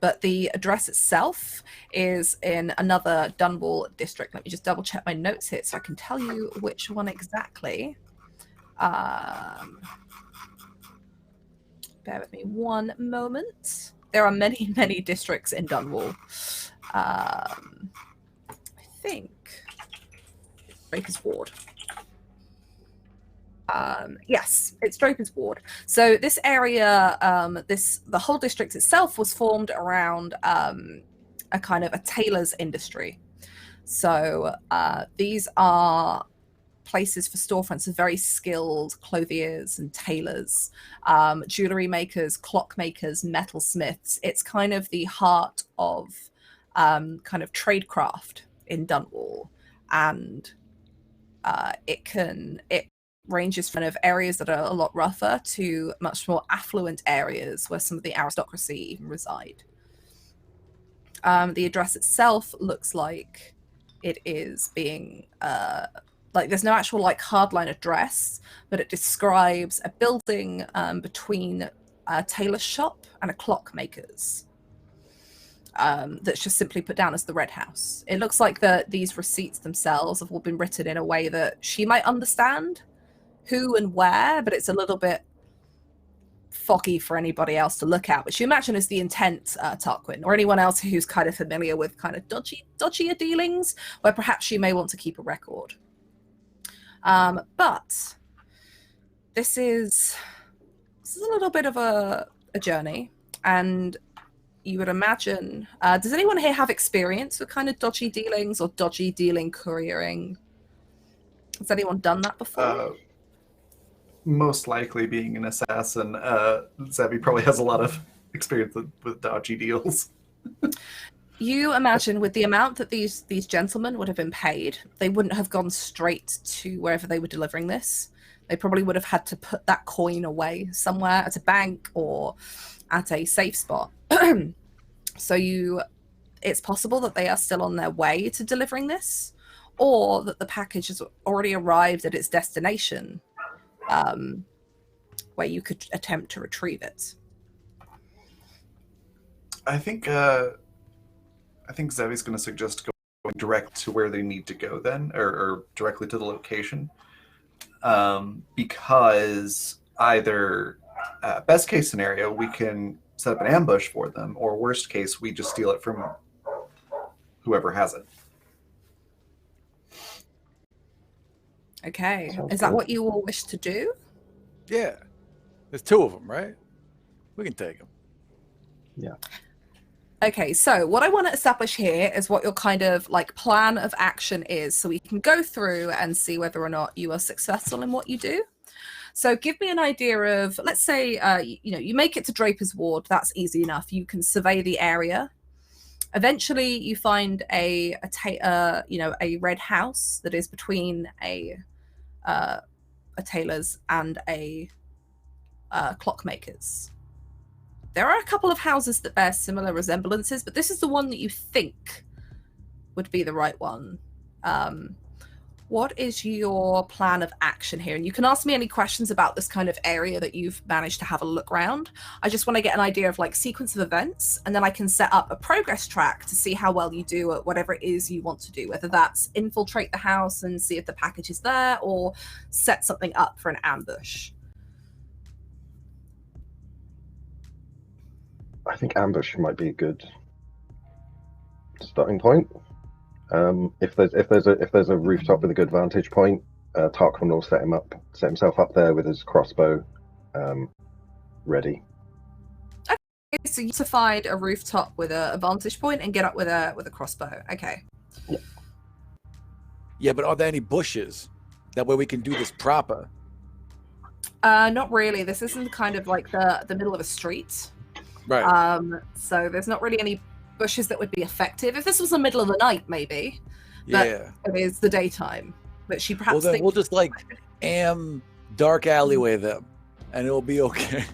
But the address itself is in another Dunwall district. Let me just double check my notes here so I can tell you which one exactly. Bear with me one moment. There are many, many districts in Dunwall. I think Draper's Ward. Yes, it's Draper's Ward. So this area, the whole district itself was formed around a kind of a tailor's industry. So these are places for storefronts of very skilled clothiers and tailors, jewelry makers, clockmakers, metalsmiths. It's kind of the heart of kind of tradecraft in Dunwall, and it ranges from areas that are a lot rougher to much more affluent areas where some of the aristocracy even reside. The address itself looks like it is being there's no actual hardline address, but it describes a building between a tailor's shop and a clockmaker's. That's just simply put down as the Red House. It looks like these receipts themselves have all been written in a way that she might understand who and where, but it's a little bit foggy for anybody else to look at, which you imagine is the intent, Tarquin, or anyone else who's kind of familiar with kind of dodgier dealings, where perhaps you may want to keep a record. But this is a little bit of a journey, and you would imagine, does anyone here have experience with kind of dodgy dealings or dodgy dealing couriering? Has anyone done that before? Most likely, being an assassin, Zebi probably has a lot of experience with dodgy deals. You imagine with the amount that these gentlemen would have been paid, they wouldn't have gone straight to wherever they were delivering this. They probably would have had to put that coin away somewhere at a bank or at a safe spot. So it's possible that they are still on their way to delivering this, or that the package has already arrived at its destination, where you could attempt to retrieve it. I think Zebi's going to suggest going direct to where they need to go then, or directly to the location, because either best case scenario, we can set up an ambush for them, or worst case, we just steal it from whoever has it. Okay. Sounds Is that good. what you all wish to do? Yeah. There's 2 of them, right? We can take them. Yeah. Okay, so what I want to establish here is what your kind of plan of action is, so we can go through and see whether or not you are successful in what you do. So give me an idea of, let's say, you make it to Draper's Ward. That's easy enough. You can survey the area. Eventually, you find a red house that is between a tailor's and a clockmaker's. There are a couple of houses that bear similar resemblances, but this is the one that you think would be the right one. What is your plan of action here? And you can ask me any questions about this kind of area that you've managed to have a look around. I just want to get an idea of like sequence of events, and then I can set up a progress track to see how well you do at whatever it is you want to do, whether that's infiltrate the house and see if the package is there, or set something up for an ambush. I think ambush might be a good starting point. If there's a rooftop with a good vantage point, Tarquin will set himself up there with his crossbow ready. Okay, so you to find a rooftop with a vantage point and get up with a crossbow. Okay. Yeah, but are there any bushes? That way we can do this proper. Not really. This isn't kind of like the middle of a street. Right. So there's not really any bushes that would be effective. If this was the middle of the night, maybe. But Yeah. it is the daytime. But she perhaps Well, then thinks we'll just like dark alleyway them, and it'll be okay.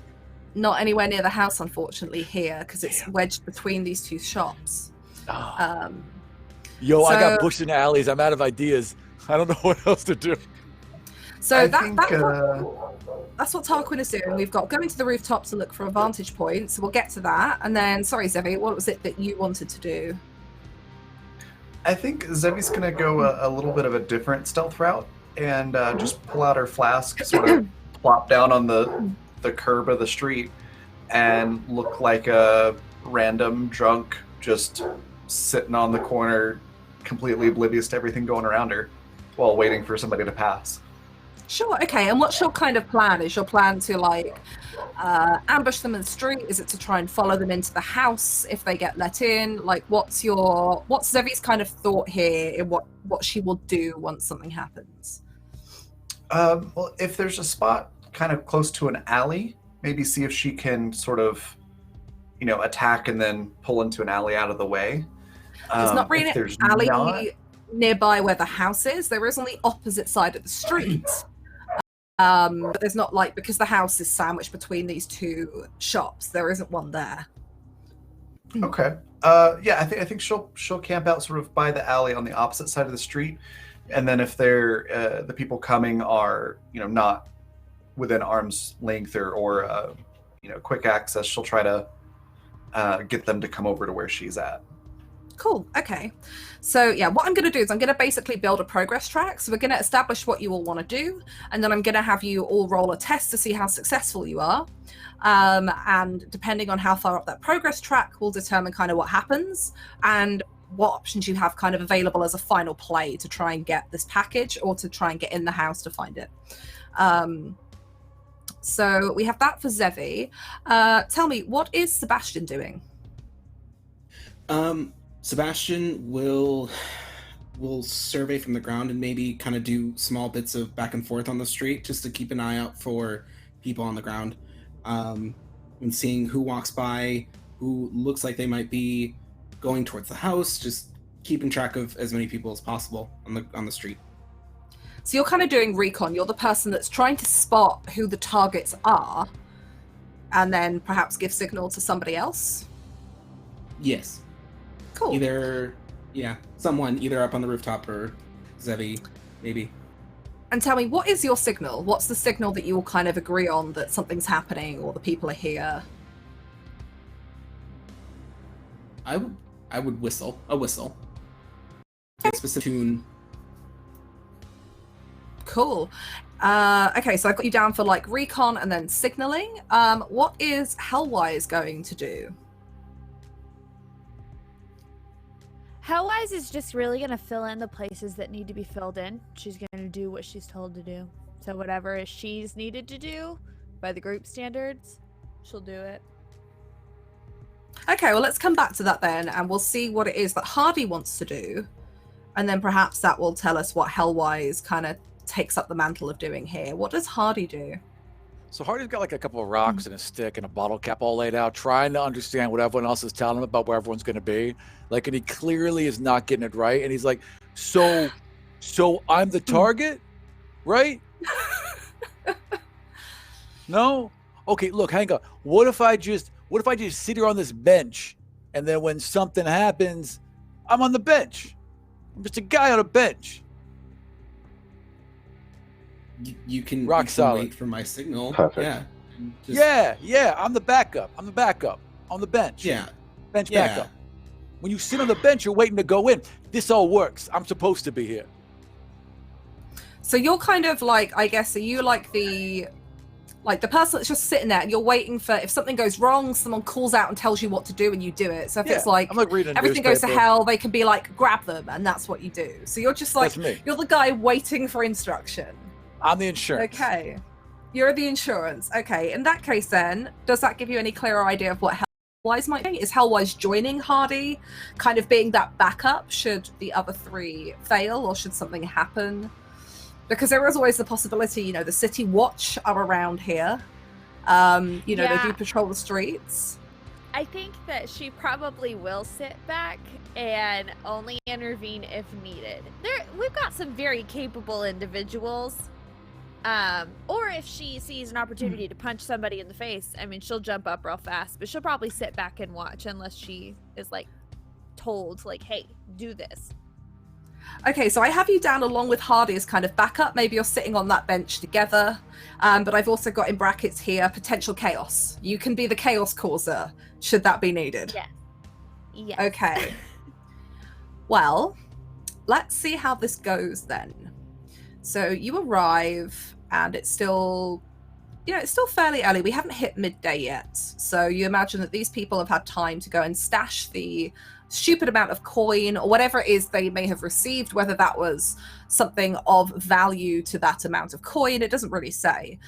not anywhere near the house, unfortunately, here, because it's wedged between these two shops. Yo, I got so- bush and alleys. I'm out of ideas. I don't know what else to do. So that's what Tarquin is doing. We've got going to the rooftop to look for a vantage point, so we'll get to that. And then, sorry, Zevi, what was it that you wanted to do? I think Zevi's going to go a little bit of a different stealth route and just pull out her flask, sort of plop down on the curb of the street, and look like a random drunk just sitting on the corner, completely oblivious to everything going around her, while waiting for somebody to pass. Sure, okay. And what's your kind of plan? Is your plan to like ambush them in the street? Is it to try and follow them into the house if they get let in? Like, what's Zevi's kind of thought here in what she will do once something happens? Well, if there's a spot kind of close to an alley, maybe see if she can sort of, attack and then pull into an alley out of the way. There's not really an alley nearby where the house is. There is on the opposite side of the street. But there's not because the house is sandwiched between these two shops. There isn't one there. Okay. I think she'll camp out sort of by the alley on the opposite side of the street, and then if they're the people coming are not within arm's length or quick access, she'll try to get them to come over to where she's at. Cool. Okay. So yeah, what I'm going to do is I'm going to basically build a progress track. So we're going to establish what you all want to do, and then I'm going to have you all roll a test to see how successful you are. And depending on how far up that progress track will determine kind of what happens and what options you have kind of available as a final play to try and get this package or to try and get in the house to find it. So we have that for Zevi. Tell me, what is Sebastian doing? Sebastian will survey from the ground and maybe kind of do small bits of back and forth on the street just to keep an eye out for people on the ground, and seeing who walks by, who looks like they might be going towards the house, just keeping track of as many people as possible on the street. So you're kind of doing recon. You're the person that's trying to spot who the targets are and then perhaps give signal to somebody else? Yes. Cool. Someone either up on the rooftop or Zevi, maybe. And tell me, what is your signal? What's the signal that you all kind of agree on that something's happening or the people are here? I would whistle. A whistle. A specific tune. Cool. Okay, so I've got you down for recon and then signaling. What is Hellwise going to do? Hellwise is just really going to fill in the places that need to be filled in. She's going to do what she's told to do. So whatever she's needed to do by the group standards, she'll do it. Okay, well, let's come back to that then, and we'll see what it is that Hardy wants to do. And then perhaps that will tell us what Hellwise kind of takes up the mantle of doing here. What does Hardy do? So Hardy's got like a couple of rocks and a stick and a bottle cap all laid out, trying to understand what everyone else is telling him about where everyone's going to be. Like, and he clearly is not getting it right. And he's like, so I'm the target, right? No? Okay, look, hang on. What if I just sit here on this bench, and then when something happens, I'm on the bench. I'm just a guy on a bench. You can Rock solid. Wait for my signal. Perfect. Yeah. Yeah. I'm the backup. I'm the backup on the bench. Yeah. Bench Yeah. backup. When you sit on the bench, you're waiting to go in. This all works. I'm supposed to be here. So you're kind of like, I guess, are you like the person that's just sitting there and you're waiting for, if something goes wrong, someone calls out and tells you what to do and you do it. So if it's like, I'm like reading a everything goes to newspaper. hell, they can be like, grab them, and that's what you do. So you're just like, That's me. you're the guy waiting for instruction. I'm the insurance. Okay. You're the insurance. Okay. In that case then, does that give you any clearer idea of what Hellwise might be? Is Hellwise joining Hardy, kind of being that backup should the other three fail or should something happen? Because there is always the possibility, the City Watch are around here. They do patrol the streets. I think that she probably will sit back and only intervene if needed. We've got some very capable individuals. Or if she sees an opportunity to punch somebody in the face, I mean, she'll jump up real fast, but she'll probably sit back and watch unless she is told, hey, do this. Okay, so I have you down along with Hardy as kind of backup. Maybe you're sitting on that bench together. But I've also got in brackets here potential chaos. You can be the chaos causer, should that be needed. Yeah. Okay. Well, let's see how this goes then. So you arrive, and it's still fairly early. We haven't hit midday yet. So you imagine that these people have had time to go and stash the stupid amount of coin or whatever it is they may have received, whether that was something of value to that amount of coin, it doesn't really say.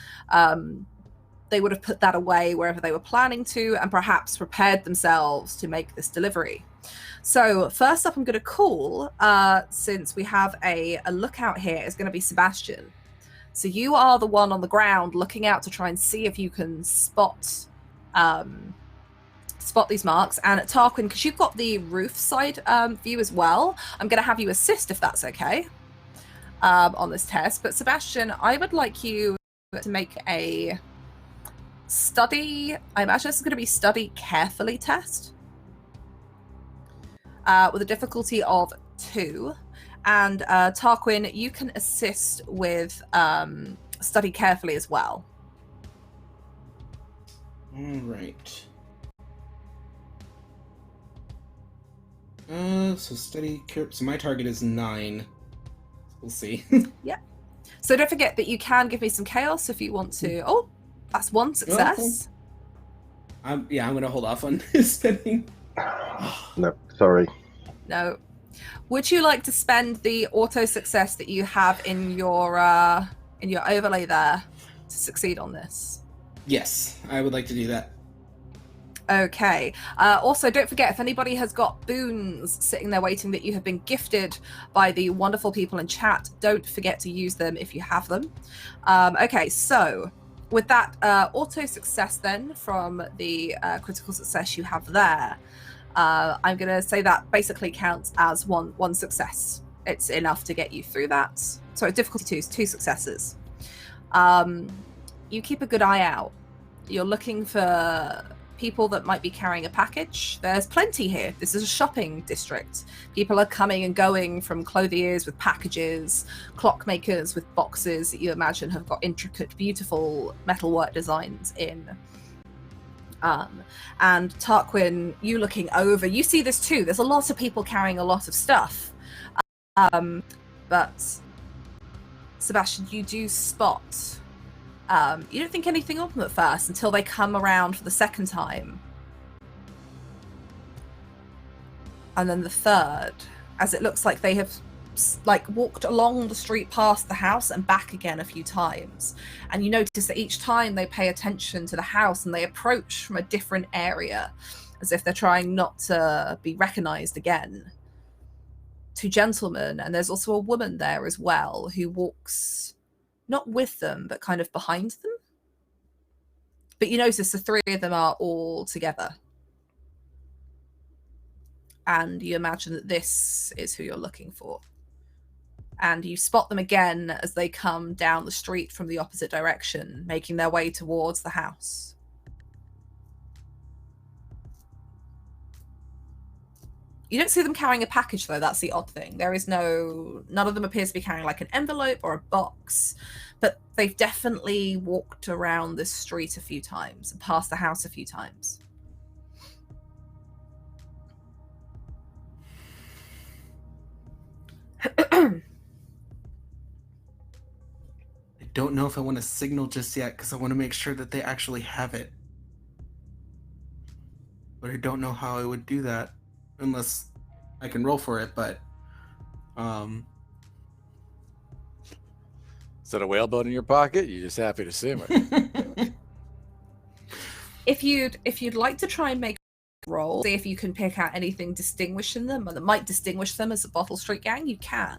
They would have put that away wherever they were planning to and perhaps prepared themselves to make this delivery. So first up, I'm going to call, since we have a lookout here, is going to be Sebastian. So you are the one on the ground looking out to try and see if you can spot these marks. And at Tarquin, because you've got the roof side view as well, I'm going to have you assist if that's okay on this test. But Sebastian, I would like you to make a study, I imagine this is going to be study carefully test with a difficulty of 2. And Tarquin, you can assist with study carefully as well. All right. So study. So my target is 9. We'll see. Yeah. So don't forget that you can give me some chaos if you want to. Oh, that's 1 success. I'm gonna hold off on spending. No, sorry. No. Would you like to spend the auto success that you have in your overlay there to succeed on this? Yes, I would like to do that. Okay. Also, don't forget, if anybody has got boons sitting there waiting that you have been gifted by the wonderful people in chat, don't forget to use them if you have them. Okay, so with that auto success then from the critical success you have there, I'm going to say that basically counts as one success. It's enough to get you through that. Sorry, difficulty 2 is 2 successes. You keep a good eye out. You're looking for people that might be carrying a package. There's plenty here. This is a shopping district. People are coming and going from clothiers with packages, clockmakers with boxes that you imagine have got intricate, beautiful metalwork designs in. And Tarquin, you looking over, you see this too. There's a lot of people carrying a lot of stuff. But Sebastian, you do spot. You don't think anything of them at first until they come around for the second time. And then the third, as it looks like they have walked along the street past the house and back again a few times. And you notice that each time they pay attention to the house and they approach from a different area, as if they're trying not to be recognized again. 2 gentlemen, and there's also a woman there as well who walks not with them, but kind of behind them. But you notice the three of them are all together. And you imagine that this is who you're looking for. And you spot them again as they come down the street from the opposite direction, making their way towards the house. You don't see them carrying a package, though. That's the odd thing. There is none of them appears to be carrying like an envelope or a box, but they've definitely walked around this street a few times and past the house a few times. I don't know if I want to signal just yet because I want to make sure that they actually have it. But I don't know how I would do that unless I can roll for it, but Is that a whalebone in your pocket? You're just happy to see me. If you'd like to try and make a roll, see if you can pick out anything distinguishing them or that might distinguish them as a Bottle Street gang, you can.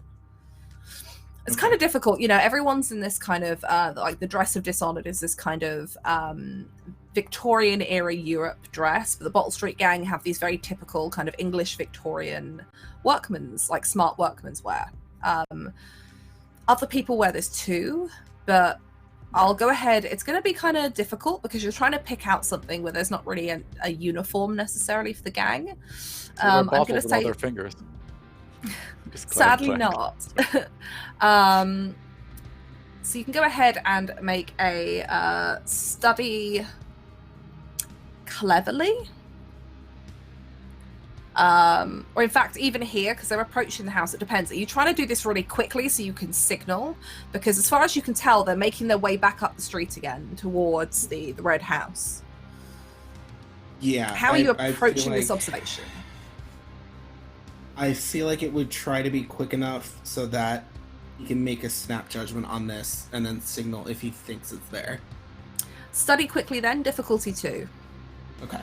It's kind of difficult, you know. Everyone's in this kind of like the dress of Dishonored is this kind of Victorian era Europe dress, but the Bottle Street gang have these very typical kind of English Victorian workman's, like smart workman's wear. Other people wear this too, but I'll go ahead. It's going to be kind of difficult because you're trying to pick out something where there's not really a uniform necessarily for the gang. I'm going to say their fingers. Sadly not. So you can go ahead and make a study cleverly. Or in fact, even here, because they're approaching the house, it depends. Are you trying to do this really quickly so you can signal? Because as far as you can tell, they're making their way back up the street again towards the red house. Yeah. How are you approaching this observation? I feel like it would try to be quick enough so that he can make a snap judgment on this and then signal if he thinks it's there. Study quickly then, difficulty 2. Okay.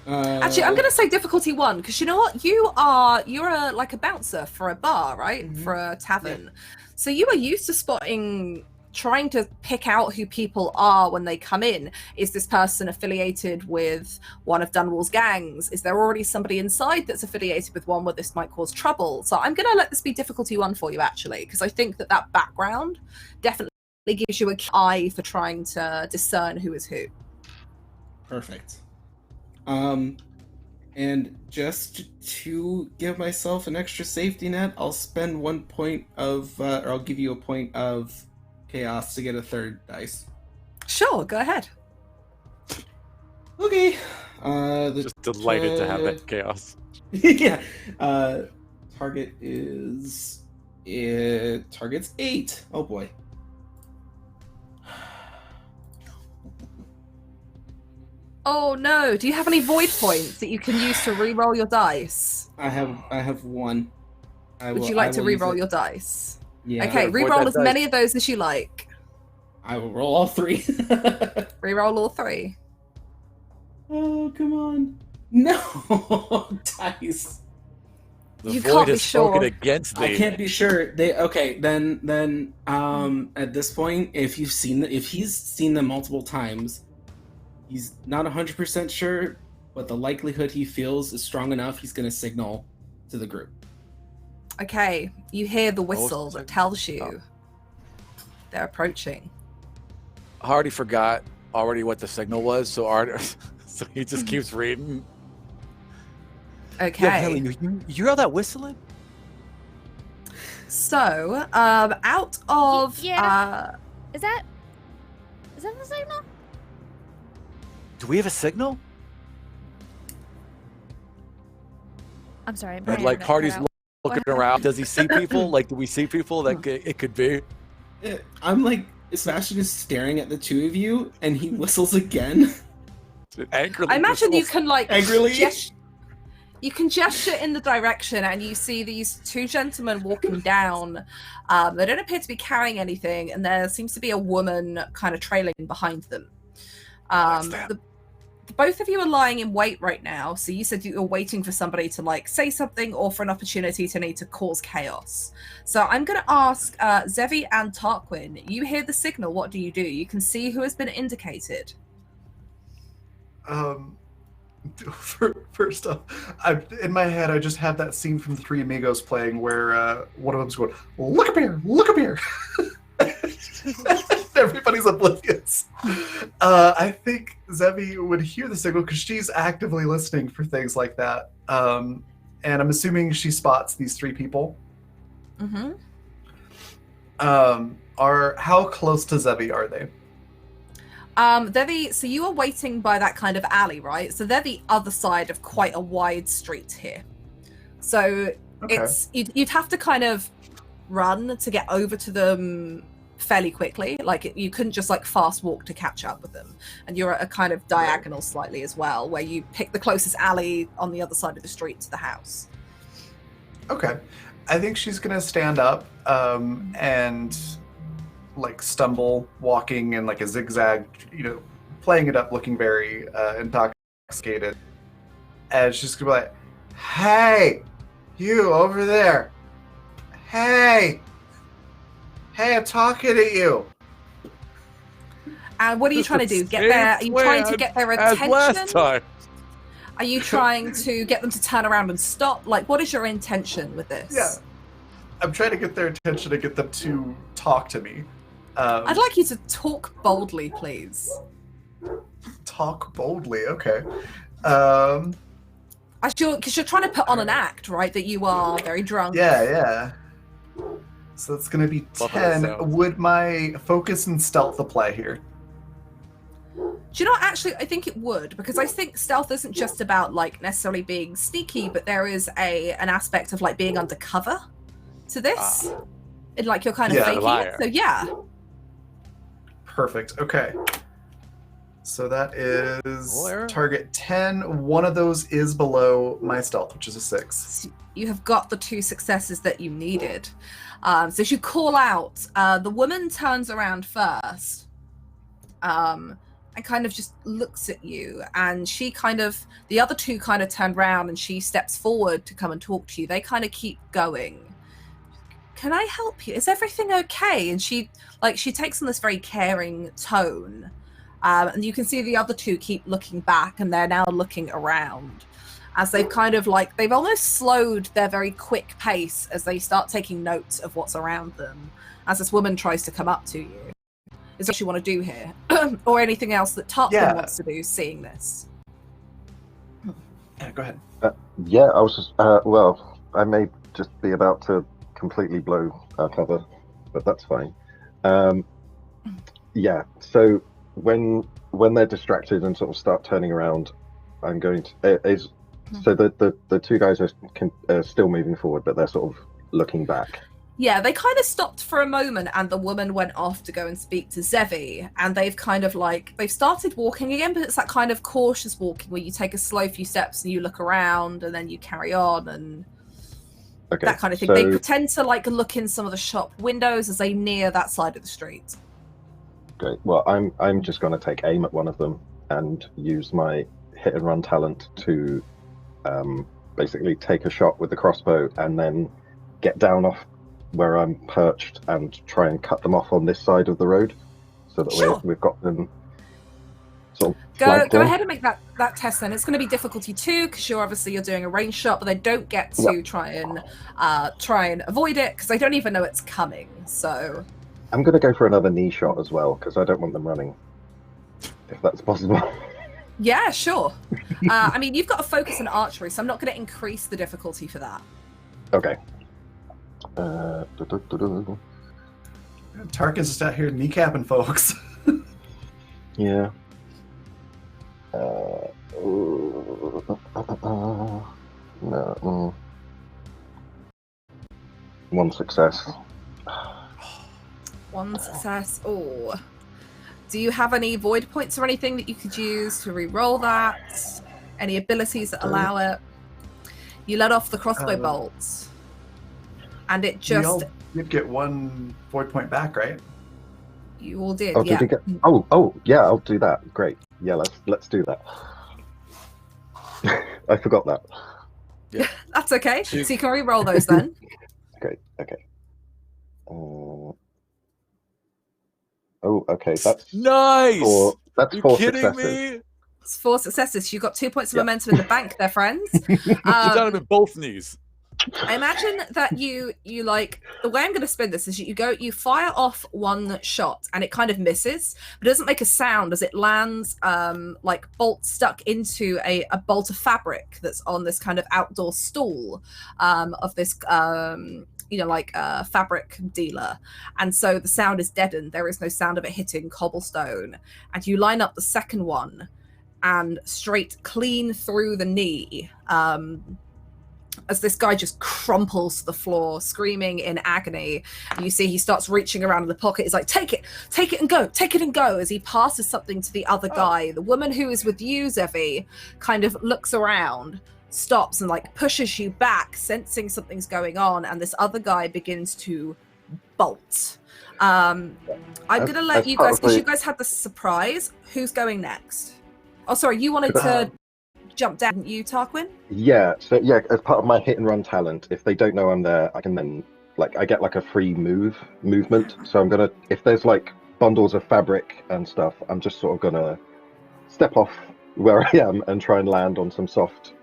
Actually, I'm going to say difficulty 1 because you know what? You're like a bouncer for a bar, right? Mm-hmm. For a tavern. Yeah. So you are used to trying to pick out who people are when they come in. Is this person affiliated with one of Dunwall's gangs? Is there already somebody inside that's affiliated with one where this might cause trouble? So I'm going to let this be difficulty 1 for you, actually, because I think that background definitely gives you an eye for trying to discern who is who. Perfect. And just to give myself an extra safety net, I'll spend 1 point of, or I'll give you a point of chaos to get a third dice. Sure, go ahead. Okay. Just delighted to have that chaos. Yeah. Target's 8. Oh boy. Oh no! Do you have any void points that you can use to re-roll your dice? I have 1. Would you like to re-roll your dice? Yeah. Okay, re-roll as many of those as you like. I will roll all 3. Re-roll all 3. Oh, come on. No! Dice. The you void can't has be sure. spoken against thee. I can't be sure. Then at this point, if he's seen them multiple times, he's not 100% sure, but the likelihood he feels is strong enough, he's going to signal to the group. Okay, you hear the whistle that tells you they're approaching. Hardy forgot already what the signal was, so so he just keeps reading. Okay. Yeah, Kelly, you hear all that whistling? So, out of Is that the signal? Do we have a signal? I'm sorry. And like Hardy's looking around. Does he see people? Like, do we see people that it could be? I'm like, Sebastian is staring at the two of you, and he whistles again. Angrily. I imagine you can like angrily. You can gesture in the direction, and you see these two gentlemen walking down. They don't appear to be carrying anything, and there seems to be a woman kind of trailing behind them. both of you are lying in wait right now. So you said you're waiting for somebody to like say something or for an opportunity to need to cause chaos. So I'm going to ask Zevi and Tarquin. You hear the signal. What do? You can see who has been indicated. First off, in my head, I just have that scene from the Three Amigos playing where one of them's going, "Look up here! Look up here!" Everybody's oblivious. I think Zevi would hear the signal because she's actively listening for things like that. And I'm assuming she spots these three people. Mm-hmm. How close to Zevi are they? So you are waiting by that kind of alley, right? So they're the other side of quite a wide street here. So it's you'd have to kind of run to get over to them fairly quickly. Like you couldn't just like fast walk to catch up with them. And you're at a kind of diagonal slightly as well, where you pick the closest alley on the other side of the street to the house. Okay. I think she's gonna stand up and like stumble, walking in like a zigzag, playing it up, looking very intoxicated. And she's gonna be like, "Hey, you over there! Hey, I'm talking to you." And what are you trying to do? Get their? Are you trying to get their attention? As last time. Are you trying to get them to turn around and stop? Like, what is your intention with this? Yeah, I'm trying to get their attention to get them to talk to me. I'd like you to talk boldly, please. Talk boldly, okay. Because you're trying to put on an act, right? That you are very drunk. Yeah. So it's going to be 10. Would my focus and stealth apply here? Do you know, actually, I think it would, because I think stealth isn't just about like necessarily being sneaky, but there is an aspect of like being undercover to this. And like you're kind of faking it. So yeah. Perfect. Okay. So that is target 10. One of those is below my stealth, which is a 6. So you have got the 2 successes that you needed. So as you call out, the woman turns around first and kind of just looks at you. And the other 2 kind of turn around and she steps forward to come and talk to you. They kind of keep going. "Can I help you? Is everything okay?" And she takes on this very caring tone. And you can see the other 2 keep looking back, and they're now looking around as they've kind of they've almost slowed their very quick pace as they start taking note of what's around them as this woman tries to come up to you. Is what you want to do here? Or anything else that Tarquin wants to do seeing this? Yeah, go ahead. I was just, I may just be about to completely blow our cover, but that's fine. So when they're distracted and sort of start turning around, I'm going to so the 2 guys are still moving forward, but they're sort of looking back. Yeah, they kind of stopped for a moment, and the woman went off to go and speak to Zevi, and they've kind of they've started walking again, but it's that kind of cautious walking where you take a slow few steps and you look around and then you carry on and that kind of thing. They pretend to look in some of the shop windows as they near that side of the street. Great. Well, I'm just going to take aim at one of them and use my hit and run talent to basically take a shot with the crossbow and then get down off where I'm perched and try and cut them off on this side of the road, so that we've got them sort of go ahead and make that test then. It's going to be difficulty 2 because you're doing a range shot, but they don't get to try and avoid it because they don't even know it's coming. So I'm going to go for another knee shot as well because I don't want them running, if that's possible. Yeah, sure. I mean, you've got a focus in archery, so I'm not going to increase the difficulty for that. Okay. Tarkin's just out here kneecapping folks. Yeah. No. One success. One success. Oh. Do you have any void points or anything that you could use to re-roll that? Any abilities that allow it? You let off the crossbow bolts. And it just... You'd get 1 void point back, right? You all did, yeah. Did we get... Oh, yeah, I'll do that. Great. Yeah, let's do that. I forgot that. That's okay. So you can re-roll those then. Okay. Oh, okay. That's Nice. four. That's You four kidding successes. It's me? 4 successes. You got 2 points of Yep. momentum in the bank there, friends. You got him in both knees. I imagine that you like the way I'm going to spin this is you fire off one shot and it kind of misses, but it doesn't make a sound as it lands like bolt stuck into a bolt of fabric that's on this kind of outdoor stall of this fabric dealer, and so the sound is deadened. There is no sound of it hitting cobblestone, and you line up the second one and straight clean through the knee. As this guy just crumples to the floor, screaming in agony. And you see he starts reaching around in the pocket. He's like, take it and go, as he passes something to the other guy. The woman who is with you, Zevi, kind of looks around, stops and like pushes you back, sensing something's going on, and this other guy begins to bolt. I'm gonna let you guys, because you guys had the surprise. Who's going next? Oh, sorry, you wanted to jump down, didn't you, Tarquin? Yeah, so yeah, as part of my hit and run talent, if they don't know I'm there, I can then I get like a free movement. So I'm gonna, if there's like bundles of fabric and stuff, I'm just sort of gonna step off where I am and try and land on some soft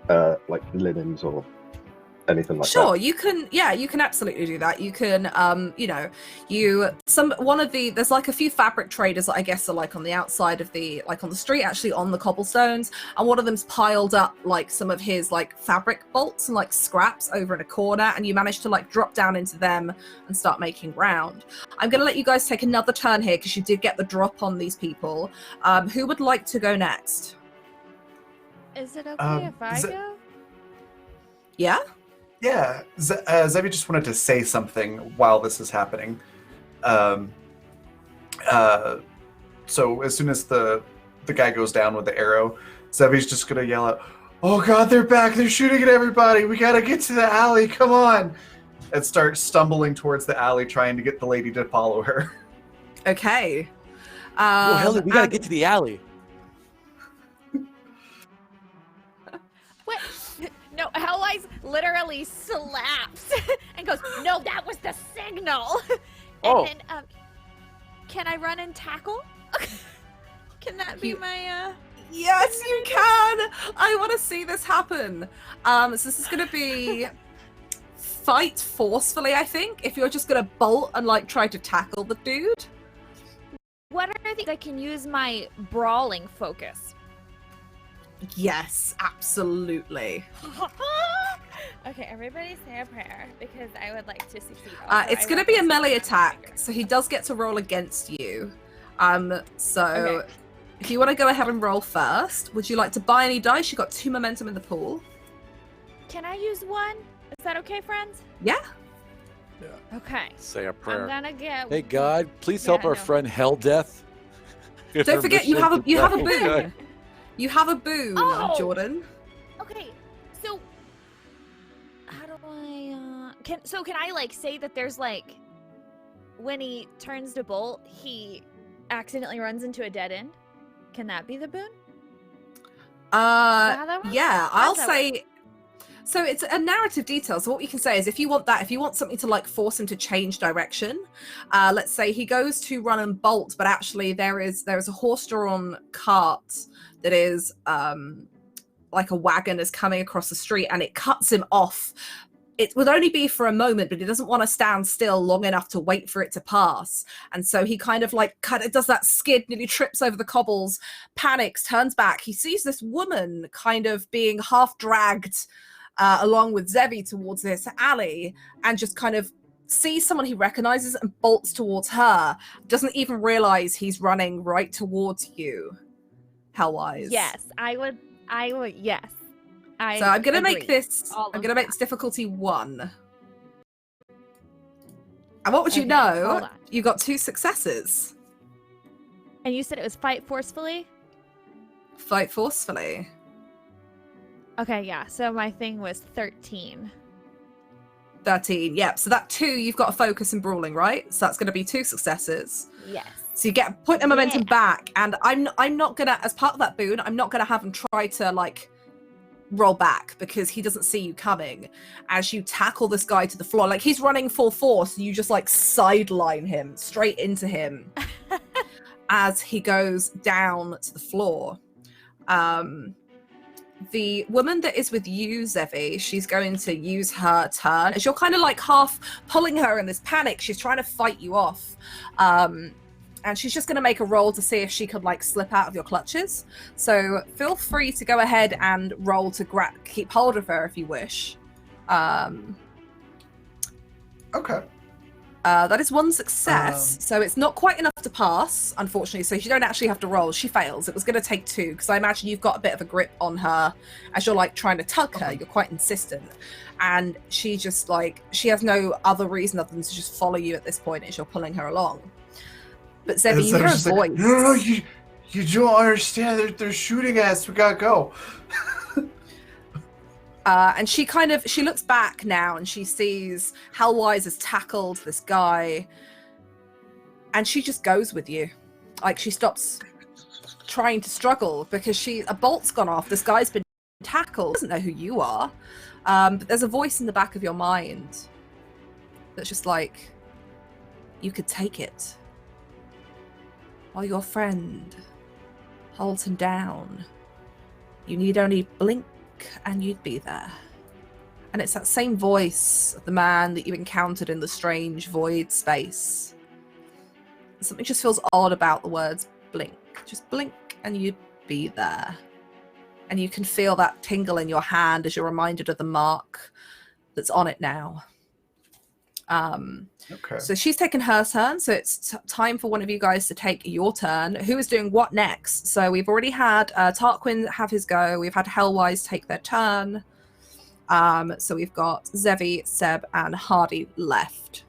like linens or anything like that. Sure, you can absolutely do that. You can there's like a few fabric traders that I guess are like on the outside of the, like on the street, actually on the cobblestones, and one of them's piled up like some of his like fabric bolts and like scraps over in a corner, and you manage to like drop down into them and start making ground. I'm gonna let you guys take another turn here because you did get the drop on these people. Who would like to go next? Is it okay if I go? Yeah? Yeah, Zevi just wanted to say something while this is happening. So as soon as the guy goes down with the arrow, Zevi's just gonna yell out, "Oh God, they're back! They're shooting at everybody! We gotta get to the alley! Come on!" And start stumbling towards the alley, trying to get the lady to follow her. Okay. Well, Helly, we gotta get to the alley. What? No, Helleyes literally slaps and goes, "No, that was the signal." And then, can I run and tackle? Can that be my? Yes, you can. I want to see this happen. So this is going to be fight forcefully, I think. If you're just going to bolt and like try to tackle the dude. What are things I can use my brawling focus? Yes, absolutely. Okay, everybody say a prayer because I would like to succeed. It's going to be a melee attack, so he does get to roll against you. So if you want to go ahead and roll first, would you like to buy any dice? You got 2 momentum in the pool. Can I use one? Is that okay, friends? Yeah. Okay. Say a prayer. I'm gonna get. Hey God, please help our friend Hell Death. Don't forget, you have a boon. You have a boon, Jordan. Okay, so how do I can I like say that there's like when he turns to bolt, he accidentally runs into a dead end? Can that be the boon? Yeah, I'll say. So it's a narrative detail. So what you can say is if you want something to like force him to change direction, let's say he goes to run and bolt, but actually there is a horse-drawn cart that is like a wagon is coming across the street and it cuts him off. It would only be for a moment, but he doesn't want to stand still long enough to wait for it to pass. And so he kind of does that skid, nearly trips over the cobbles, panics, turns back. He sees this woman kind of being half dragged along with Zevi towards this alley, and just kind of sees someone he recognizes and bolts towards her. Doesn't even realize he's running right towards you, Hellwise. Yes, I would. Yes. So I'm gonna make this. I'm gonna make this difficulty 1. And what would you know? You got 2 successes. And you said it was fight forcefully? Fight forcefully. Okay, yeah. So my thing was 13. 13, yep. So that 2, you've got a focus and brawling, right? So that's going to be 2 successes. Yes. So you get point of momentum back, and I'm not gonna, as part of that boon, I'm not gonna have him try to like roll back because he doesn't see you coming as you tackle this guy to the floor. Like, he's running full force, you just like sideline him straight into him as he goes down to the floor. The woman that is with you, Zevi, she's going to use her turn as you're kind of like half pulling her in this panic. She's trying to fight you off. And she's just going to make a roll to see if she could like slip out of your clutches. So feel free to go ahead and roll to keep hold of her if you wish. Okay. That is one success, so it's not quite enough to pass, unfortunately, so you don't actually have to roll. She fails. It was going to take 2, because I imagine you've got a bit of a grip on her as you're, like, trying to tug her. You're quite insistent. And she just, like, she has no other reason other than to just follow you at this point as you're pulling her along. But Zevi, you hear a voice. Like, no, you don't understand. They're shooting at us. We gotta go. And she looks back now and she sees Hellwise has tackled this guy, and she just goes with you. Like, she stops trying to struggle because a bolt's gone off. This guy's been tackled. Doesn't know who you are. But there's a voice in the back of your mind that's just like, you could take it. While your friend holds him down. You need only blink and you'd be there. And it's that same voice of the man that you encountered in the strange void space. Something just feels odd about the words blink. Just blink and you'd be there. And you can feel that tingle in your hand as you're reminded of the mark that's on it now. Okay. So she's taken her turn, so it's time for one of you guys to take your turn. Who is doing what next? So we've already had Tarquin have his go. We've had Hellwise take their turn. So we've got Zevi, Seb, and Hardy left.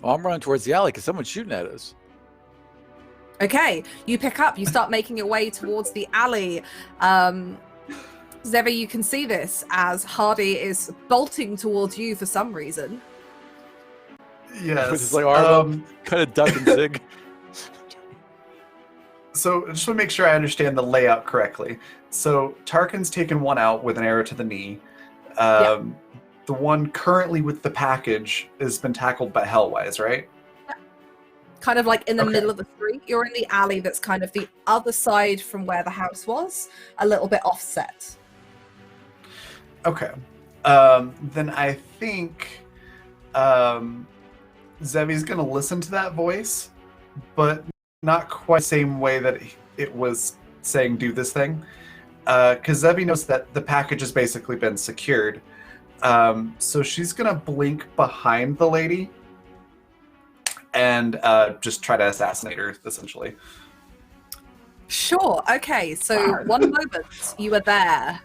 Well, I'm running towards the alley because someone's shooting at us. Okay, you pick up. You start making your way towards the alley. Zevi, you can see this as Hardy is bolting towards you for some reason. Yes. Which is like our kind of duck and zig. So I just want to make sure I understand the layout correctly. So Tarkin's taken one out with an arrow to the knee. The one currently with the package has been tackled by Hellwise, right? Kind of like in the middle of the street. You're in the alley that's kind of the other side from where the house was, a little bit offset. Okay. Then I think Zevi's going to listen to that voice, but not quite the same way that it was saying do this thing. Because Zevi knows that the package has basically been secured. So she's going to blink behind the lady and just try to assassinate her, essentially. Sure. Okay. So one moment you are there.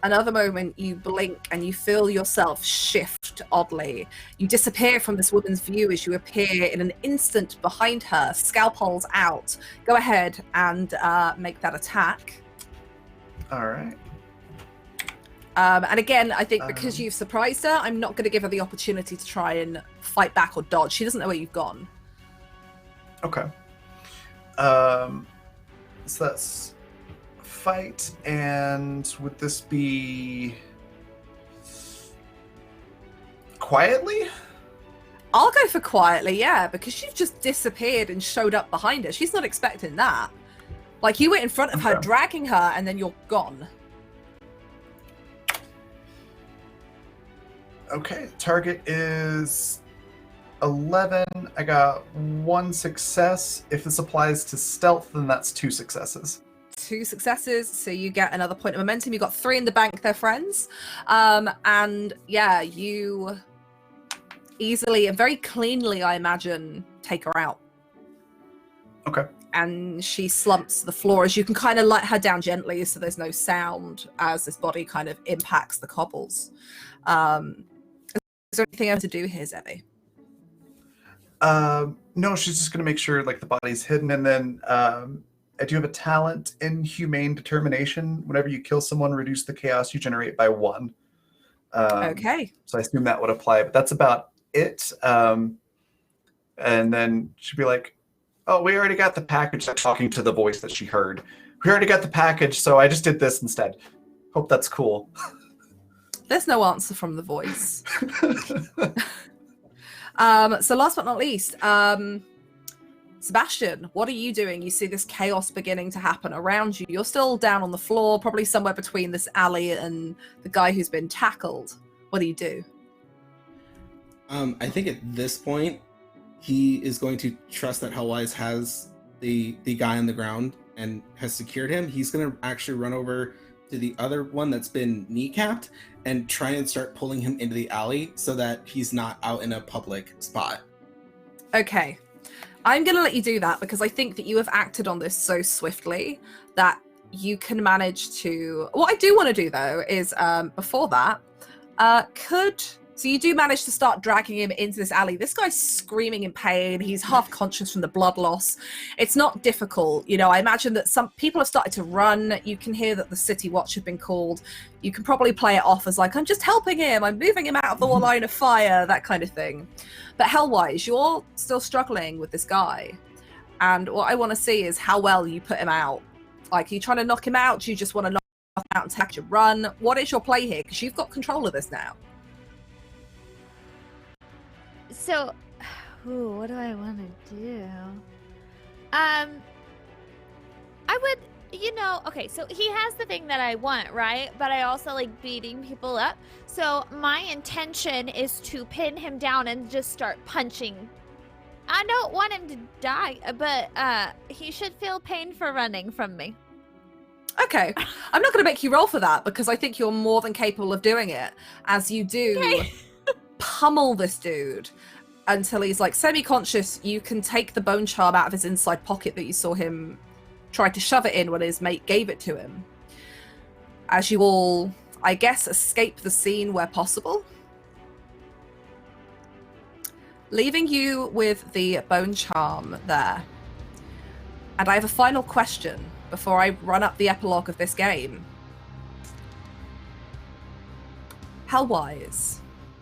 Another moment you blink and you feel yourself shift oddly. You disappear from this woman's view as you appear in an instant behind her, scalpels out. Go ahead and make that attack. All right. And again, I think because you've surprised her, I'm not going to give her the opportunity to try and fight back or dodge. She doesn't know where you've gone. Okay. So that's fight, and would this be quietly? I'll go for quietly, yeah, because you've just disappeared and showed up behind her. She's not expecting that. Like, you were in front of her, dragging her, and then you're gone. Okay, target is 11. I got 1 success. If this applies to stealth, then that's 2 successes. 2 successes, so you get another point of momentum. You got 3 in the bank, they're friends. And yeah, you easily and very cleanly, I imagine, take her out. Okay. And she slumps to the floor as you can kind of let her down gently so there's no sound as this body kind of impacts the cobbles. Is there anything else to do here, Zevi? No, she's just going to make sure like the body's hidden, and then I do have a talent in humane determination. Whenever you kill someone, reduce the chaos you generate by 1. Okay. So I assume that would apply, but that's about it. And then she'd be like, oh, we already got the package, talking to the voice that she heard, We already got the package, so I just did this instead. Hope that's cool. There's no answer from the voice. So last but not least, Sebastian, what are you doing? You see this chaos beginning to happen around you. You're still down on the floor, probably somewhere between this alley and the guy who's been tackled. What do you do? I think at this point, he is going to trust that Hellwise has the guy on the ground and has secured him. He's going to actually run over to the other one that's been kneecapped and try and start pulling him into the alley so that he's not out in a public spot. Okay. I'm going to let you do that because I think that you have acted on this so swiftly that you can manage to... What I do want to do, though, is before that, So you do manage to start dragging him into this alley. This guy's screaming in pain. He's half conscious from the blood loss. It's not difficult. You know, I imagine that some people have started to run. You can hear that the city watch have been called. You can probably play it off as like, I'm just helping him. I'm moving him out of the line of fire, that kind of thing. But Hellwise, you're still struggling with this guy. And what I want to see is how well you put him out. Like, are you trying to knock him out? Do you just want to knock him out and take your run? What is your play here? Because you've got control of this now. So, what do I want to do? I would, okay, so he has the thing that I want, right? But I also like beating people up. So my intention is to pin him down and just start punching. I don't want him to die, but he should feel pain for running from me. Okay. I'm not going to make you roll for that because I think you're more than capable of doing it. As you do... Okay. pummel this dude until he's like semi-conscious. You can take the bone charm out of his inside pocket that you saw him try to shove it in when his mate gave it to him. As you all, I guess, escape the scene where possible, leaving you with the bone charm there. And I have a final question before I run up the epilogue of this game. Hellwise,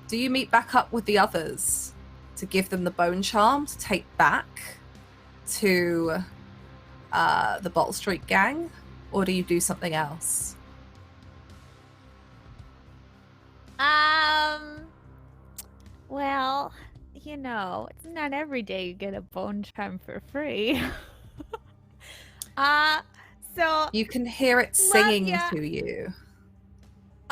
do you meet back up with the others to give them the bone charm to take back to the Bottle Street gang? Or do you do something else? Well, it's not every day you get a bone charm for free. So... You can hear it singing to you.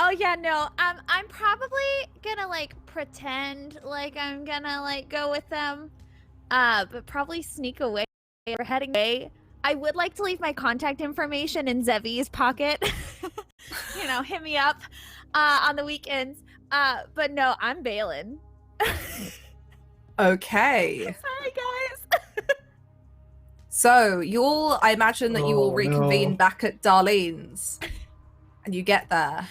Oh yeah, no. I'm probably gonna pretend like I'm gonna go with them, but probably sneak away. We're heading away. I would like to leave my contact information in Zevi's pocket. Hit me up on the weekends. But no, I'm bailing. Okay. Sorry, guys. So I imagine that you will reconvene back at Darlene's, and you get there.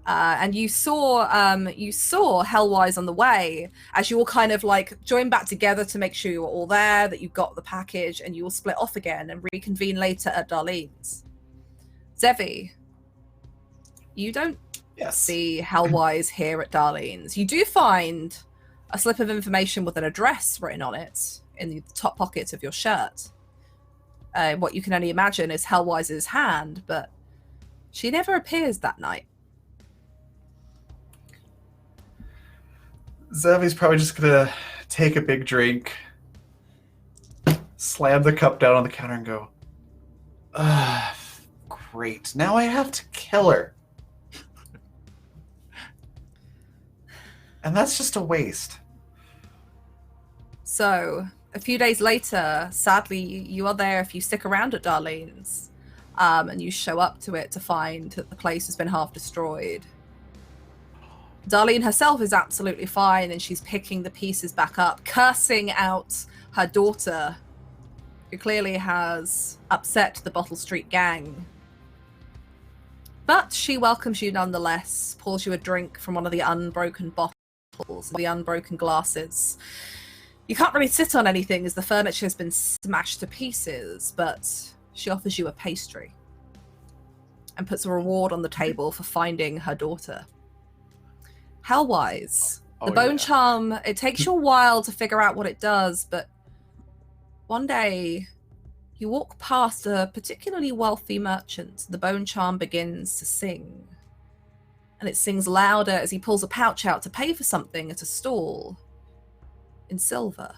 And you saw Hellwise on the way as you all kind of join back together to make sure you're all there, that you got the package, and you all split off again and reconvene later at Darlene's. Zevi, you don't see Hellwise here at Darlene's. You do find a slip of information with an address written on it in the top pocket of your shirt. What you can only imagine is Hellwise's hand, but she never appears that night. Zevi's probably just gonna take a big drink, slam the cup down on the counter and go, great, now I have to kill her. And that's just a waste. So, a few days later, sadly, you are there if you stick around at Darlene's, and you show up to it to find that the place has been half destroyed. Darlene herself is absolutely fine, and she's picking the pieces back up, cursing out her daughter, who clearly has upset the Bottle Street gang. But she welcomes you nonetheless, pours you a drink from one of the unbroken bottles, the unbroken glasses. You can't really sit on anything as the furniture has been smashed to pieces, but she offers you a pastry and puts a reward on the table for finding her daughter. Hellwise, the bone charm, it takes you a while to figure out what it does, but one day You walk past a particularly wealthy merchant. The bone charm begins to sing. And it sings louder as he pulls a pouch out to pay for something at a stall in silver.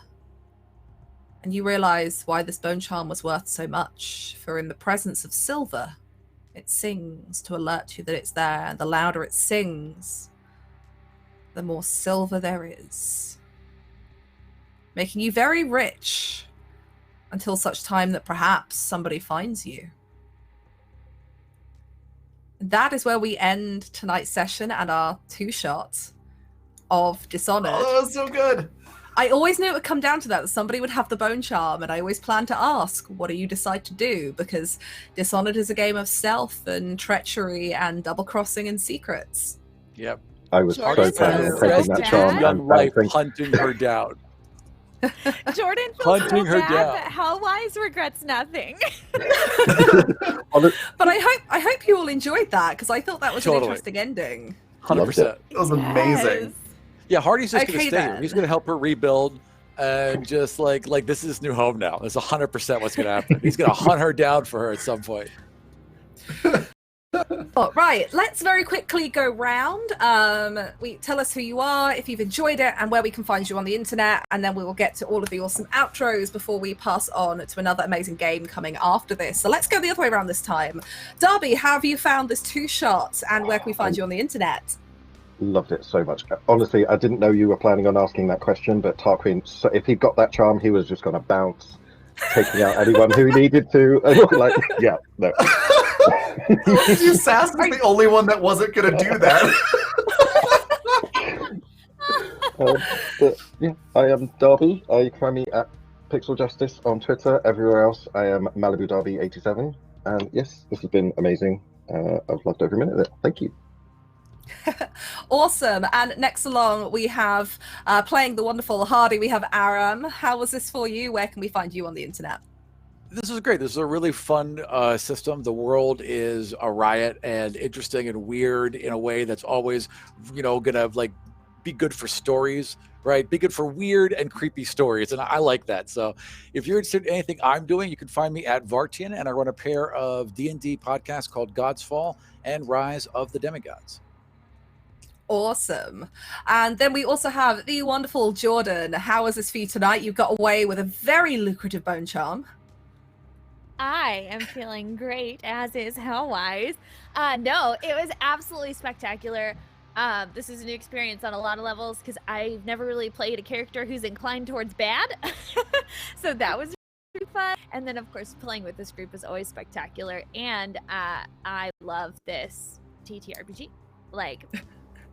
And you realize why this bone charm was worth so much, for in the presence of silver, it sings to alert you that it's there, and the louder it sings, the more silver there is, making you very rich until such time that perhaps somebody finds you. That is where we end tonight's session and our 2-shot of Dishonored. Oh, that was so good. I always knew it would come down to that somebody would have the bone charm, and I always planned to ask, what do you decide to do? Because Dishonored is a game of stealth and treachery and double-crossing and secrets. Yep. I was so Jordan planning on feels taking so that charm bad. and life bouncing. hunting her down. Jordan feels Hunting so her bad, down. but Hellwise regrets nothing. But I hope you all enjoyed that, because I thought that was an Totally. interesting ending. 100%. It was amazing. Yeah, Hardy's just going Okay, to stay here. then. He's going to help her rebuild, and just like this is his new home now. That's 100% what's going to happen. He's going to hunt her down for her at some point. Oh, right, let's very quickly go round. We tell us who you are, if you've enjoyed it, and where we can find you on the internet, and then we will get to all of the awesome outros before we pass on to another amazing game coming after this. So let's go the other way around this time. Darby, how have you found this 2-shot, and where can we find you on the internet? Loved it so much. Honestly, I didn't know you were planning on asking that question, but Tarquin, so if he got that charm, he was just going to bounce, taking out anyone who needed to. Like, yeah, no. You Sass was the only one that wasn't going to do that. But yeah, I am Darby. You can find me at Pixel Justice on Twitter. Everywhere else, I am Malibu Darby 87. And yes, this has been amazing. I've loved every minute of it. Thank you. Awesome. And next along, we have playing the wonderful Hardy. We have Aram. How was this for you? Where can we find you on the internet? This is great. This is a really fun system. The world is a riot and interesting and weird in a way that's always, gonna be good for stories, right? Be good for weird and creepy stories, and I like that. So, if you're interested in anything I'm doing, you can find me at Vartian, and I run a pair of D&D podcasts called God's Fall and Rise of the Demigods. Awesome. And then we also have the wonderful Jordan. How was this for you tonight? You got away with a very lucrative bone charm. I am feeling great, as is Hellwise. No, it was absolutely spectacular. This is a new experience on a lot of levels because I've never really played a character who's inclined towards bad. So that was really fun. And then, of course, playing with this group is always spectacular. And I love this TTRPG,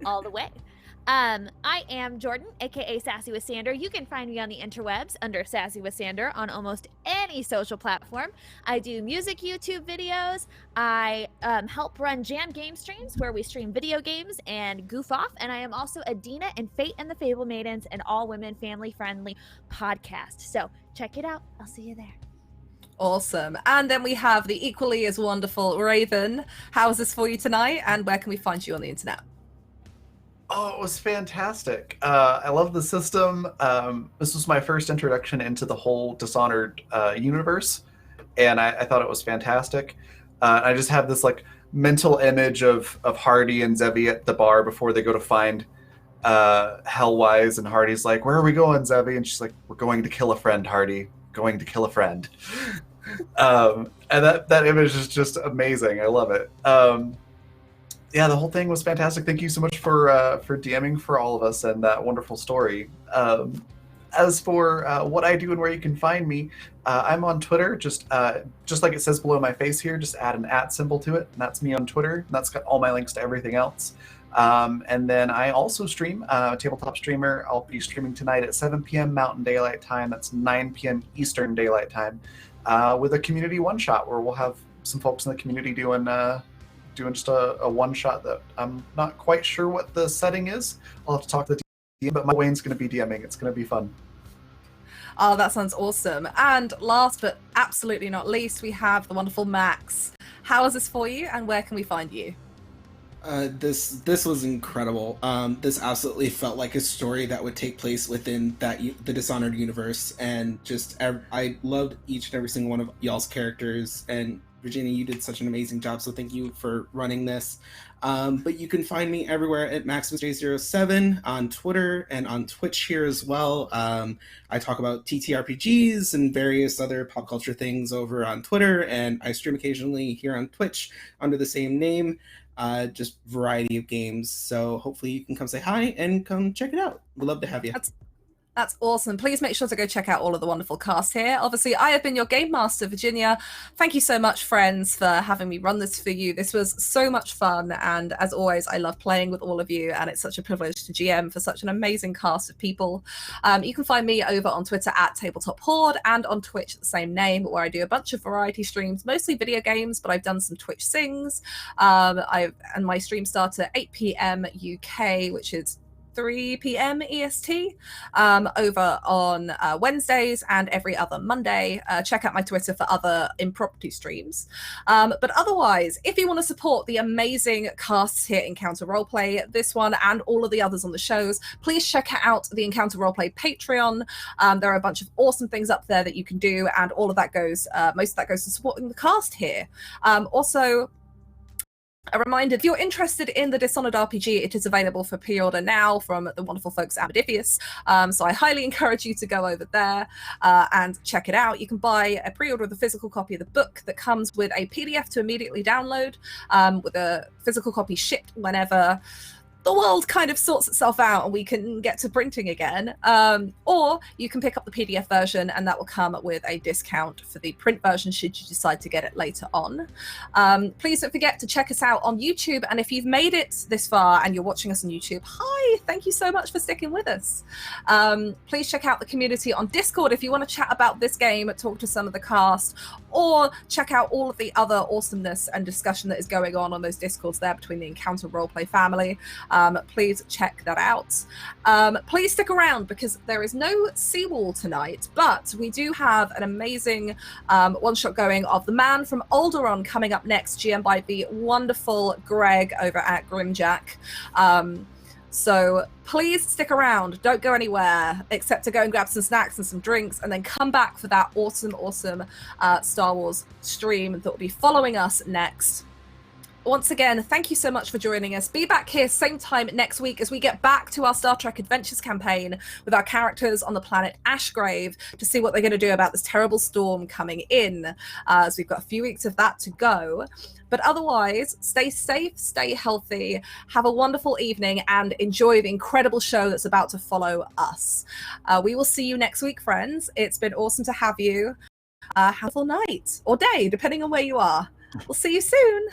all the way. I am Jordan, aka Sassy with Sander. You can find me on the interwebs under Sassy with Sander on almost any social platform. I do music YouTube videos. I help run Jam Game Streams where we stream video games and goof off. And I am also Adina in Fate and the Fable Maidens, an all-women family-friendly podcast. So check it out. I'll see you there. Awesome. And then we have the equally as wonderful Raven. How was this for you tonight? And where can we find you on the internet? Oh, it was fantastic. I love the system. This was my first introduction into the whole Dishonored universe, and I thought it was fantastic. I just have this mental image of Hardy and Zevi at the bar before they go to find Hellwise, and Hardy's like, "Where are we going, Zevi?" And she's like, "We're going to kill a friend, Hardy. Going to kill a friend." And that image is just amazing. I love it. Yeah, the whole thing was fantastic. Thank you so much for DMing for all of us and that wonderful story. As for what I do and where you can find me, I'm on Twitter. Just like it says below my face here, just add an @ symbol to it, and that's me on Twitter. And that's got all my links to everything else. And then I also stream, tabletop streamer. I'll be streaming tonight at 7 p.m. Mountain Daylight Time. That's 9 p.m. Eastern Daylight Time, with a community one-shot where we'll have some folks in the community doing just a one-shot that I'm not quite sure what the setting is. I'll have to talk to the DM, but my Wayne's going to be DMing. It's going to be fun. Oh, that sounds awesome. And last but absolutely not least, we have the wonderful Max. How is this for you, and where can we find you? This was incredible. This absolutely felt like a story that would take place within the Dishonored universe, and I loved each and every single one of y'all's characters. And Virginia, you did such an amazing job, so thank you for running this. But you can find me everywhere at MaximusJ07 on Twitter and on Twitch here as well. I talk about TTRPGs and various other pop culture things over on Twitter, and I stream occasionally here on Twitch under the same name. Just variety of games. So hopefully you can come say hi and come check it out. We'd love to have you. That's awesome. Please make sure to go check out all of the wonderful cast here. Obviously, I have been your game master, Virginia. Thank you so much, friends, for having me run this for you. This was so much fun. And as always, I love playing with all of you. And it's such a privilege to GM for such an amazing cast of people. You can find me over on Twitter at Tabletop Horde and on Twitch the same name, where I do a bunch of variety streams, mostly video games, but I've done some Twitch sings. And my streams start at 8 p.m. UK, which is 3 p.m. EST, over on Wednesdays and every other Monday. Check out my Twitter for other impromptu streams. But otherwise, if you want to support the amazing casts here in Encounter Roleplay, this one and all of the others on the shows, please check out the Encounter Roleplay Patreon. There are a bunch of awesome things up there that you can do, and all of that goes, most of that goes to supporting the cast here. Also, a reminder, if you're interested in the Dishonored RPG, it is available for pre-order now from the wonderful folks at Modiphius. So I highly encourage you to go over there and check it out. You can buy a pre-order of the physical copy of the book that comes with a PDF to immediately download, with a physical copy shipped whenever the world kind of sorts itself out and we can get to printing again. Or you can pick up the PDF version and that will come with a discount for the print version should you decide to get it later on. Please don't forget to check us out on YouTube. And if you've made it this far and you're watching us on YouTube, hi, thank you so much for sticking with us. Please check out the community on Discord if you want to chat about this game, talk to some of the cast, or check out all of the other awesomeness and discussion that is going on those Discords there between the Encounter Roleplay family. Please check that out. Please stick around because there is no Seawall tonight, but we do have an amazing one-shot going of The Man from Alderaan coming up next, GM by the wonderful Greg over at Grimjack. So please stick around. Don't go anywhere except to go and grab some snacks and some drinks and then come back for that awesome Star Wars stream that will be following us next. Once again, thank you so much for joining us. Be back here same time next week as we get back to our Star Trek Adventures campaign with our characters on the planet Ashgrave to see what they're going to do about this terrible storm coming in, as we've got a few weeks of that to go. But otherwise, stay safe, stay healthy, have a wonderful evening, and enjoy the incredible show that's about to follow us. We will see you next week, friends. It's been awesome to have you. Have a wonderful night or day, depending on where you are. We'll see you soon.